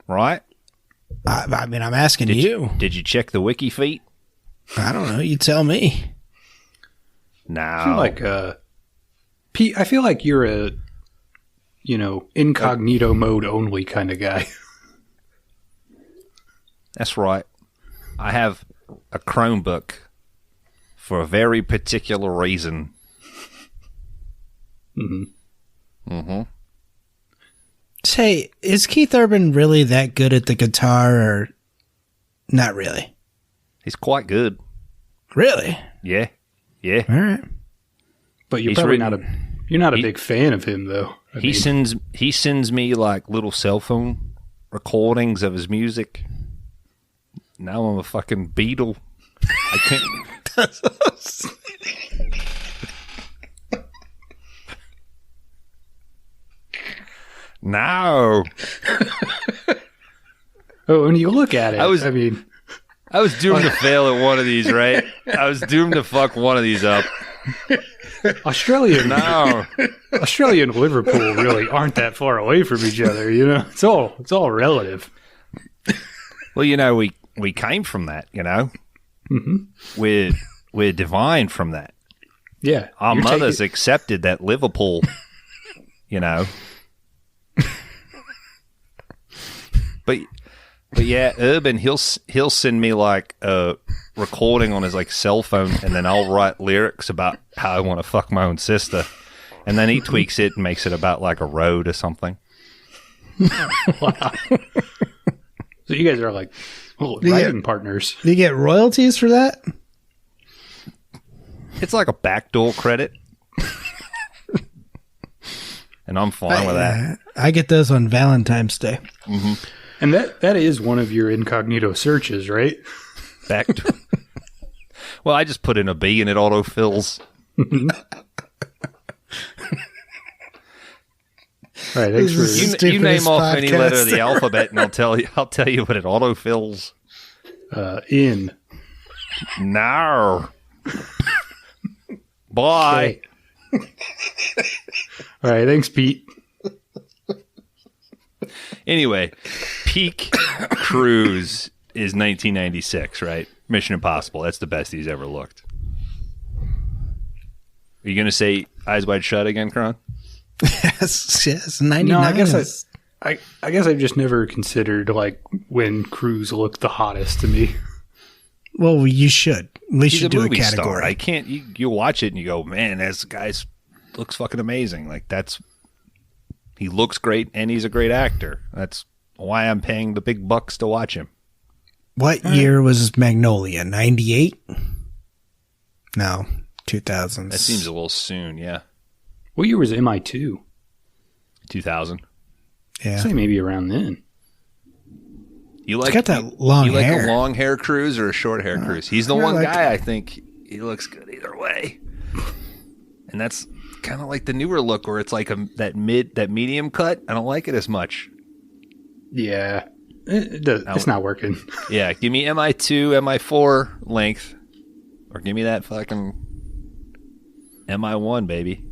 Speaker 1: Right?
Speaker 2: I mean, I'm asking you.
Speaker 1: Did you check the wiki feet?
Speaker 2: I don't know. You tell me.
Speaker 1: No.
Speaker 3: I feel like, Pete, I feel like you're a, incognito mode only kind of guy.
Speaker 1: That's right. I have a Chromebook for a very particular reason.
Speaker 2: Say, is Keith Urban really that good at the guitar or not really?
Speaker 1: He's quite good.
Speaker 2: Really?
Speaker 1: Yeah. Yeah.
Speaker 2: All right.
Speaker 3: But you're
Speaker 1: He's
Speaker 3: probably
Speaker 1: written-
Speaker 3: not You're not a big fan of him, though.
Speaker 1: He sends me like little cell phone recordings of his music. Now I'm a fucking Beatle. I can't. No.
Speaker 3: Oh, when you look at it, I was
Speaker 1: doomed to fail at one of these, right? I was doomed to fuck one of these up.
Speaker 3: Australia and Liverpool really aren't that far away from each other, you know? It's all relative.
Speaker 1: Well, you know, we came from that, you know? Mm-hmm. We're divine from that.
Speaker 3: Yeah.
Speaker 1: Our mothers accepted that Liverpool, you know? But yeah, Urban, he'll send me like a recording on his like cell phone, and then I'll write lyrics about how I want to fuck my own sister, and then he tweaks it and makes it about like a road or something.
Speaker 3: Wow! So you guys are like writing partners.
Speaker 2: Do you get royalties for that?
Speaker 1: It's like a backdoor credit, and I'm fine with that.
Speaker 2: I get those on Valentine's Day.
Speaker 1: Mm-hmm.
Speaker 3: And that is one of your incognito searches, right?
Speaker 1: Well, I just put in a B and it autofills.
Speaker 3: All right, thanks for
Speaker 1: you name off any letter of the alphabet, and I'll tell you what it autofills.
Speaker 3: In.
Speaker 1: No. Bye.
Speaker 3: Okay. All right, thanks, Pete.
Speaker 1: Anyway, peak Cruise is 1996, right? Mission Impossible. That's the best he's ever looked. Are you going to say Eyes Wide Shut again, Kron?
Speaker 2: Yes, 99.
Speaker 3: No, I guess I've just never considered like when Cruise looked the hottest to me.
Speaker 2: Well, you should. At least
Speaker 1: He's
Speaker 2: you
Speaker 1: a
Speaker 2: do a
Speaker 1: movie
Speaker 2: category.
Speaker 1: star. I can't. You watch it and you go, man, this guy looks fucking amazing. Like he looks great and he's a great actor. That's why I'm paying the big bucks to watch him.
Speaker 2: What year was Magnolia? 98? No, 2000s.
Speaker 1: That seems a little soon. Yeah,
Speaker 3: What year was MI2?
Speaker 1: 2000.
Speaker 2: Yeah,
Speaker 3: I'd say maybe around then.
Speaker 1: You like
Speaker 2: got that long
Speaker 1: you
Speaker 2: hair.
Speaker 1: like a long hair Cruise or a short hair Cruise? He's the one guy I think he looks good either way. And that's kind of like the newer look where it's like that medium cut. I don't like it as much.
Speaker 3: Yeah, it's not working.
Speaker 1: Yeah, give me MI2, MI4 length, or give me that fucking MI1, baby.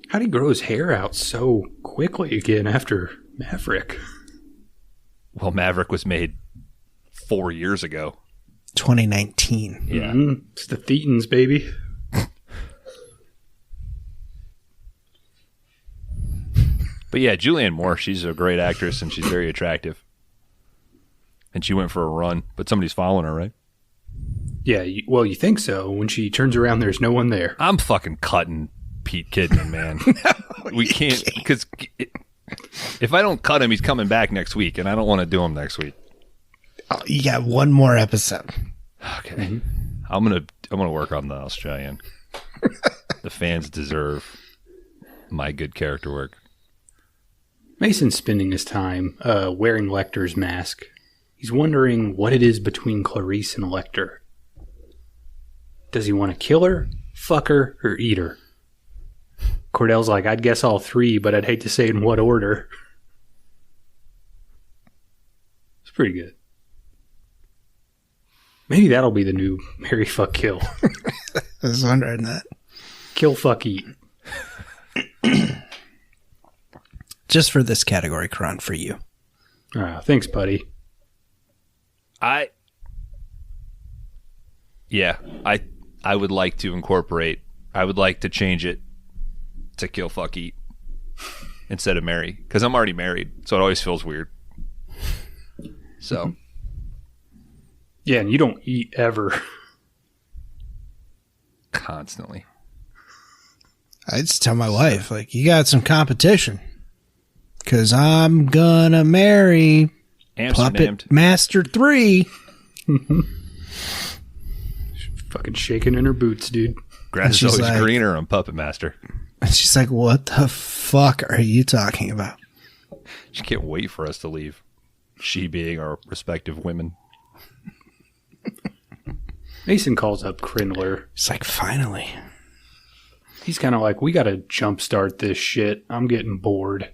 Speaker 3: How did he grow his hair out so quickly again after Maverick?
Speaker 1: Well, Maverick was made 4 years ago.
Speaker 2: 2019.
Speaker 1: Yeah.
Speaker 3: It's the Thetans, baby.
Speaker 1: But yeah, Julianne Moore, she's a great actress and she's very attractive. And she went for a run, but somebody's following her, right?
Speaker 3: Yeah, you think so. When she turns around, there's no one there.
Speaker 1: I'm fucking cutting Pete Kidman, man. We can't, because if I don't cut him, he's coming back next week, and I don't want to do him next week.
Speaker 2: Oh, you got one more episode.
Speaker 1: Okay. Mm-hmm. I'm gonna work on the Australian. The fans deserve my good character work.
Speaker 3: Mason's spending his time wearing Lecter's mask. He's wondering what it is between Clarice and Lecter. Does he want to kill her, fuck her, or eat her? Cordell's like, I'd guess all three, but I'd hate to say in what order. It's pretty good. Maybe that'll be the new Marry, Fuck, Kill.
Speaker 2: I was wondering that.
Speaker 3: Kill, fuck, eat.
Speaker 2: Just for this category, Kron, for you.
Speaker 3: Thanks, buddy.
Speaker 1: I would like to incorporate. I would like to change it to kill, fuck, eat instead of marry, because I'm already married, so it always feels weird. So,
Speaker 3: yeah, and you don't eat ever.
Speaker 1: Constantly.
Speaker 2: I just tell my wife, like, you got some competition, because I'm gonna marry Puppet Master 3.
Speaker 3: Fucking shaking in her boots, dude.
Speaker 1: Grass is always greener on Puppet Master.
Speaker 2: And she's like, what the fuck are you talking about?
Speaker 1: She can't wait for us to leave. She being our respective women.
Speaker 3: Mason calls up Krindler.
Speaker 2: It's like, finally.
Speaker 3: He's kind of like, we got to jumpstart this shit. I'm getting bored.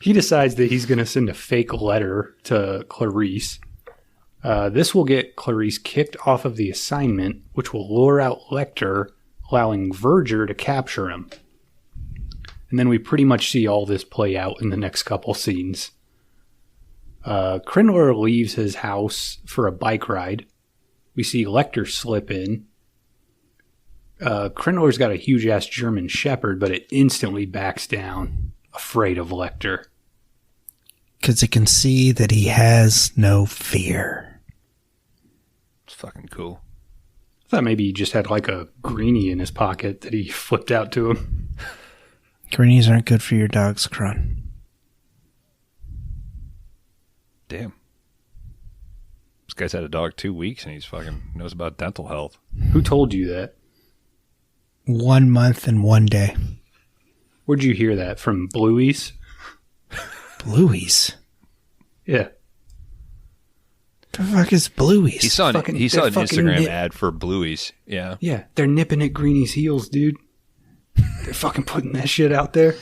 Speaker 3: He decides that he's going to send a fake letter to Clarice. This will get Clarice kicked off of the assignment, which will lure out Lecter, allowing Verger to capture him. And then we pretty much see all this play out in the next couple scenes. Krindler leaves his house for a bike ride. We see Lecter slip in. Krindler's got a huge-ass German Shepherd, but it instantly backs down, afraid of Lecter.
Speaker 2: Because it can see that he has no fear.
Speaker 1: It's fucking cool.
Speaker 3: I thought maybe he just had like a greenie in his pocket that he flipped out to him.
Speaker 2: Greenies aren't good for your dogs, Kron.
Speaker 1: Damn. This guy's had a dog 2 weeks and he's fucking knows about dental health.
Speaker 3: Who told you that?
Speaker 2: 1 month and 1 day.
Speaker 3: Where'd you hear that? From Bluey's?
Speaker 2: Bluey's?
Speaker 3: Yeah.
Speaker 2: The fuck is Bluey's?
Speaker 1: He saw an
Speaker 3: Fucking
Speaker 1: Instagram ad for Bluey's. Yeah.
Speaker 3: Yeah, they're nipping at Greenie's heels, dude. They're fucking putting that shit out there.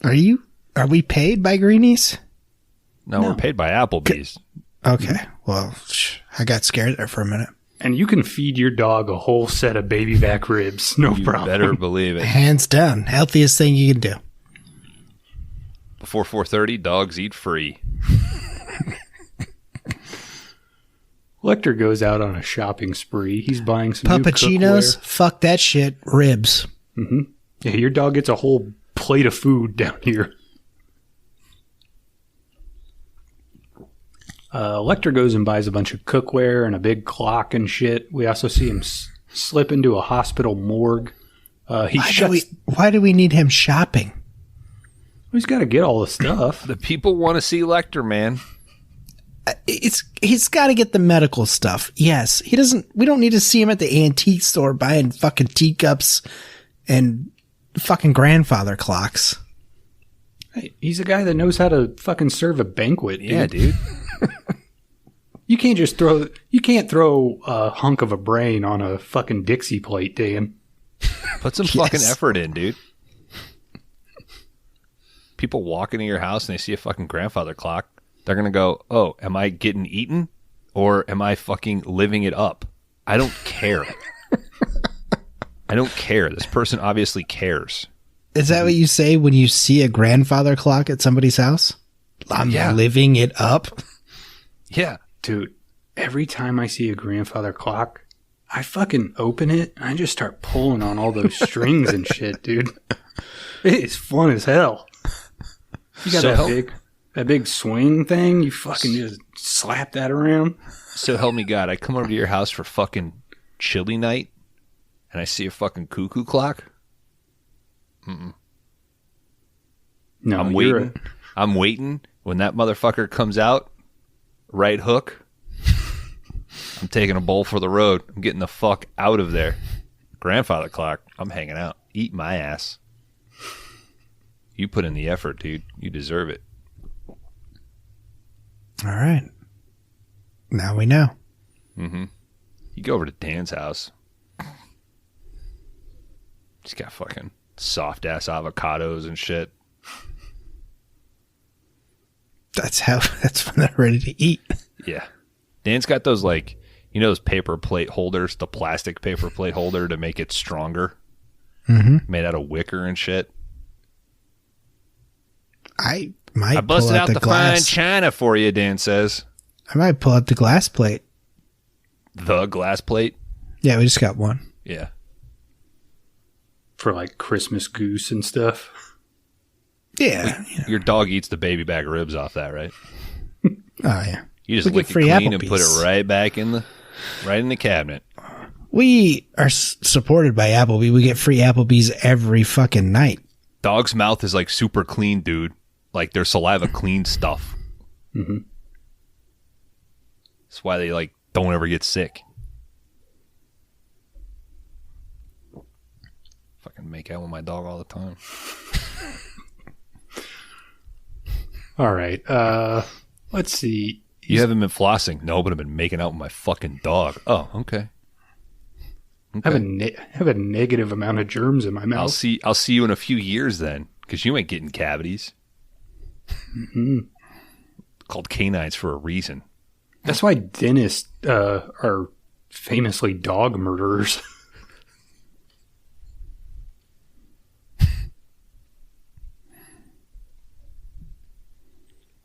Speaker 2: Are we paid by Greenies?
Speaker 1: No, we're paid by Applebee's.
Speaker 2: Okay. Well, I got scared there for a minute.
Speaker 3: And you can feed your dog a whole set of baby back ribs. No
Speaker 1: You
Speaker 3: problem.
Speaker 1: better believe it.
Speaker 2: Hands down. Healthiest thing you can do.
Speaker 1: Before 4:30, dogs eat free.
Speaker 3: Lecter goes out on a shopping spree. He's buying some new
Speaker 2: Puppuccinos?
Speaker 3: cookware.
Speaker 2: Fuck that shit. Ribs.
Speaker 3: Yeah, your dog gets a whole plate of food down here. Lecter goes and buys a bunch of cookware and a big clock and shit. We also see him slip into a hospital morgue.
Speaker 2: Why do we need him shopping?
Speaker 3: He's got to get all the stuff.
Speaker 1: The people want to see Lecter, man.
Speaker 2: He's got to get the medical stuff. Yes, we don't need to see him at the antique store buying fucking teacups and fucking grandfather clocks.
Speaker 3: Hey, he's a guy that knows how to fucking serve a banquet. Dude.
Speaker 1: Yeah, dude.
Speaker 3: You can't throw a hunk of a brain on a fucking Dixie plate, Dan.
Speaker 1: Put some fucking effort in, dude. People walk into your house and they see a fucking grandfather clock. They're going to go, oh, am I getting eaten or am I fucking living it up? I don't care. I don't care. This person obviously cares.
Speaker 2: Is that what you say when you see a grandfather clock at somebody's house? I'm living it up.
Speaker 1: Yeah.
Speaker 3: Dude, every time I see a grandfather clock, I fucking open it and I just start pulling on all those strings and shit, dude. It is fun as hell. You got that big swing thing, you fucking just slap that around.
Speaker 1: So help me God, I come over to your house for fucking chili night and I see a fucking cuckoo clock.
Speaker 3: No,
Speaker 1: I'm waiting. I'm waiting. When that motherfucker comes out, right hook, I'm taking a bowl for the road. I'm getting the fuck out of there. Grandfather clock, I'm hanging out. Eat my ass. You put in the effort, dude. You deserve it.
Speaker 2: All right. Now we know.
Speaker 1: Mm-hmm. You go over to Dan's house. He's got fucking soft-ass avocados and shit.
Speaker 2: That's when they're ready to eat.
Speaker 1: Yeah. Dan's got those, like, you know those paper plate holders, the plastic paper plate holder to make it stronger?
Speaker 2: Mm-hmm.
Speaker 1: Made out of wicker and shit.
Speaker 2: I
Speaker 1: busted out the fine china for you, Dan says.
Speaker 2: I might pull out the glass plate.
Speaker 1: The glass plate?
Speaker 2: Yeah, we just got one.
Speaker 1: Yeah.
Speaker 3: For like Christmas goose and stuff.
Speaker 2: Yeah.
Speaker 1: Your dog eats the baby back ribs off that, right?
Speaker 2: Oh, yeah.
Speaker 1: You just lick it clean and put it right back in the cabinet.
Speaker 2: We are supported by Applebee. We get free Applebee's every fucking night.
Speaker 1: Dog's mouth is like super clean, dude. Like their saliva clean stuff.
Speaker 3: Mm-hmm.
Speaker 1: That's why they like don't ever get sick. fucking make out with my dog all the time.
Speaker 3: All right. Let's see.
Speaker 1: You haven't been flossing? No, but I've been making out with my fucking dog. Oh, okay.
Speaker 3: I have a negative amount of germs in my mouth.
Speaker 1: I'll see you in a few years then, because you ain't getting cavities.
Speaker 3: Mm-hmm.
Speaker 1: Called canines for a reason.
Speaker 3: That's why dentists are famously dog murderers.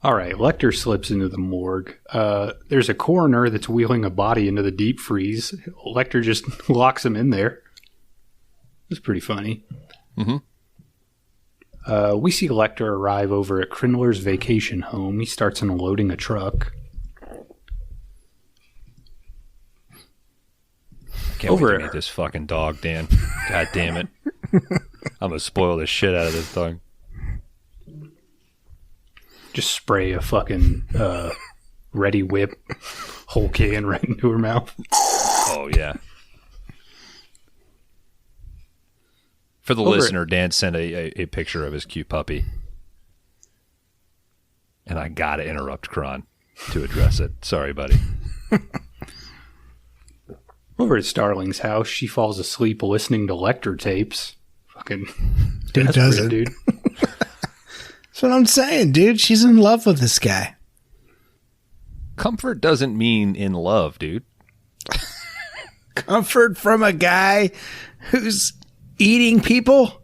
Speaker 3: All right, Lecter slips into the morgue. There's a coroner that's wheeling a body into the deep freeze. Lecter just locks him in there. It's pretty funny.
Speaker 1: Mm-hmm.
Speaker 3: We see Lecter arrive over at Krindler's vacation home. He starts unloading a truck.
Speaker 1: Can't wait to meet this fucking dog, Dan. God damn it. I'm going to spoil the shit out of this dog.
Speaker 3: Just spray a fucking Ready Whip whole can right into her mouth.
Speaker 1: Oh, yeah. For the listener, Dan sent a picture of his cute puppy. And I got to interrupt Kron to address it. Sorry, buddy.
Speaker 3: Over at Starling's house, she falls asleep listening to Lecter tapes. Fucking
Speaker 2: dude does it,
Speaker 3: dude.
Speaker 2: That's what I'm saying, dude. She's in love with this guy.
Speaker 1: Comfort doesn't mean in love, dude.
Speaker 2: Comfort from a guy who's eating people?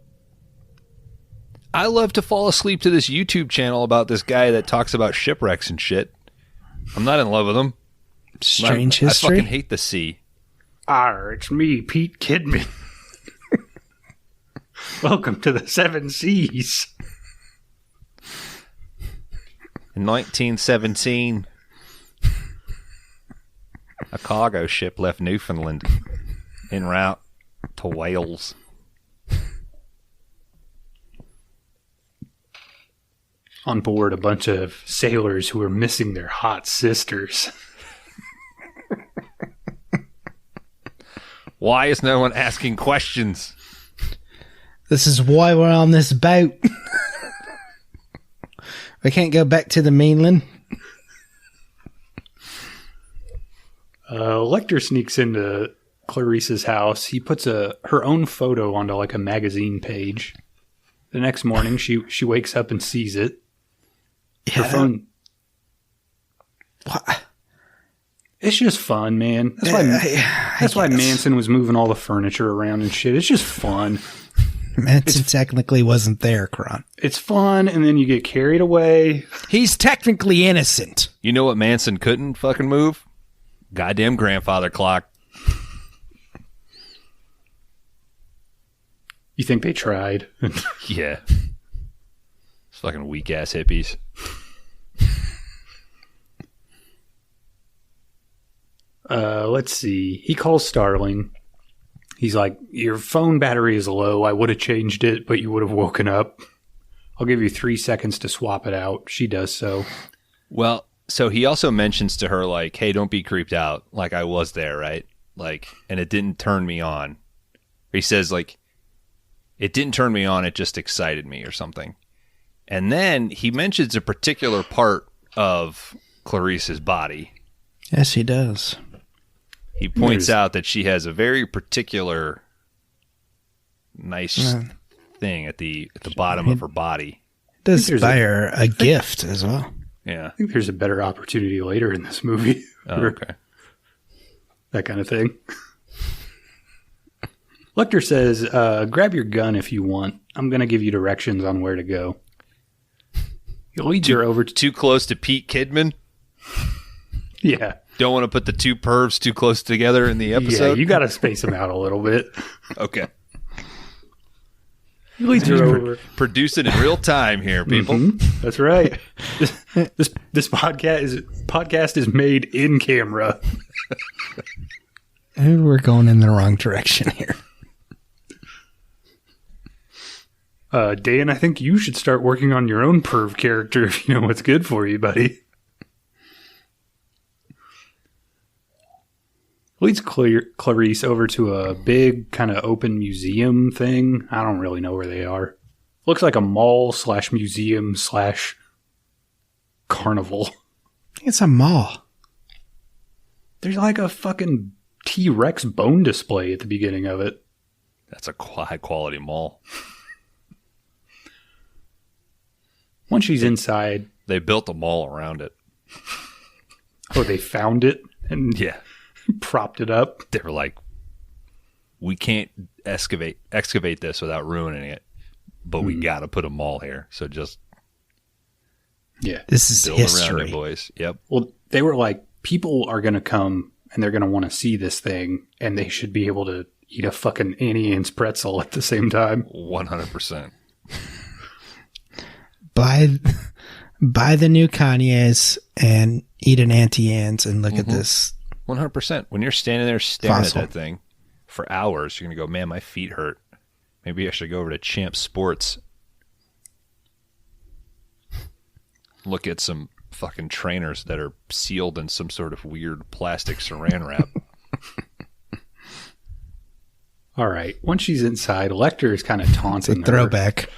Speaker 1: I love to fall asleep to this YouTube channel about this guy that talks about shipwrecks and shit. I'm not in love with him.
Speaker 2: Strange history.
Speaker 1: I fucking hate the sea.
Speaker 3: It's me, Pete Kidman. Welcome to the Seven Seas.
Speaker 1: In 1917, a cargo ship left Newfoundland en route to Wales.
Speaker 3: On board a bunch of sailors who were missing their hot sisters.
Speaker 1: Why is no one asking questions?
Speaker 2: This is why we're on this boat. We can't go back to the mainland.
Speaker 3: Lecter sneaks into Clarice's house. He puts her own photo onto like a magazine page. The next morning, she wakes up and sees it.
Speaker 2: Yeah.
Speaker 3: Her phone.
Speaker 2: What?
Speaker 3: It's just fun, man. That's why Manson was moving all the furniture around and shit. It's just fun.
Speaker 2: Manson technically wasn't there, Kron.
Speaker 3: It's fun, and then you get carried away.
Speaker 2: He's technically innocent.
Speaker 1: You know what Manson couldn't fucking move? Goddamn grandfather clock.
Speaker 3: You think they tried?
Speaker 1: Yeah. It's fucking weak-ass hippies.
Speaker 3: Let's see. He calls Starling. He's like, your phone battery is low. I would have changed it, but you would have woken up. I'll give you 3 seconds to swap it out. She does so.
Speaker 1: Well, so he also mentions to her, like, hey, don't be creeped out. Like, I was there, right? Like, and it didn't turn me on. He says, like, it didn't turn me on. It just excited me or something. And then he mentions a particular part of Clarice's body.
Speaker 2: Yes, he does.
Speaker 1: He points out that she has a very particular nice thing at the bottom of her body.
Speaker 2: Does buy her a gift as well.
Speaker 1: Yeah.
Speaker 3: I think there's a better opportunity later in this movie.
Speaker 1: Oh, okay.
Speaker 3: That kind of thing. Lecter says, grab your gun if you want. I'm going to give you directions on where to go. He leads her over
Speaker 1: too close to Pete Kidman?
Speaker 3: Yeah.
Speaker 1: Don't want to put the two pervs too close together in the episode?
Speaker 3: Yeah, you got to space them out a little bit.
Speaker 1: Okay.
Speaker 3: He leads her over.
Speaker 1: Produce it in real time here, people.
Speaker 3: Mm-hmm. That's right. This podcast is made in camera.
Speaker 2: We're going in the wrong direction here.
Speaker 3: Dan, I think you should start working on your own perv character if you know what's good for you, buddy. Leads Clarice over to a big kind of open museum thing. I don't really know where they are. Looks like a mall / museum / carnival.
Speaker 2: It's a mall.
Speaker 3: There's like a fucking T-Rex bone display at the beginning of it.
Speaker 1: That's a high quality mall.
Speaker 3: Once she's inside,
Speaker 1: they built a mall around it.
Speaker 3: Oh, they found it and
Speaker 1: yeah,
Speaker 3: propped it up.
Speaker 1: They were like, we can't excavate this without ruining it, but we got to put a mall here. So just
Speaker 2: this is
Speaker 1: build
Speaker 2: history,
Speaker 1: around it, boys. Yep.
Speaker 3: Well, they were like, people are going to come and they're going to want to see this thing, and they should be able to eat a fucking Annie Ann's pretzel at the same time.
Speaker 1: 100%.
Speaker 2: Buy the new Kanye's and eat an Auntie Anne's and look at this.
Speaker 1: 100%. When you're standing there staring
Speaker 2: Fossil.
Speaker 1: at that thing for hours, you're going to go, man, my feet hurt. Maybe I should go over to Champ Sports. Look at some fucking trainers that are sealed in some sort of weird plastic saran wrap.
Speaker 3: All right. Once she's inside, Lecter is kind of taunting her.
Speaker 2: Throwback.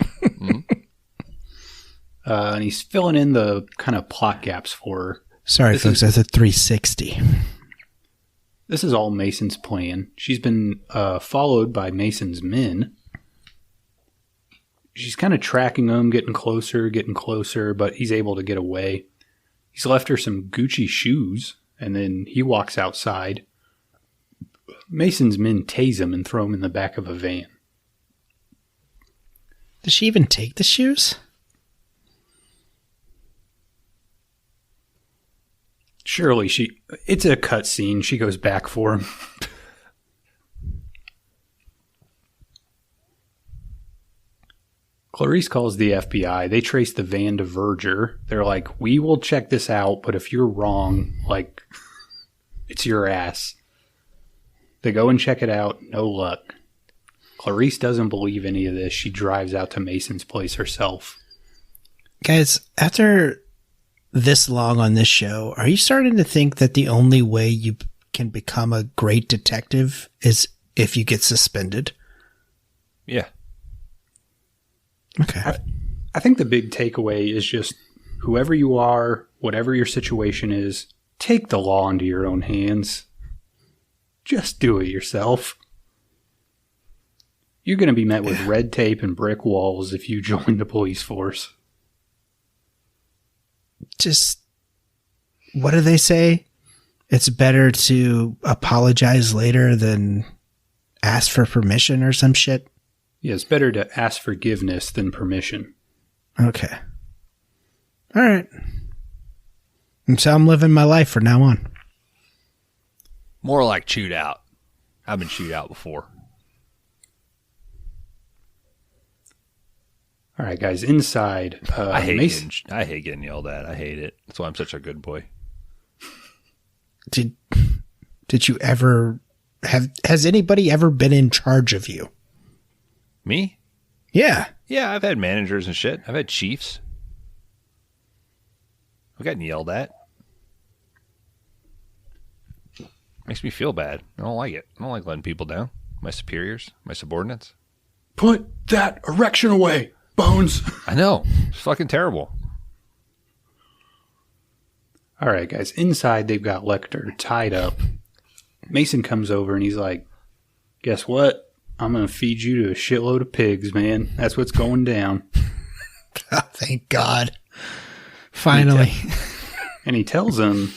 Speaker 3: And he's filling in the kind of plot gaps for her.
Speaker 2: Sorry, folks. That's a 360.
Speaker 3: This is all Mason's plan. She's been followed by Mason's men. She's kind of tracking him, getting closer, but he's able to get away. He's left her some Gucci shoes, and then he walks outside. Mason's men tase him and throw him in the back of a van.
Speaker 2: Does she even take the shoes?
Speaker 3: Surely it's a cut scene. She goes back for him. Clarice calls the FBI. They trace the van to Verger. They're like, we will check this out, but if you're wrong, like, it's your ass. They go and check it out. No luck. Clarice doesn't believe any of this. She drives out to Mason's place herself.
Speaker 2: Guys, after this long on this show, are you starting to think that the only way you can become a great detective is if you get suspended?
Speaker 1: Yeah.
Speaker 2: Okay.
Speaker 3: I think the big takeaway is just whoever you are, whatever your situation is, take the law into your own hands. Just do it yourself. You're going to be met with red tape and brick walls if you join the police force.
Speaker 2: Just, what do they say? It's better to apologize later than ask for permission or some shit?
Speaker 3: Yeah, it's better to ask forgiveness than permission.
Speaker 2: Okay. All right. And so I'm living my life from now on.
Speaker 1: More like chewed out. I've been chewed out before.
Speaker 3: All right, guys, inside.
Speaker 1: I hate getting yelled at. I hate it. That's why I'm such a good boy.
Speaker 2: Did you ever has anybody ever been in charge of you?
Speaker 1: Me?
Speaker 2: Yeah.
Speaker 1: Yeah, I've had managers and shit. I've had chiefs. I've gotten yelled at. Makes me feel bad. I don't like it. I don't like letting people down. My superiors, my subordinates.
Speaker 3: Put that erection away, Bones.
Speaker 1: I know. It's fucking terrible.
Speaker 3: All right, guys. Inside, they've got Lecter tied up. Mason comes over and he's like, guess what? I'm going to feed you to a shitload of pigs, man. That's what's going down.
Speaker 2: Oh, thank God. Finally.
Speaker 3: And he tells him,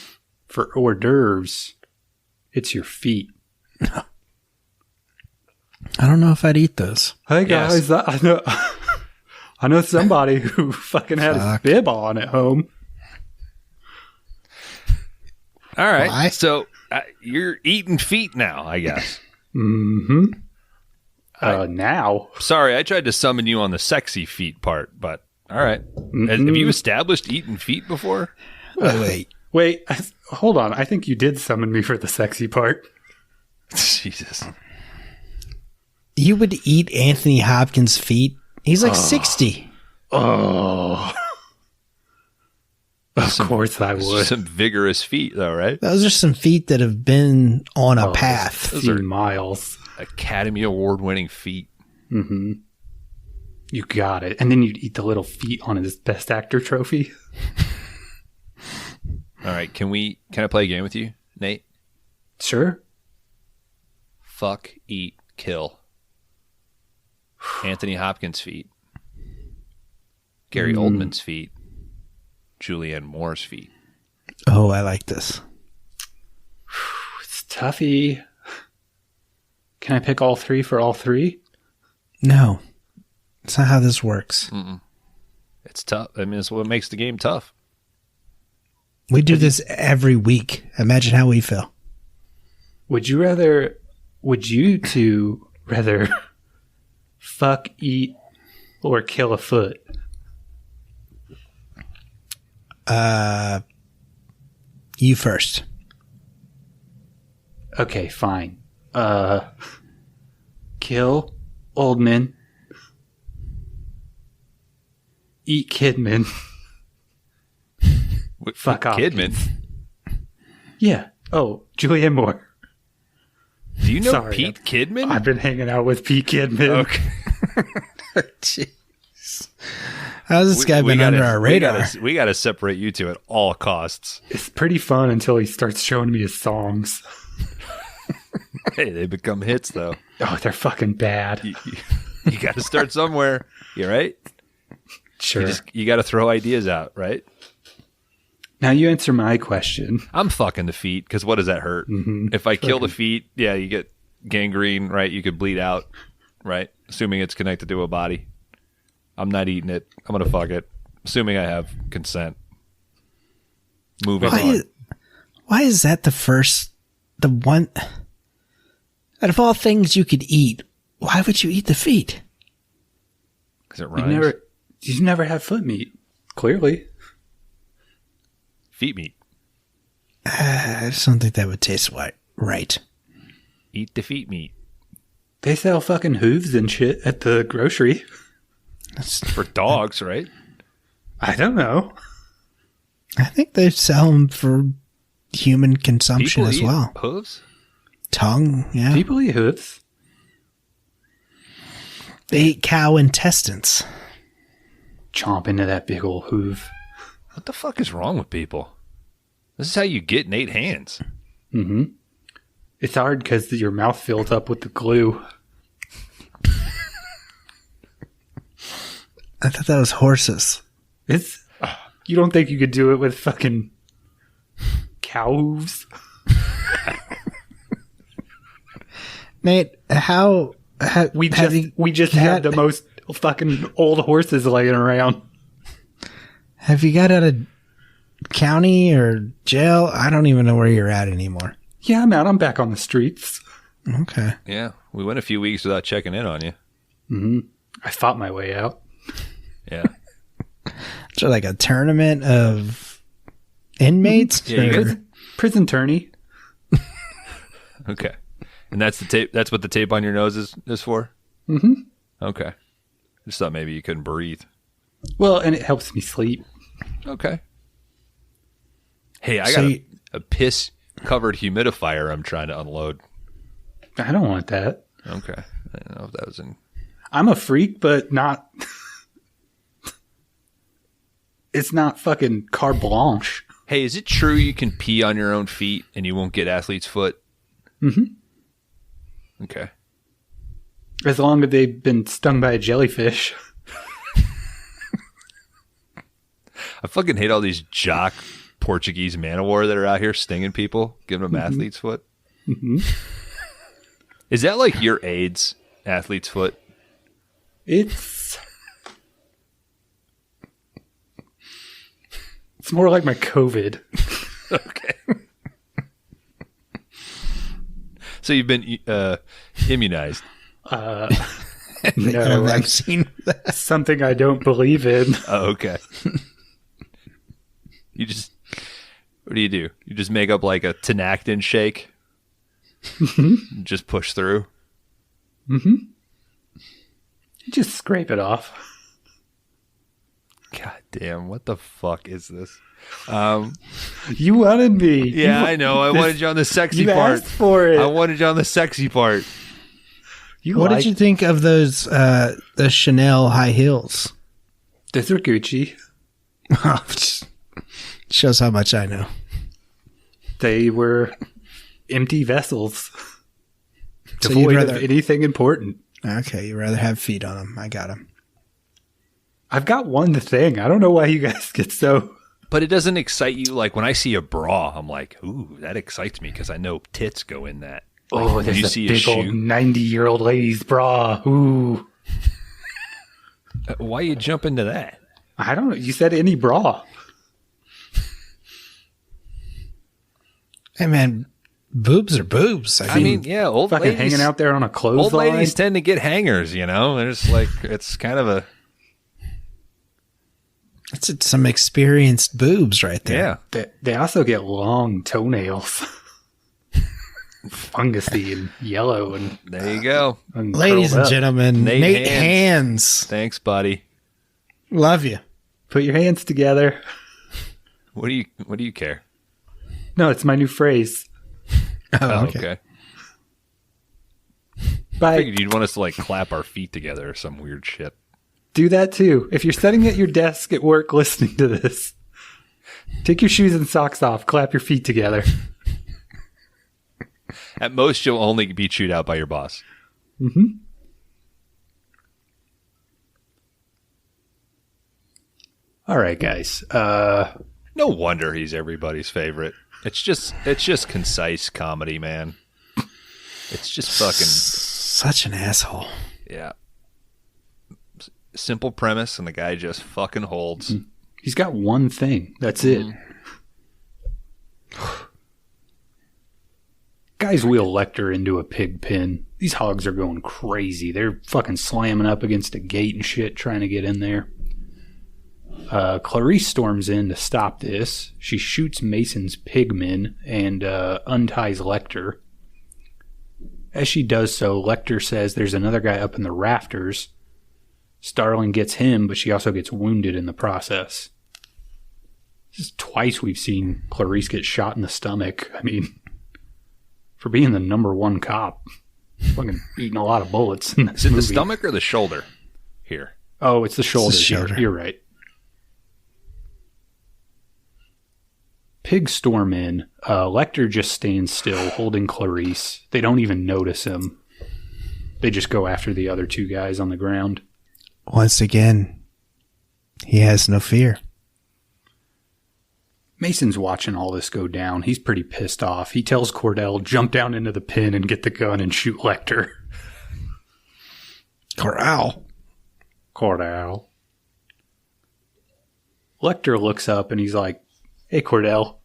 Speaker 3: for hors d'oeuvres, it's your feet.
Speaker 2: I don't know if I'd eat those.
Speaker 3: Hey, guys. Yes. I know somebody who fucking had his bib on at home.
Speaker 1: All right.
Speaker 2: Why?
Speaker 1: So you're eating feet now, I guess.
Speaker 3: Mm-hmm. Now.
Speaker 1: Sorry, I tried to summon you on the sexy feet part, but all right. Have you established eating feet before?
Speaker 3: Wait, hold on. I think you did summon me for the sexy part.
Speaker 1: Jesus.
Speaker 2: You would eat Anthony Hopkins' feet? He's like 60.
Speaker 3: Oh. Of course I would.
Speaker 1: Some vigorous feet, though, right?
Speaker 2: Those are some feet that have been on a path.
Speaker 3: Those are miles.
Speaker 1: Academy Award-winning feet.
Speaker 3: Mm-hmm. You got it. And then you'd eat the little feet on his Best Actor trophy.
Speaker 1: All right, can I play a game with you, Nate?
Speaker 3: Sure.
Speaker 1: Fuck, eat, kill. Anthony Hopkins' feet. Gary Oldman's feet. Julianne Moore's feet.
Speaker 2: Oh, I like this.
Speaker 3: It's toughy. Can I pick all three for all three?
Speaker 2: No. That's not how this works.
Speaker 1: Mm-mm. It's tough. I mean, it's what makes the game tough.
Speaker 2: We do this every week. Imagine how we feel.
Speaker 3: Would you two rather fuck, eat, or kill a foot?
Speaker 2: You first.
Speaker 3: Okay, fine. Kill Oldman. Eat Kidman. Fuck off.
Speaker 1: Kidman?
Speaker 3: Yeah. Oh, Julianne Moore.
Speaker 1: Do you know
Speaker 3: Sorry,
Speaker 1: Pete Kidman?
Speaker 3: I've been hanging out with Pete Kidman.
Speaker 1: Okay.
Speaker 2: Jeez. How's this guy been under our radar?
Speaker 1: We gotta separate you two at all costs.
Speaker 3: It's pretty fun until he starts showing me his songs.
Speaker 1: Hey, they become hits, though.
Speaker 3: Oh, they're fucking bad.
Speaker 1: You gotta start somewhere. You right?
Speaker 3: Sure.
Speaker 1: You gotta throw ideas out, right?
Speaker 3: Now you answer my question.
Speaker 1: I'm fucking the feet, because what does that hurt?
Speaker 3: Mm-hmm.
Speaker 1: If I kill the feet, yeah, you get gangrene, right? You could bleed out, right? Assuming it's connected to a body. I'm not eating it. I'm going to fuck it. Assuming I have consent. Moving on.
Speaker 2: Why is that the one... Out of all things you could eat, why would you eat the feet?
Speaker 1: Because it rhymes.
Speaker 3: You've never had foot meat, clearly.
Speaker 1: Feet meat.
Speaker 2: I just don't think that would taste right.
Speaker 1: Eat the feet meat.
Speaker 3: They sell fucking hooves and shit at the grocery.
Speaker 1: That's for dogs, right?
Speaker 3: I don't know.
Speaker 2: I think they sell them for human consumption
Speaker 1: People
Speaker 2: as well.
Speaker 1: Hooves?
Speaker 2: Tongue, yeah.
Speaker 3: People eat hooves.
Speaker 2: They eat cow intestines.
Speaker 3: Chomp into that big old hoof.
Speaker 1: What the fuck is wrong with people? This is how you get 8 hands.
Speaker 3: Mm-hmm. It's hard because your mouth fills up with the glue.
Speaker 2: I thought that was horses.
Speaker 3: You don't think you could do it with fucking cow hooves?
Speaker 2: Nate,
Speaker 3: we just have the most fucking old horses laying around.
Speaker 2: Have you got out of county or jail? I don't even know where you're at anymore.
Speaker 3: Yeah, I'm out. I'm back on the streets.
Speaker 2: Okay.
Speaker 1: Yeah, we went a few weeks without checking in on you.
Speaker 3: Mm-hmm. I fought my way out.
Speaker 1: Yeah.
Speaker 2: So like a tournament of inmates?
Speaker 1: Yeah,
Speaker 3: prison tourney.
Speaker 1: Okay. And that's the tape. That's what the tape on your nose is for?
Speaker 3: Mm-hmm.
Speaker 1: Okay. Just thought maybe you couldn't breathe.
Speaker 3: Well, and it helps me sleep.
Speaker 1: Okay. Hey, I got a piss-covered humidifier I'm trying to unload.
Speaker 3: I don't want that.
Speaker 1: Okay. I don't know if that was in...
Speaker 3: I'm a freak, but not... It's not fucking carte blanche.
Speaker 1: Hey, is it true you can pee on your own feet and you won't get athlete's foot?
Speaker 3: Mm-hmm.
Speaker 1: Okay.
Speaker 3: As long as they've been stung by a jellyfish.
Speaker 1: I fucking hate all these jock Portuguese man-o-war that are out here stinging people, giving them athlete's foot.
Speaker 3: Mm-hmm.
Speaker 1: Is that like your AIDS, athlete's foot?
Speaker 3: It's more like my COVID.
Speaker 1: Okay. So you've been immunized.
Speaker 3: No,
Speaker 2: I've seen that.
Speaker 3: Something I don't believe in.
Speaker 1: Oh, okay. What do? You just make up like a Tinactin shake?
Speaker 3: Mm-hmm.
Speaker 1: Just push through?
Speaker 3: Mm-hmm. You just scrape it off.
Speaker 1: God damn, what the fuck is this?
Speaker 3: You wanted me.
Speaker 1: Yeah, I know. I wanted you on the sexy
Speaker 3: You
Speaker 1: part.
Speaker 3: asked for it.
Speaker 1: I wanted you on the sexy part.
Speaker 2: What did you think of those the Chanel high heels?
Speaker 3: Those are Gucci.
Speaker 2: Shows how much I know.
Speaker 3: They were empty vessels.
Speaker 2: So
Speaker 3: Devoid of anything important.
Speaker 2: Okay, you'd rather have feet on them. I got them.
Speaker 3: I've got one thing. I don't know why you guys get so...
Speaker 1: But it doesn't excite you. Like when I see a bra, I'm like, ooh, that excites me because I know tits go in that. Like,
Speaker 3: Oh, there's
Speaker 1: you
Speaker 3: a
Speaker 1: see
Speaker 3: big old 90-year-old lady's bra. Ooh.
Speaker 1: Why you jump into that?
Speaker 3: I don't know. You said any bra.
Speaker 2: Hey, man, boobs are boobs.
Speaker 1: I mean, yeah, old
Speaker 3: Fucking
Speaker 1: ladies
Speaker 3: hanging out there on a
Speaker 1: Old
Speaker 3: clothesline.
Speaker 1: ladies tend to get hangers, you know. There's like it's kind of a
Speaker 2: it's some experienced boobs right there.
Speaker 1: yeah.
Speaker 3: They also get long toenails. Fungusy and yellow and
Speaker 1: There you go.
Speaker 2: Ladies and
Speaker 3: curled up.
Speaker 2: gentlemen,
Speaker 1: Nate
Speaker 2: Nate
Speaker 1: Hands.
Speaker 2: Hands.
Speaker 1: Thanks, buddy.
Speaker 2: Love you.
Speaker 3: Put your hands together.
Speaker 1: What do you care?
Speaker 3: No, it's my new phrase.
Speaker 2: Oh,
Speaker 1: Okay. I
Speaker 3: Bye.
Speaker 1: figured you'd want us to like clap our feet together or some weird shit.
Speaker 3: Do that too. If you're sitting at your desk at work listening to this, take your shoes and socks off, clap your feet together.
Speaker 1: At most, you'll only be chewed out by your boss.
Speaker 3: Mm-hmm. All right, guys.
Speaker 1: No wonder he's everybody's favorite. It's just concise comedy, man. It's just fucking
Speaker 2: Such an asshole.
Speaker 1: yeah. Simple premise, and the guy just fucking holds.
Speaker 3: He's got one thing. That's it. Guys wheel Lecter into a pig pen. These hogs are going crazy. They're fucking slamming up against a gate and shit, trying to get in there. Clarice storms in to stop this. She shoots Mason's pigmen and unties Lecter. As she does so, Lecter says there's another guy up in the rafters. Starling gets him, but she also gets wounded in the process. This is twice we've seen Clarice get shot in the stomach. I mean, for being the number one cop, fucking eating a lot of bullets in this
Speaker 1: Is it the
Speaker 3: movie.
Speaker 1: stomach or the shoulder? Here.
Speaker 3: Oh, it's the shoulder.
Speaker 2: shoulder.
Speaker 3: You're right. Pigs storm in. Lecter just stands still, holding Clarice. They don't even notice him. They just go after the other two guys on the ground.
Speaker 2: Once again, he has no fear.
Speaker 3: Mason's watching all this go down. He's pretty pissed off. He tells Cordell, jump down into the pen and get the gun and shoot Lecter.
Speaker 2: Corral.
Speaker 3: Cordell. Lecter looks up and he's like, hey, Cordell,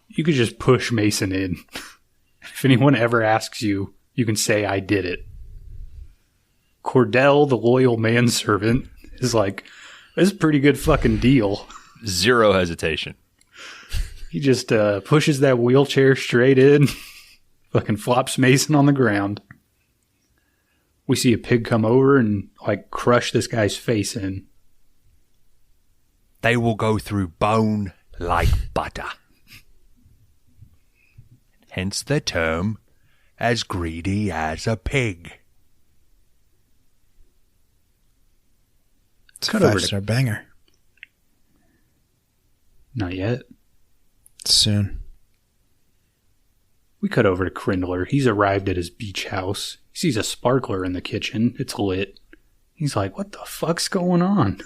Speaker 3: you could just push Mason in. If anyone ever asks you, you can say I did it. Cordell, the loyal manservant, is like, this is a pretty good fucking deal.
Speaker 1: Zero hesitation.
Speaker 3: He just pushes that wheelchair straight in, fucking flops Mason on the ground. We see a pig come over and like crush this guy's face in.
Speaker 1: They will go through bone like butter. Hence the term, as greedy as a pig.
Speaker 2: It's a
Speaker 3: Cut over to-
Speaker 2: 5-star banger.
Speaker 3: Not yet.
Speaker 2: Soon.
Speaker 3: We cut over to Krindler. He's arrived at his beach house. He sees a sparkler in the kitchen. It's lit. He's like, what the fuck's going on?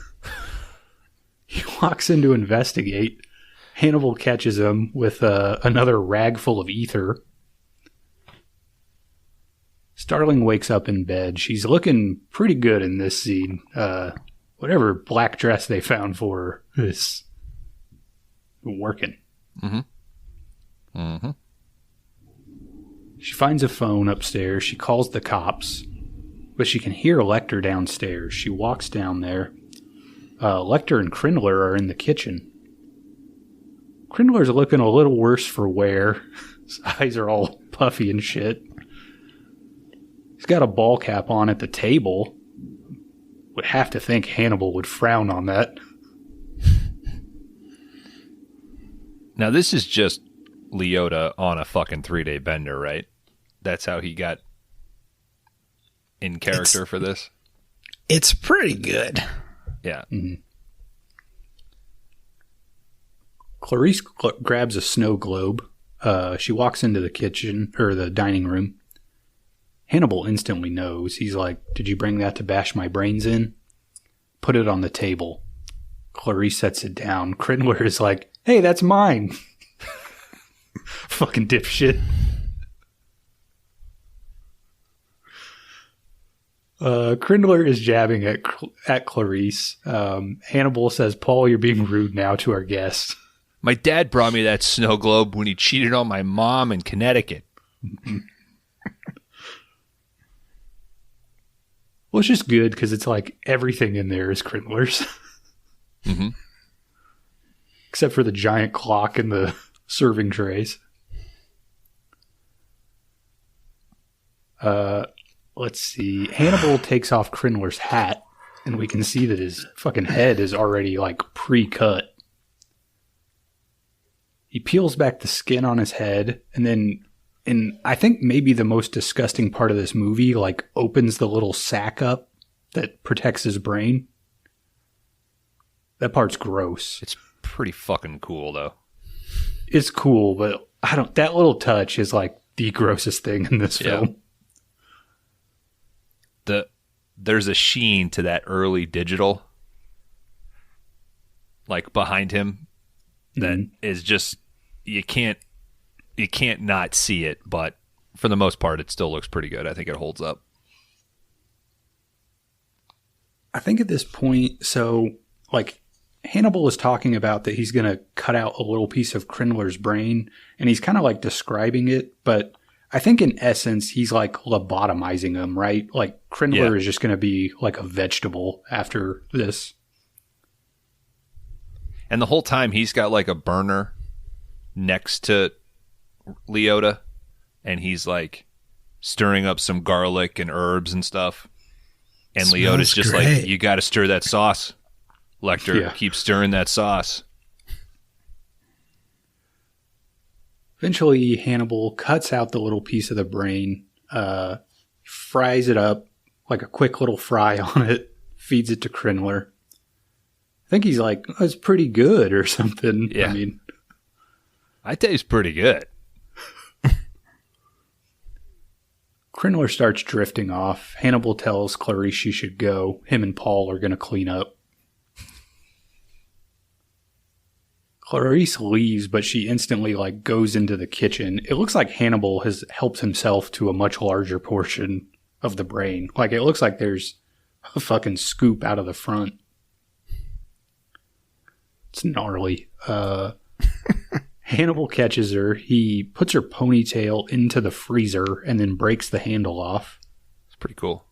Speaker 3: He walks in to investigate. Hannibal catches him with another rag full of ether. Starling wakes up in bed. She's looking pretty good in this scene. Whatever black dress they found for her is working.
Speaker 1: Mm-hmm.
Speaker 3: She finds a phone upstairs. She calls the cops, but she can hear Lecter downstairs. She walks down there. Lecter and Krindler are in the kitchen. Krindler's looking a little worse for wear. His eyes are all puffy and shit. He's got a ball cap on at the table. Would have to think Hannibal would frown on that.
Speaker 1: Now, this is just Leota on a fucking 3-day bender, right? That's how he got in character for this?
Speaker 2: It's pretty good.
Speaker 1: Yeah.
Speaker 3: Mm-hmm. Clarice grabs a snow globe. She walks into the kitchen, or the dining room. Hannibal instantly knows. He's like, did you bring that to bash my brains in? Put it on the table. Clarice sets it down. Crinler is like, hey, that's mine. Fucking dipshit. Crinler is jabbing at Clarice. Hannibal says, Paul, you're being rude now to our guest.
Speaker 1: My dad brought me that snow globe when he cheated on my mom in Connecticut.
Speaker 3: Well, it's just good because it's like everything in there is Crinler's.
Speaker 1: Mm-hmm.
Speaker 3: Except for the giant clock and the serving trays. Let's see. Hannibal takes off Crinler's hat, and we can see that his fucking head is already like pre-cut. He peels back the skin on his head, and then, in I think maybe the most disgusting part of this movie, like opens the little sack up that protects his brain. That part's gross.
Speaker 1: It's pretty fucking cool, though.
Speaker 3: It's cool, but that little touch is like the grossest thing in this film.
Speaker 1: There's a sheen to that early digital, like behind him, that is just you can't not see it. But for the most part, it still looks pretty good. I think it holds up.
Speaker 3: I think at this point, so like Hannibal is talking about that he's going to cut out a little piece of Crinler's brain, and he's kind of like describing it, but I think in essence, he's like lobotomizing him, right? Like Crinler is just going to be like a vegetable after this.
Speaker 1: And the whole time he's got like a burner next to Leota, and he's like stirring up some garlic and herbs and stuff. And Leota's just
Speaker 2: great.
Speaker 1: like, you got to stir that sauce, Lecter.
Speaker 3: Yeah.
Speaker 1: Keep stirring that sauce.
Speaker 3: Eventually, Hannibal cuts out the little piece of the brain, fries it up, like a quick little fry on it, feeds it to Crinler. I think he's like, oh, it's pretty good or something.
Speaker 1: Yeah.
Speaker 3: I mean,
Speaker 1: I taste pretty good.
Speaker 3: Crinler starts drifting off. Hannibal tells Clarice she should go. Him and Paul are going to clean up. Clarice leaves, but she instantly like goes into the kitchen. It looks like Hannibal has helped himself to a much larger portion of the brain. Like it looks like there's a fucking scoop out of the front. It's gnarly. Hannibal catches her. He puts her ponytail into the freezer and then breaks the handle off.
Speaker 1: It's pretty cool.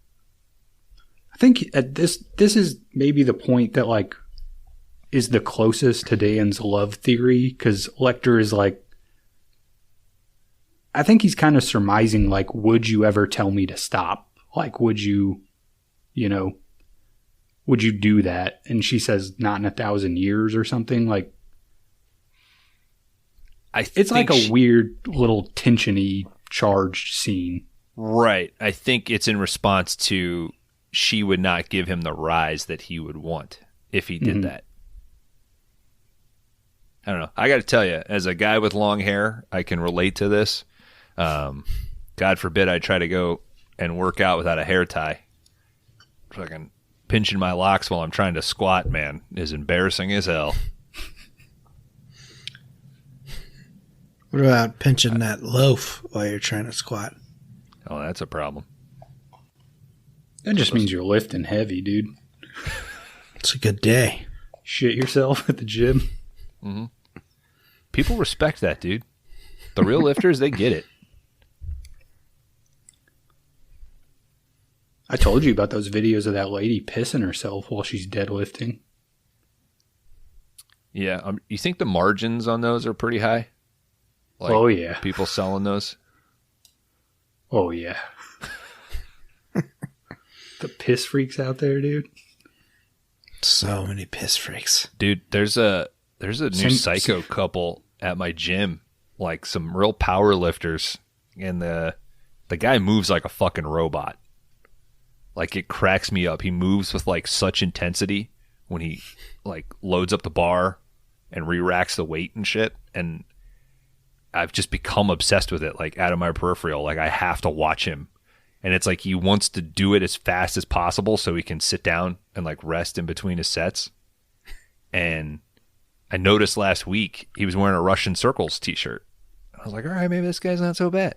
Speaker 3: I think at this is maybe the point that like is the closest to Dan's love theory, because Lecter is like, I think he's kind of surmising like, would you ever tell me to stop? Like, would you do that? And she says, not in 1,000 years or something. Like, it's like a weird little tension-y charged scene.
Speaker 1: Right. I think it's in response to she would not give him the rise that he would want if he did that. I don't know. I got to tell you, as a guy with long hair, I can relate to this. God forbid I try to go and work out without a hair tie. Fucking pinching my locks while I'm trying to squat, man, is embarrassing as hell.
Speaker 2: What about pinching that loaf while you're trying to squat?
Speaker 1: Oh, that's a problem.
Speaker 3: That just means you're lifting heavy, dude.
Speaker 2: It's a good day.
Speaker 3: Shit yourself at the gym.
Speaker 1: Mm-hmm. People respect that, dude. The real lifters, they get it.
Speaker 3: I told you about those videos of that lady pissing herself while she's deadlifting.
Speaker 1: Yeah. You think the margins on those are pretty high? Like,
Speaker 3: oh, yeah.
Speaker 1: People selling those?
Speaker 3: Oh, yeah. The piss freaks out there, dude.
Speaker 2: So many piss freaks.
Speaker 1: Dude, there's a new psycho couple at my gym, like some real power lifters, and the guy moves like a fucking robot. Like, it cracks me up. He moves with like such intensity when he like loads up the bar and re-racks the weight and shit. And I've just become obsessed with it, like out of my peripheral. Like, I have to watch him. And it's like he wants to do it as fast as possible so he can sit down and like rest in between his sets. And I noticed last week he was wearing a Russian Circles t-shirt. I was like, all right, maybe this guy's not so bad.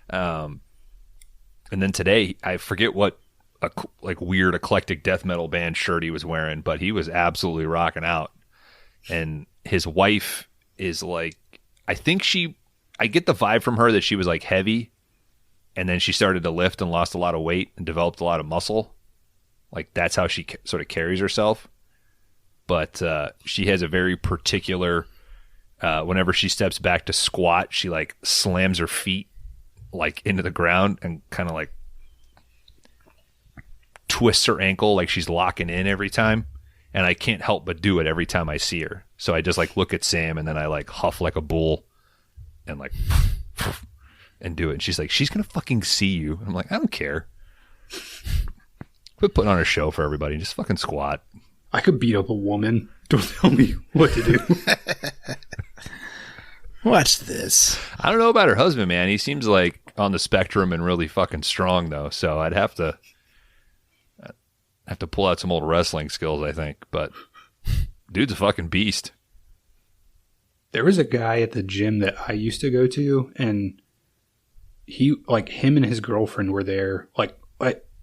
Speaker 1: And then today, I forget what like weird eclectic death metal band shirt he was wearing, but he was absolutely rocking out. And his wife is like, I get the vibe from her that she was like heavy, and then she started to lift and lost a lot of weight and developed a lot of muscle. Like, that's how she sort of carries herself. But she has a very particular, whenever she steps back to squat, she like slams her feet like into the ground and kind of like twists her ankle like she's locking in every time. And I can't help but do it every time I see her. So I just like look at Sam and then I like huff like a bull and like and do it. And she's like, she's going to fucking see you. I'm like, I don't care. Quit putting on a show for everybody. Just fucking squat.
Speaker 3: I could beat up a woman. Don't tell me what to do.
Speaker 2: Watch this.
Speaker 1: I don't know about her husband, man. He seems like on the spectrum and really fucking strong, though. So I'd have to pull out some old wrestling skills, I think. But dude's a fucking beast.
Speaker 3: There was a guy at the gym that I used to go to, and he, like, him and his girlfriend were there. Like,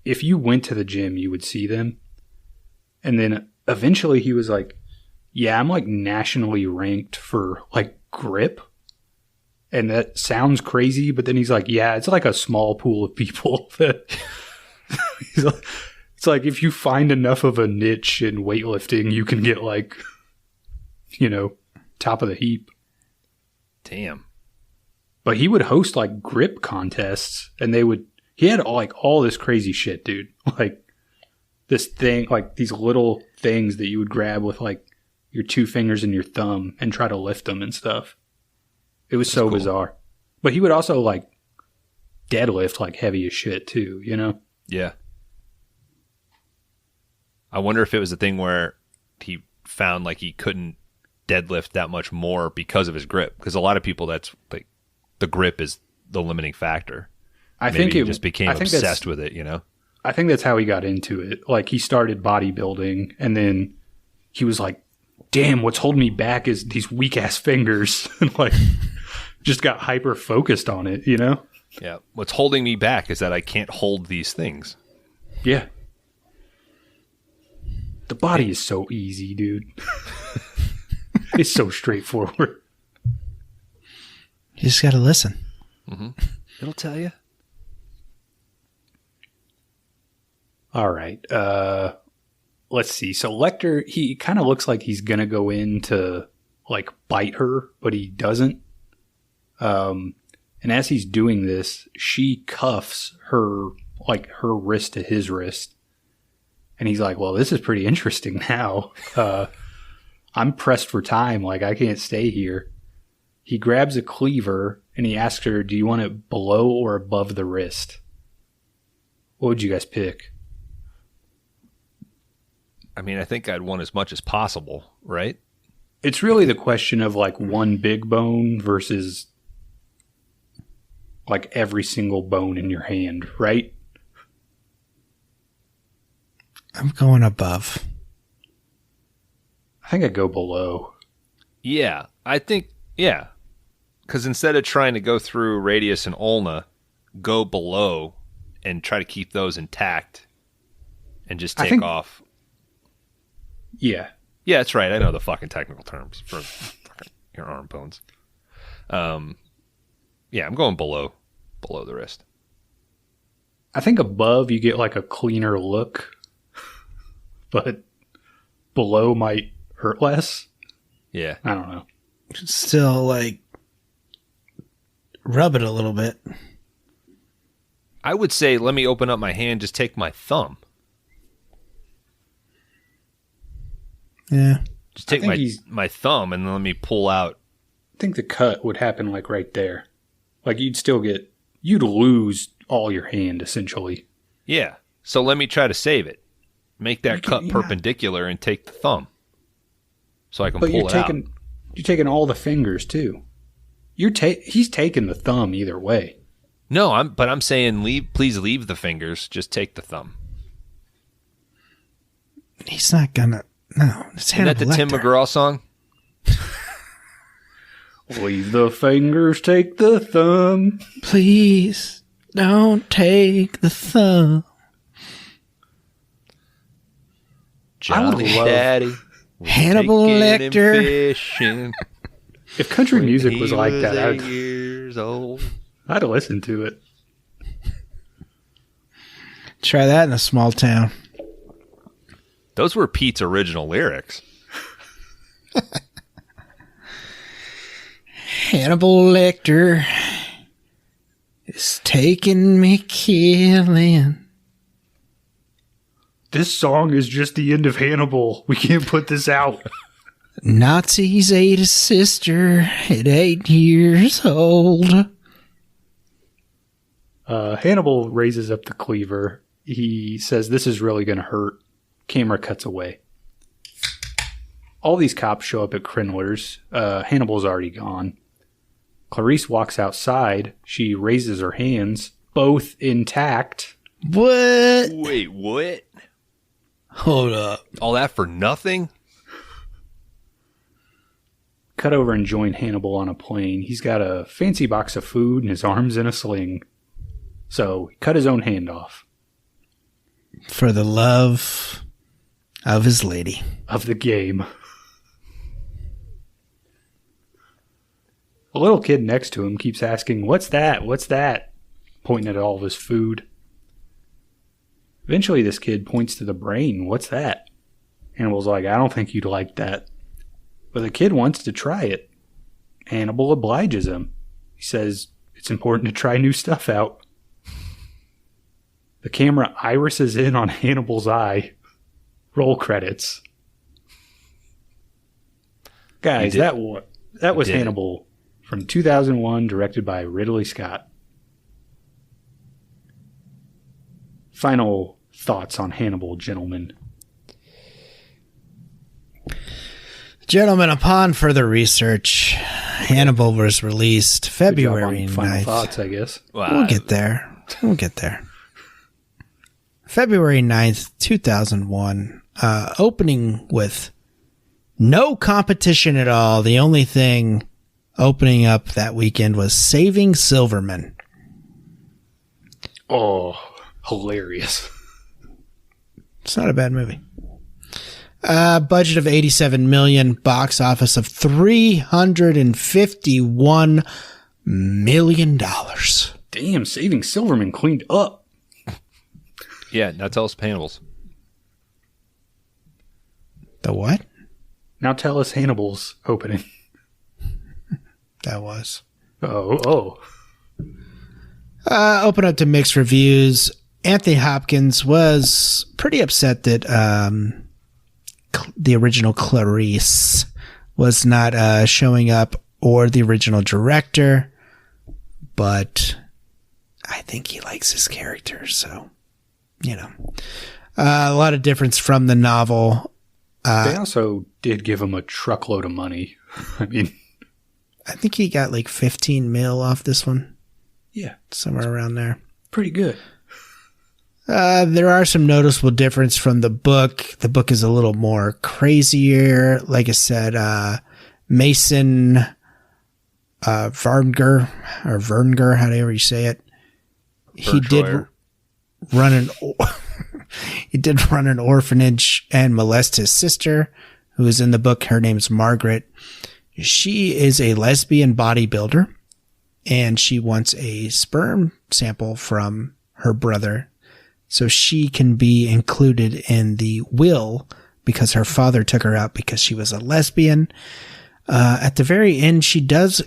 Speaker 3: if you went to the gym, you would see them. And then eventually he was like, yeah, I'm like nationally ranked for like grip. And that sounds crazy, but then he's like, yeah, it's like a small pool of people that he's like, it's like if you find enough of a niche in weightlifting, you can get like, you know, top of the heap.
Speaker 1: Damn.
Speaker 3: But he would host like grip contests, and he had all this crazy shit, dude. Like this thing, like these little things that you would grab with like your two fingers and your thumb and try to lift them and stuff. It was so bizarre. But he would also like deadlift like heavy as shit too, you know?
Speaker 1: Yeah. I wonder if it was a thing where he found like he couldn't deadlift that much more because of his grip. Because a lot of people, that's like the grip is the limiting factor.
Speaker 3: I think
Speaker 1: he just became obsessed with it, you know?
Speaker 3: I think that's how he got into it. Like he started bodybuilding, and then he was like, damn, what's holding me back is these weak ass fingers. And like just got hyper focused on it, you know?
Speaker 1: Yeah. What's holding me back is that I can't hold these things.
Speaker 3: Yeah. The body is so easy, dude. It's so straightforward.
Speaker 2: You just got to listen.
Speaker 1: Mm-hmm. It'll tell you.
Speaker 3: All right. Let's see. So Lecter, he kind of looks like he's going to go in to like bite her, but he doesn't. And as he's doing this, she cuffs her wrist to his wrist. And he's like, well, this is pretty interesting now. I'm pressed for time. Like, I can't stay here. He grabs a cleaver and he asks her, do you want it below or above the wrist? What would you guys pick?
Speaker 1: I mean, I think I'd want as much as possible, right?
Speaker 3: It's really the question of like one big bone versus like every single bone in your hand, right?
Speaker 2: I'm going above.
Speaker 3: I think I'd go below.
Speaker 1: Yeah, I think, yeah. Because instead of trying to go through radius and ulna, go below and try to keep those intact and just take off.
Speaker 3: Yeah.
Speaker 1: Yeah, that's right. I know the fucking technical terms for fucking your arm bones. Yeah, I'm going below the wrist.
Speaker 3: I think above you get like a cleaner look, but below might hurt less.
Speaker 1: Yeah.
Speaker 3: I don't know.
Speaker 2: Still like rub it a little bit.
Speaker 1: I would say, let me open up my hand, just take my thumb.
Speaker 2: Yeah.
Speaker 1: Just take my thumb and then let me pull out
Speaker 3: think the cut would happen like right there. Like you'd lose all your hand essentially.
Speaker 1: Yeah. So let me try to save it. Make that cut perpendicular and take the thumb. So I can pull it out.
Speaker 3: You're taking all the fingers too. He's taking the thumb either way.
Speaker 1: No, I'm saying please leave the fingers. Just take the thumb.
Speaker 2: He's not gonna. No, it's
Speaker 1: Isn't that the Tim McGraw song?
Speaker 3: Leave the fingers, take the thumb.
Speaker 2: Please don't take the thumb.
Speaker 1: Johnny Daddy.
Speaker 2: Hannibal Lecter.
Speaker 3: If country music was like that, I'd listen to it.
Speaker 2: Try that in a small town.
Speaker 1: Those were Pete's original lyrics.
Speaker 2: Hannibal Lecter is taking me killing.
Speaker 3: This song is just the end of Hannibal. We can't put this out.
Speaker 2: Nazis ate his sister at 8 years old.
Speaker 3: Hannibal raises up the cleaver. He says, "This is really going to hurt." Camera cuts away. All these cops show up at Krindler's. Hannibal's already gone. Clarice walks outside. She raises her hands, both intact.
Speaker 2: What?
Speaker 1: Wait, what?
Speaker 2: Hold up.
Speaker 1: All that for nothing?
Speaker 3: Cut over and join Hannibal on a plane. He's got a fancy box of food and his arm's in a sling. So he cut his own hand off.
Speaker 2: For the love of his lady.
Speaker 3: Of the game. A little kid next to him keeps asking, "What's that? What's that?" Pointing at all of his food. Eventually this kid points to the brain. "What's that?" Hannibal's like, "I don't think you'd like that." But the kid wants to try it. Hannibal obliges him. He says it's important to try new stuff out. The camera irises in on Hannibal's eye. Roll credits. Guys, that was Hannibal from 2001, directed by Ridley Scott. Final thoughts on Hannibal, gentlemen.
Speaker 2: Gentlemen, upon further research, Hannibal was released February 9th.
Speaker 3: Final thoughts, I guess.
Speaker 1: Wow.
Speaker 2: We'll get there. February 9th, 2001. Opening with no competition at all. The only thing opening up that weekend was Saving Silverman.
Speaker 3: Oh, hilarious.
Speaker 2: It's not a bad movie. Budget of $87 million, box office of $351 million.
Speaker 3: Damn, Saving Silverman cleaned up.
Speaker 1: Yeah, now tell us Hannibal's.
Speaker 2: The what?
Speaker 3: Now tell us Hannibal's opening.
Speaker 2: That was.
Speaker 3: Oh.
Speaker 2: Open up to mixed reviews. Anthony Hopkins was pretty upset that the original Clarice was not showing up, or the original director, but I think he likes his character, so, you know. A lot of difference from the novel.
Speaker 3: They also did give him a truckload of money. I mean,
Speaker 2: I think he got like 15 mil off this one.
Speaker 3: Yeah.
Speaker 2: Somewhere around there.
Speaker 3: Pretty good.
Speaker 2: There are some noticeable difference from the book. The book is a little more crazier. Like I said, Mason Vernger, however you say it. He did run an orphanage and molest his sister, who is in the book. Her name's Margaret. She is a lesbian bodybuilder, and she wants a sperm sample from her brother so she can be included in the will, because her father took her out because she was a lesbian. At the very end, she does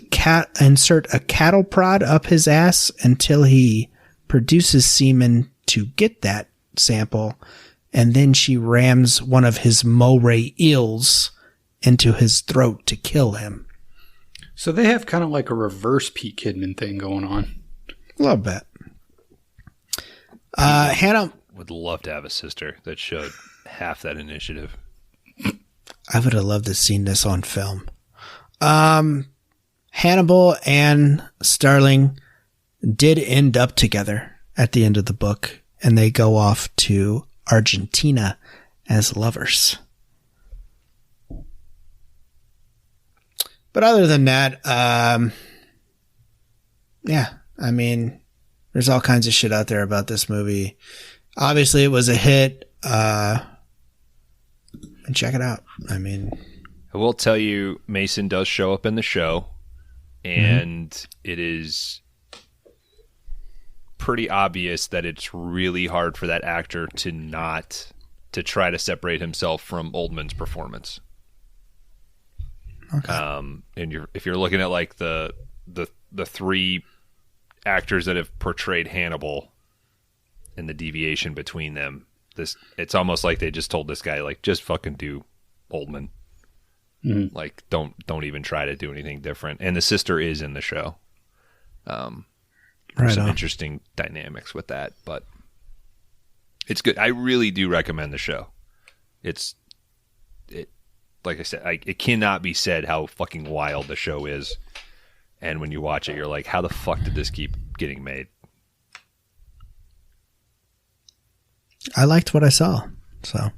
Speaker 2: insert a cattle prod up his ass until he produces semen to get that sample, and then she rams one of his moray eels into his throat to kill him.
Speaker 3: So they have kind of like a reverse Pete Kidman thing going on.
Speaker 2: A little bit. Hannah
Speaker 1: would love to have a sister that showed half that initiative.
Speaker 2: I would have loved to have seen this on film. Hannibal and Starling did end up together at the end of the book, and they go off to Argentina as lovers. But other than that, yeah, I mean, there's all kinds of shit out there about this movie. Obviously, it was a hit. And check it out. I mean,
Speaker 1: I will tell you, Mason does show up in the show, and it is pretty obvious that it's really hard for that actor to try to separate himself from Oldman's performance.
Speaker 2: Okay.
Speaker 1: And if you're looking at like the three actors that have portrayed Hannibal and the deviation between them, it's almost like they just told this guy, like, just fucking do Oldman. Like, don't even try to do anything different. And the sister is in the show. There's some interesting dynamics with that, but it's good. I really do recommend the show. Like I said, it cannot be said how fucking wild the show is. And when you watch it, you're like, how the fuck did this keep getting made?
Speaker 2: I liked what I saw. So,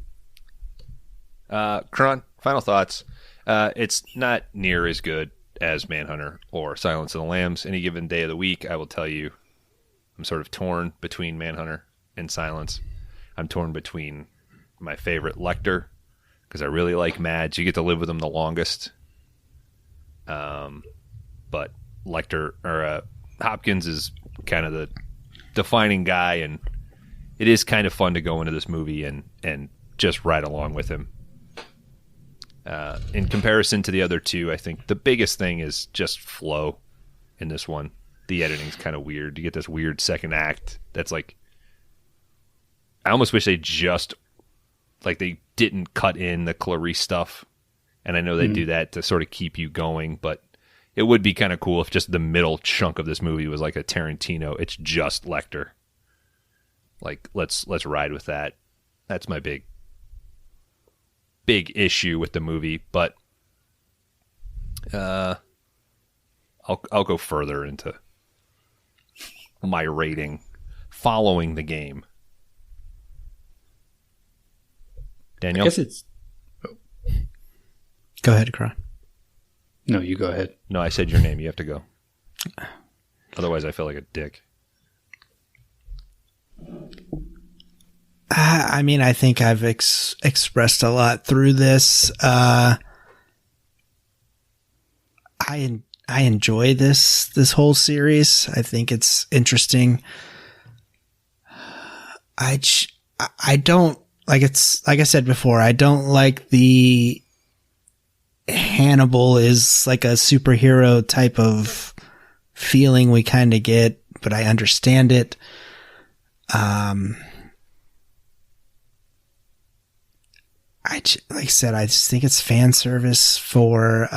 Speaker 1: Kron, final thoughts. It's not near as good as Manhunter or Silence of the Lambs. Any given day of the week, I will tell you, I'm sort of torn between Manhunter and Silence. I'm torn between my favorite Lecter, because I really like Mads. You get to live with him the longest. But Lecter, or Hopkins, is kind of the defining guy, and it is kind of fun to go into this movie and just ride along with him. In comparison to the other two, I think the biggest thing is just flow in this one. The editing's kind of weird. You get this weird second act that's like, I almost wish they didn't cut in the Clarice stuff. And I know they do that to sort of keep you going, but it would be kind of cool if just the middle chunk of this movie was like a Tarantino. It's just Lecter. Like, let's ride with that. That's my big issue with the movie, but I'll go further into my rating following the game. Daniel?
Speaker 3: I guess it's...
Speaker 2: Go ahead, Kron.
Speaker 3: No, you go ahead.
Speaker 1: No, I said your name. You have to go. Otherwise, I feel like a dick.
Speaker 2: I mean, I think I've expressed a lot through this. I enjoy this whole series. I think it's interesting. I don't like I said before, I don't like the Hannibal is like a superhero type of feeling we kind of get, but I understand it. Like I said, I just think it's fan service for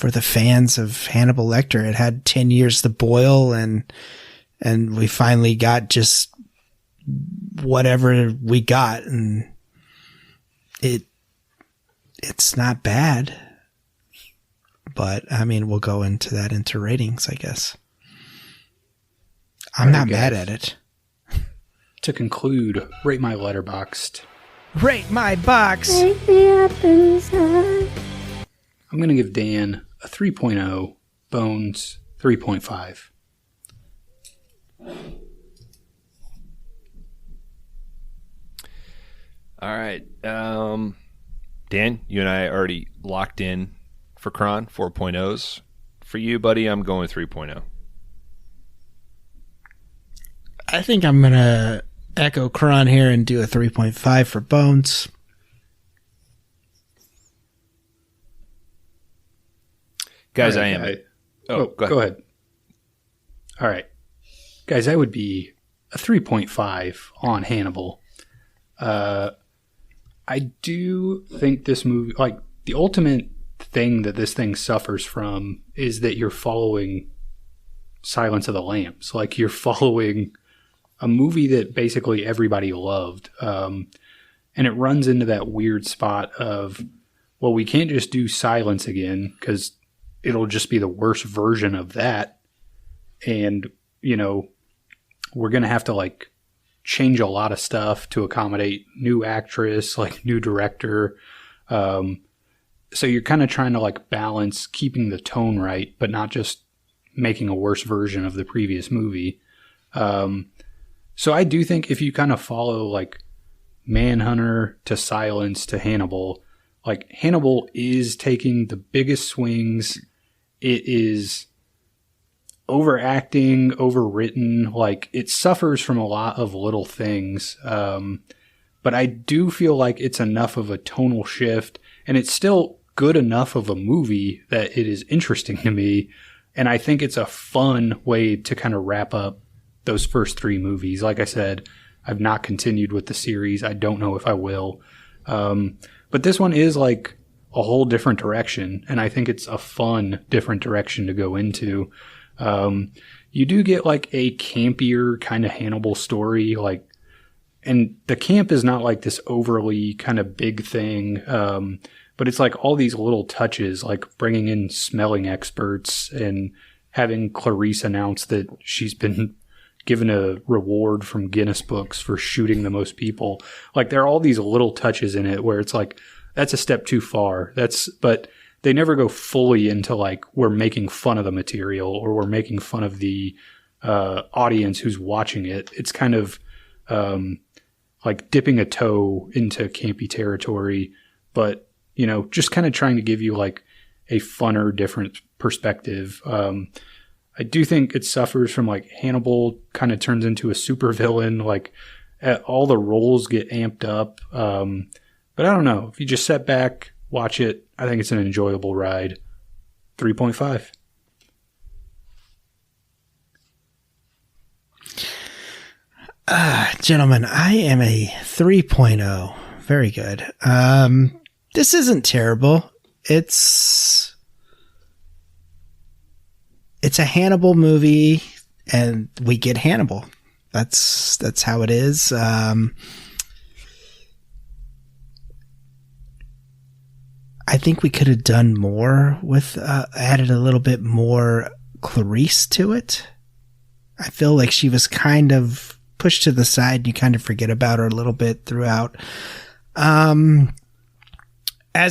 Speaker 2: the fans of Hannibal Lecter. It had 10 years to boil, and we finally got just whatever we got, and it's not bad. But I mean, we'll go into ratings, I guess. I'm not mad at it.
Speaker 3: To conclude, rate my Letterboxd.
Speaker 2: Rate my box.
Speaker 3: I'm going to give Dan a 3.0, Bones 3.5.
Speaker 1: All right. Dan, you and I already locked in for Kron 4.0s. For you, buddy, I'm going 3.0.
Speaker 2: I think I'm going to echo Kron here and do a 3.5 for Bones.
Speaker 1: Guys,
Speaker 3: right,
Speaker 1: I am.
Speaker 3: Go ahead. All right. Guys, I would be a 3.5 on Hannibal. I do think this movie, like, the ultimate thing that this thing suffers from is that you're following Silence of the Lambs. Like, you're following a movie that basically everybody loved. And it runs into that weird spot of, well, we can't just do Silence again because it'll just be the worst version of that. And, you know, we're going to have to like change a lot of stuff to accommodate new actress, like new director. So you're kind of trying to like balance keeping the tone right, but not just making a worse version of the previous movie. So I do think if you kind of follow like Manhunter to Silence to Hannibal, like Hannibal is taking the biggest swings. It is overacting, overwritten. Like, it suffers from a lot of little things. But I do feel like it's enough of a tonal shift, and it's still good enough of a movie that it is interesting to me. And I think it's a fun way to kind of wrap up those first three movies. Like I said, I've not continued with the series. I don't know if I will. But this one is like a whole different direction, and I think it's a fun, different direction to go into. You do get like a campier kind of Hannibal story, like, and the camp is not like this overly kind of big thing, but it's like all these little touches, like bringing in smelling experts and having Clarice announce that she's been given a reward from Guinness Books for shooting the most people. Like, there are all these little touches in it where it's like, that's a step too far. But they never go fully into like, we're making fun of the material or we're making fun of the audience who's watching it. It's kind of like dipping a toe into campy territory, but, you know, just kind of trying to give you like a funner, different perspective. I do think it suffers from like Hannibal kind of turns into a supervillain. Like, all the roles get amped up. But I don't know. If you just sit back, watch it, I think it's an enjoyable ride. 3.5.
Speaker 2: Gentlemen, I am a 3.0. Very good. This isn't terrible. It's a Hannibal movie, and we get Hannibal. That's how it is. I think we could have done more with, added a little bit more Clarice to it. I feel like she was kind of pushed to the side, and you kind of forget about her a little bit throughout. As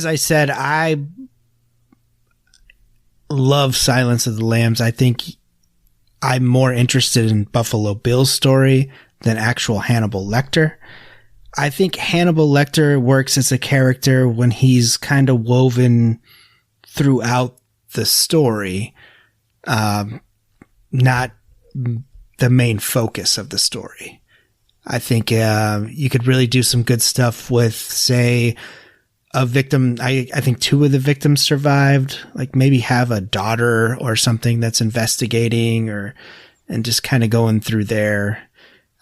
Speaker 2: I said, I love Silence of the Lambs. I think I'm more interested in Buffalo Bill's story than actual Hannibal Lecter. I think Hannibal Lecter works as a character when he's kind of woven throughout the story, not the main focus of the story. I think you could really do some good stuff with, say, a victim. I think two of the victims survived. Like, maybe have a daughter or something that's investigating, and just kind of going through there.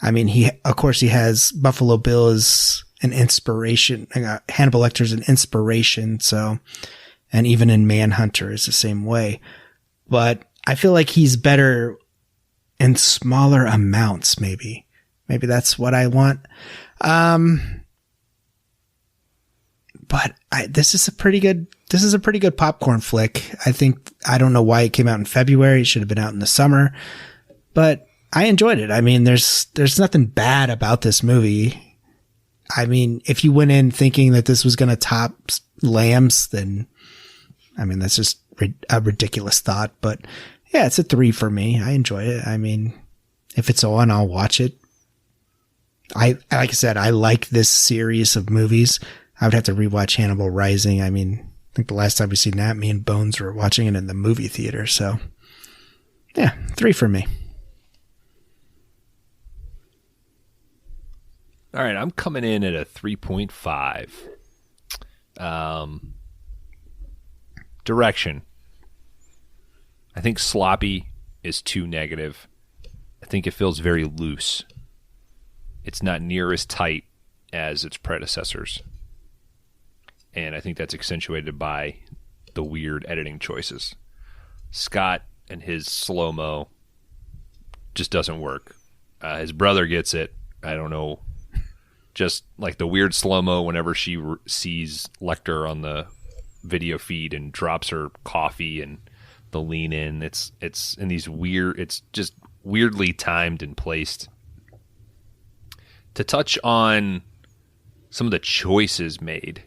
Speaker 2: I mean, he has Buffalo Bill as an inspiration. Hannibal Lecter is an inspiration. So, and even in Manhunter is the same way. But I feel like he's better in smaller amounts. Maybe that's what I want. But this is a pretty good popcorn flick. I don't know why it came out in February. It should have been out in the summer, but I enjoyed it. I mean, there's nothing bad about this movie. I mean, if you went in thinking that this was going to top Lambs, then, I mean, that's just a ridiculous thought. But yeah, it's a 3 for me. I enjoy it. I mean, if it's on, I'll watch it. Like I said, I like this series of movies. I would have to rewatch Hannibal Rising. I mean, I think the last time we seen that, me and Bones were watching it in the movie theater. So yeah, 3 for me.
Speaker 1: All right, I'm coming in at a 3.5. Direction. I think sloppy is too negative. I think it feels very loose. It's not near as tight as its predecessors. And I think that's accentuated by the weird editing choices. Scott and his slow-mo just doesn't work. His brother gets it. I don't know. Just like the weird slow-mo whenever she sees Lecter on the video feed and drops her coffee and the lean in. It's in these weird, it's just weirdly timed and placed. To touch on some of the choices made,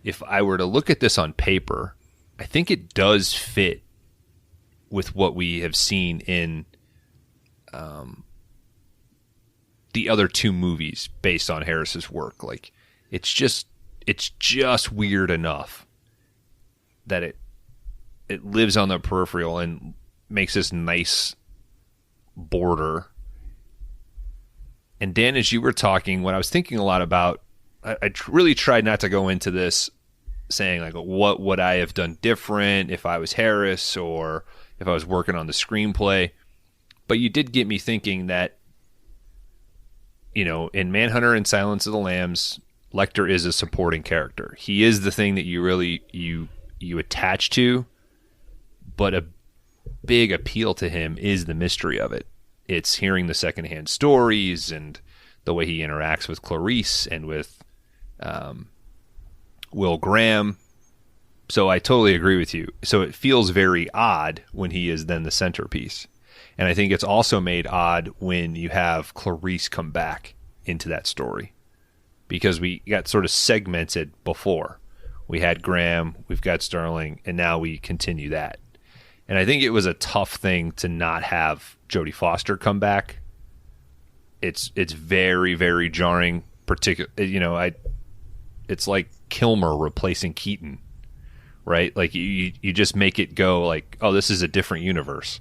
Speaker 1: if I were to look at this on paper, I think it does fit with what we have seen in the other two movies based on Harris's work. Like, it's just weird enough that it lives on the peripheral and makes this nice border. And Dan, as you were talking, what I was thinking a lot about, I really tried not to go into this saying like, what would I have done different if I was Harris or if I was working on the screenplay. But you did get me thinking that, you know, in Manhunter and Silence of the Lambs, Lecter is a supporting character. He is the thing that you really you attach to, but a big appeal to him is the mystery of it. It's hearing the secondhand stories and the way he interacts with Clarice and with Will Graham. So I totally agree with you. So it feels very odd when he is then the centerpiece. And I think it's also made odd when you have Clarice come back into that story, because we got sort of segmented before. We had Graham, we've got Sterling, and now we continue that. And I think it was a tough thing to not have Jodie Foster come back. It's very, very jarring. It's like Kilmer replacing Keaton, right? Like you just make it go like, oh, this is a different universe.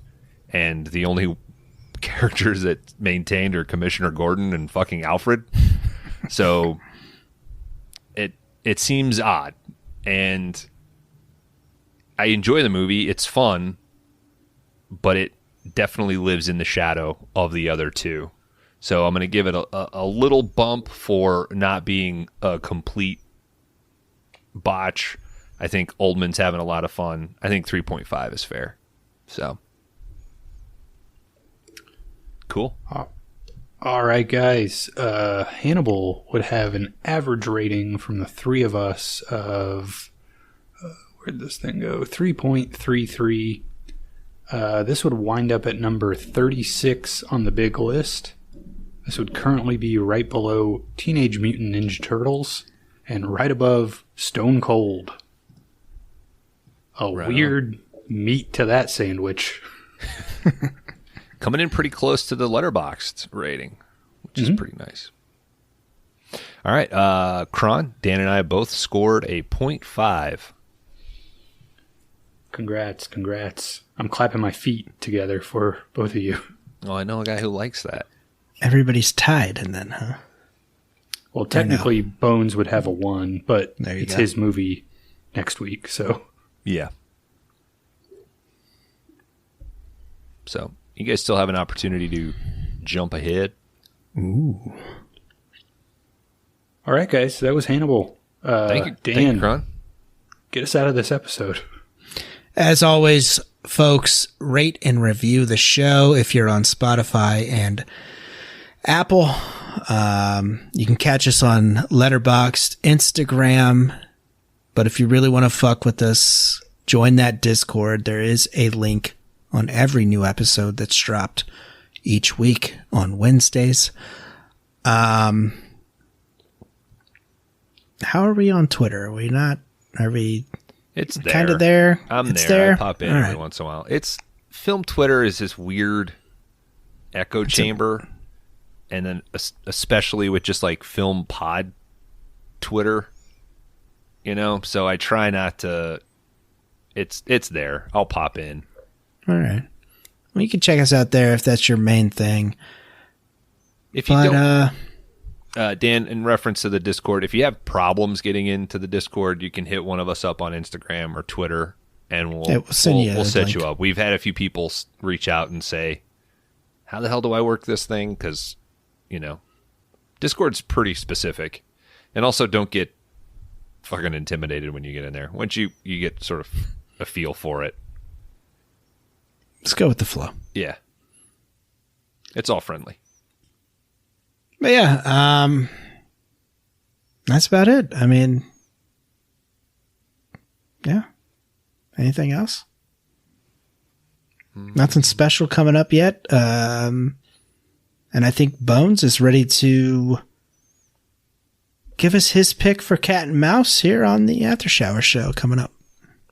Speaker 1: And the only characters that maintained are Commissioner Gordon and fucking Alfred. So it seems odd. And I enjoy the movie. It's fun, but it definitely lives in the shadow of the other two. So I'm going to give it a little bump for not being a complete botch. I think Oldman's having a lot of fun. I think 3.5 is fair. So cool.
Speaker 3: All right, guys. Hannibal would have an average rating from the three of us of, where'd this thing go? 3.33. This would wind up at number 36 on the big list. This would currently be right below Teenage Mutant Ninja Turtles and right above Stone Cold. Weird meat to that sandwich.
Speaker 1: Coming in pretty close to the Letterboxd rating, which is pretty nice. All right, Kron, Dan and I both scored a 0.5.
Speaker 3: Congrats. I'm clapping my feet together for both of you.
Speaker 1: Oh, I know a guy who likes that.
Speaker 2: Everybody's tied, and then, huh?
Speaker 3: Well, technically, Bones would have a 1, but it's
Speaker 2: go.
Speaker 3: his movie next week, so.
Speaker 1: Yeah. So, you guys still have an opportunity to jump ahead.
Speaker 2: Ooh.
Speaker 3: All right, guys, that was Hannibal.
Speaker 1: Thank you,
Speaker 3: Dan.
Speaker 1: Thank you, Kron.
Speaker 3: Get us out of this episode.
Speaker 2: As always, folks, rate and review the show if you're on Spotify and Apple. You can catch us on Letterboxd, Instagram. But if you really want to fuck with us, join that Discord. There is a link on every new episode that's dropped each week on Wednesdays. How are we on Twitter? Are we
Speaker 1: It's there.
Speaker 2: kind of there?
Speaker 1: It's
Speaker 2: there.
Speaker 1: there. I pop in
Speaker 2: All
Speaker 1: every
Speaker 2: right.
Speaker 1: once in a while. It's film Twitter is this weird echo chamber, and then especially with just like film pod Twitter, So I try not to. It's there. I'll pop in.
Speaker 2: All right. Well, you can check us out there if that's your main thing.
Speaker 1: If you don't, Dan, in reference to the Discord, if you have problems getting into the Discord, you can hit one of us up on Instagram or Twitter, and we'll set you up. We've had a few people reach out and say, "How the hell do I work this thing?" Because Discord's pretty specific, and also don't get fucking intimidated when you get in there. Once you get sort of a feel for it.
Speaker 2: Let's go with the flow.
Speaker 1: Yeah. It's all friendly.
Speaker 2: But yeah, that's about it. I mean, yeah. Anything else? Nothing special coming up yet. And I think Bones is ready to give us his pick for Cat and Mouse here on the After Shower show coming up.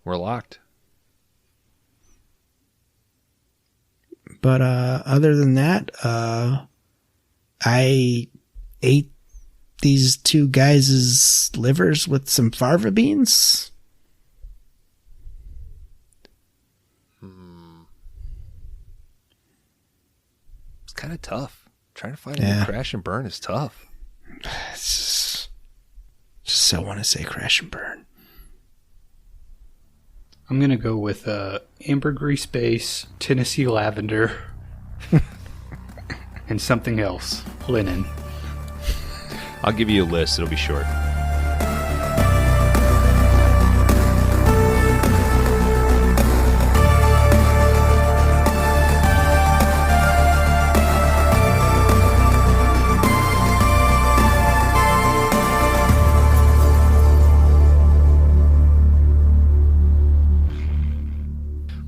Speaker 1: We're locked.
Speaker 2: But other than that, I ate these two guys' livers with some fava beans.
Speaker 1: It's kind of tough. Trying to find a new crash and burn is tough.
Speaker 2: Just so want to say crash and burn.
Speaker 3: I'm going to go with ambergris base, Tennessee lavender, and something else. Linen.
Speaker 1: I'll give you a list. It'll be short.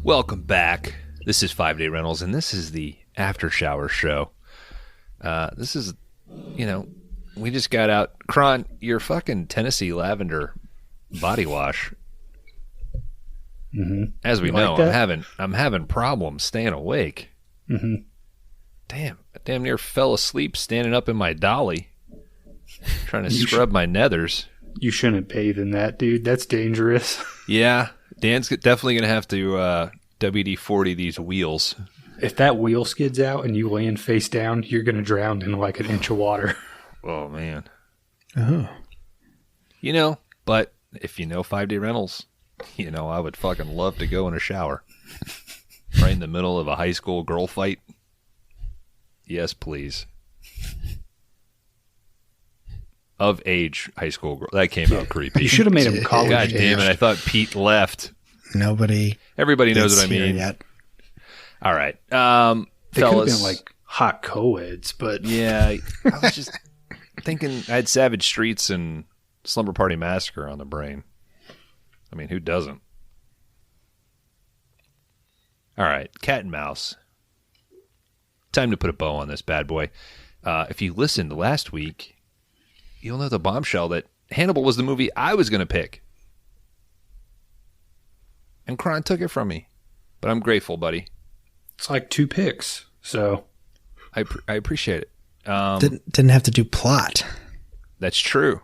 Speaker 1: Welcome back. This is 5 Day Rentals, and this is the After Shower show. This is, we just got out. Kron, your fucking Tennessee lavender body wash.
Speaker 3: Mm-hmm.
Speaker 1: As we
Speaker 3: You
Speaker 1: know,
Speaker 3: like
Speaker 1: I'm having problems staying awake.
Speaker 3: Mm-hmm.
Speaker 1: Damn, I damn near fell asleep standing up in my dolly, trying to scrub my nethers.
Speaker 3: You shouldn't bathe in that, dude. That's dangerous.
Speaker 1: Yeah, Dan's definitely gonna have to WD-40 these wheels.
Speaker 3: If that wheel skids out and you land face down, you're going to drown in like an inch of water.
Speaker 1: Oh, man.
Speaker 2: Oh.
Speaker 1: But if you know 5 Day Rentals, I would fucking love to go in a shower. Right in the middle of a high school girl fight. Yes, please. Of age high school girl. That came out creepy.
Speaker 3: You should have made him college.
Speaker 1: God damn it. I thought Pete left. Everybody knows what I mean.
Speaker 2: Yet.
Speaker 1: All right.
Speaker 3: They could have
Speaker 1: Fellas.
Speaker 3: been like hot co-eds, but
Speaker 1: Yeah, I was just thinking I had Savage Streets and Slumber Party Massacre on the brain. I mean, who doesn't? All right, Cat and Mouse. Time to put a bow on this bad boy. If you listened last week, you'll know the bombshell that Hannibal was the movie I was going to pick. And Kron took it from me. But I'm grateful, buddy.
Speaker 3: it's like 2 picks. So
Speaker 1: I appreciate it.
Speaker 2: Didn't have to do plot.
Speaker 1: That's true.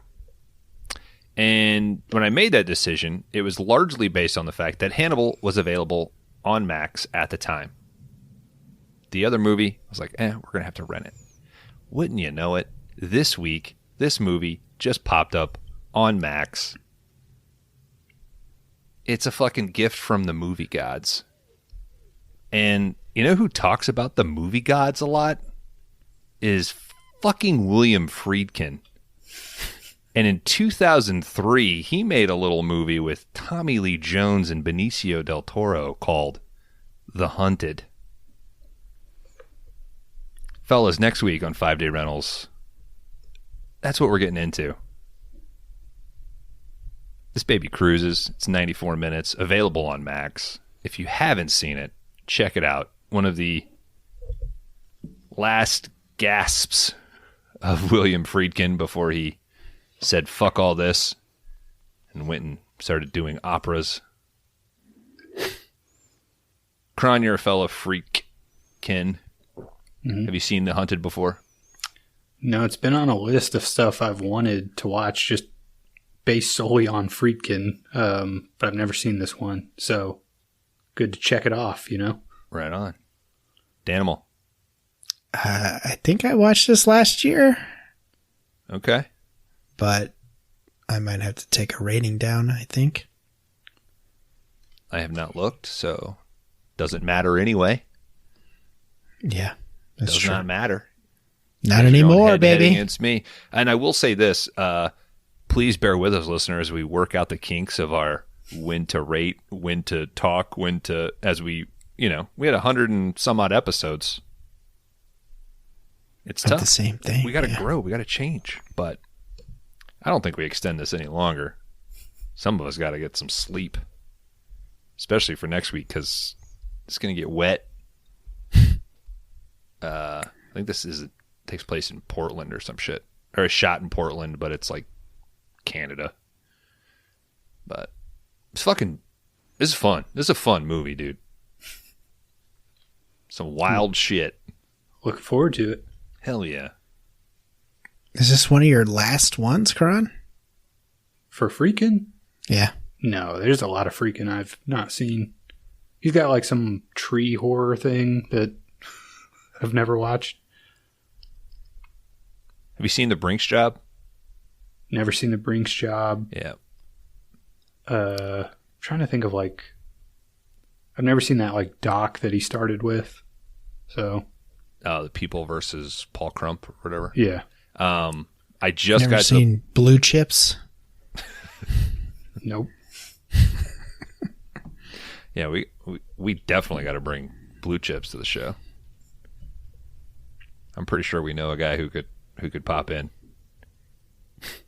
Speaker 1: And when I made that decision, it was largely based on the fact that Hannibal was available on Max at the time. The other movie, I was like, we're going to have to rent it. Wouldn't you know it? This week, this movie just popped up on Max. It's a fucking gift from the movie gods. And you know who talks about the movie gods a lot? Is fucking William Friedkin. And in 2003, he made a little movie with Tommy Lee Jones and Benicio del Toro called The Hunted. Fellas, next week on 5 Day Rentals, that's what we're getting into. This baby cruises. It's 94 minutes, available on Max. If you haven't seen it, check it out. One of the last gasps of William Friedkin before he said fuck all this and went and started doing operas. Kron, you're a fellow freakkin. Mm-hmm. Have you seen The Hunted before?
Speaker 3: No, it's been on a list of stuff I've wanted to watch just based solely on Friedkin, but I've never seen this one. So good to check it off,
Speaker 1: Right on. Danimal.
Speaker 2: I think I watched this last year.
Speaker 1: Okay.
Speaker 2: But I might have to take a rating down, I think.
Speaker 1: I have not looked, so doesn't matter anyway.
Speaker 2: Yeah, that's
Speaker 1: Does
Speaker 2: true.
Speaker 1: not matter.
Speaker 2: Not anymore,
Speaker 1: head
Speaker 2: baby.
Speaker 1: Against me. And I will say this, please bear with us, listeners, as we work out the kinks of our when to rate, when to talk, as we had 100 and some odd episodes. It's tough.
Speaker 2: The same thing.
Speaker 1: We got to grow. We got to change. But I don't think we extend this any longer. Some of us got to get some sleep, especially for next week because it's going to get wet. I think this takes place in Portland or some shit, or it's shot in Portland, but it's like Canada. But this is fun. This is a fun movie, dude. Some wild shit.
Speaker 3: Looking forward to it.
Speaker 1: Hell yeah.
Speaker 2: Is this one of your last ones, Kron?
Speaker 3: For Freakin'?
Speaker 2: Yeah.
Speaker 3: No, there's a lot of Freakin' I've not seen. He's got like some tree horror thing that I've never watched.
Speaker 1: Have you seen The Brinks Job?
Speaker 3: Never seen The Brinks Job.
Speaker 1: Yeah.
Speaker 3: Trying to think of like, I've never seen that like doc that he started with. So.
Speaker 1: The People versus Paul Crump or whatever.
Speaker 3: Yeah.
Speaker 1: I just
Speaker 2: Never
Speaker 1: got
Speaker 2: seen Blue Chips.
Speaker 3: Nope.
Speaker 1: Yeah, we definitely got to bring Blue Chips to the show. I'm pretty sure we know a guy who could pop in,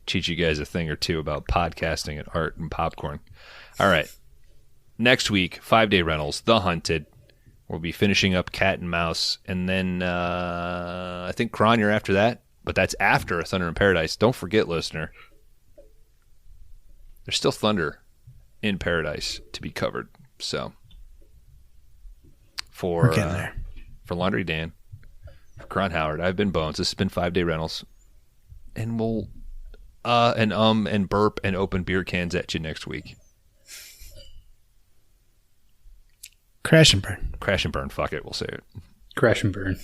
Speaker 1: teach you guys a thing or two about podcasting and art and popcorn. All right, next week, 5-day rentals, The Hunted. We'll be finishing up Cat and Mouse, and then I think Kron, you're after that, but that's after Thunder in Paradise. Don't forget, listener, there's still Thunder in Paradise to be covered. So for Laundry Dan, for Kron Howard, I've been Bones. This has been 5-day rentals, and we'll and burp and open beer cans at you next week.
Speaker 2: Crash and burn.
Speaker 1: Crash and burn. Fuck it. We'll say it.
Speaker 3: Crash and burn.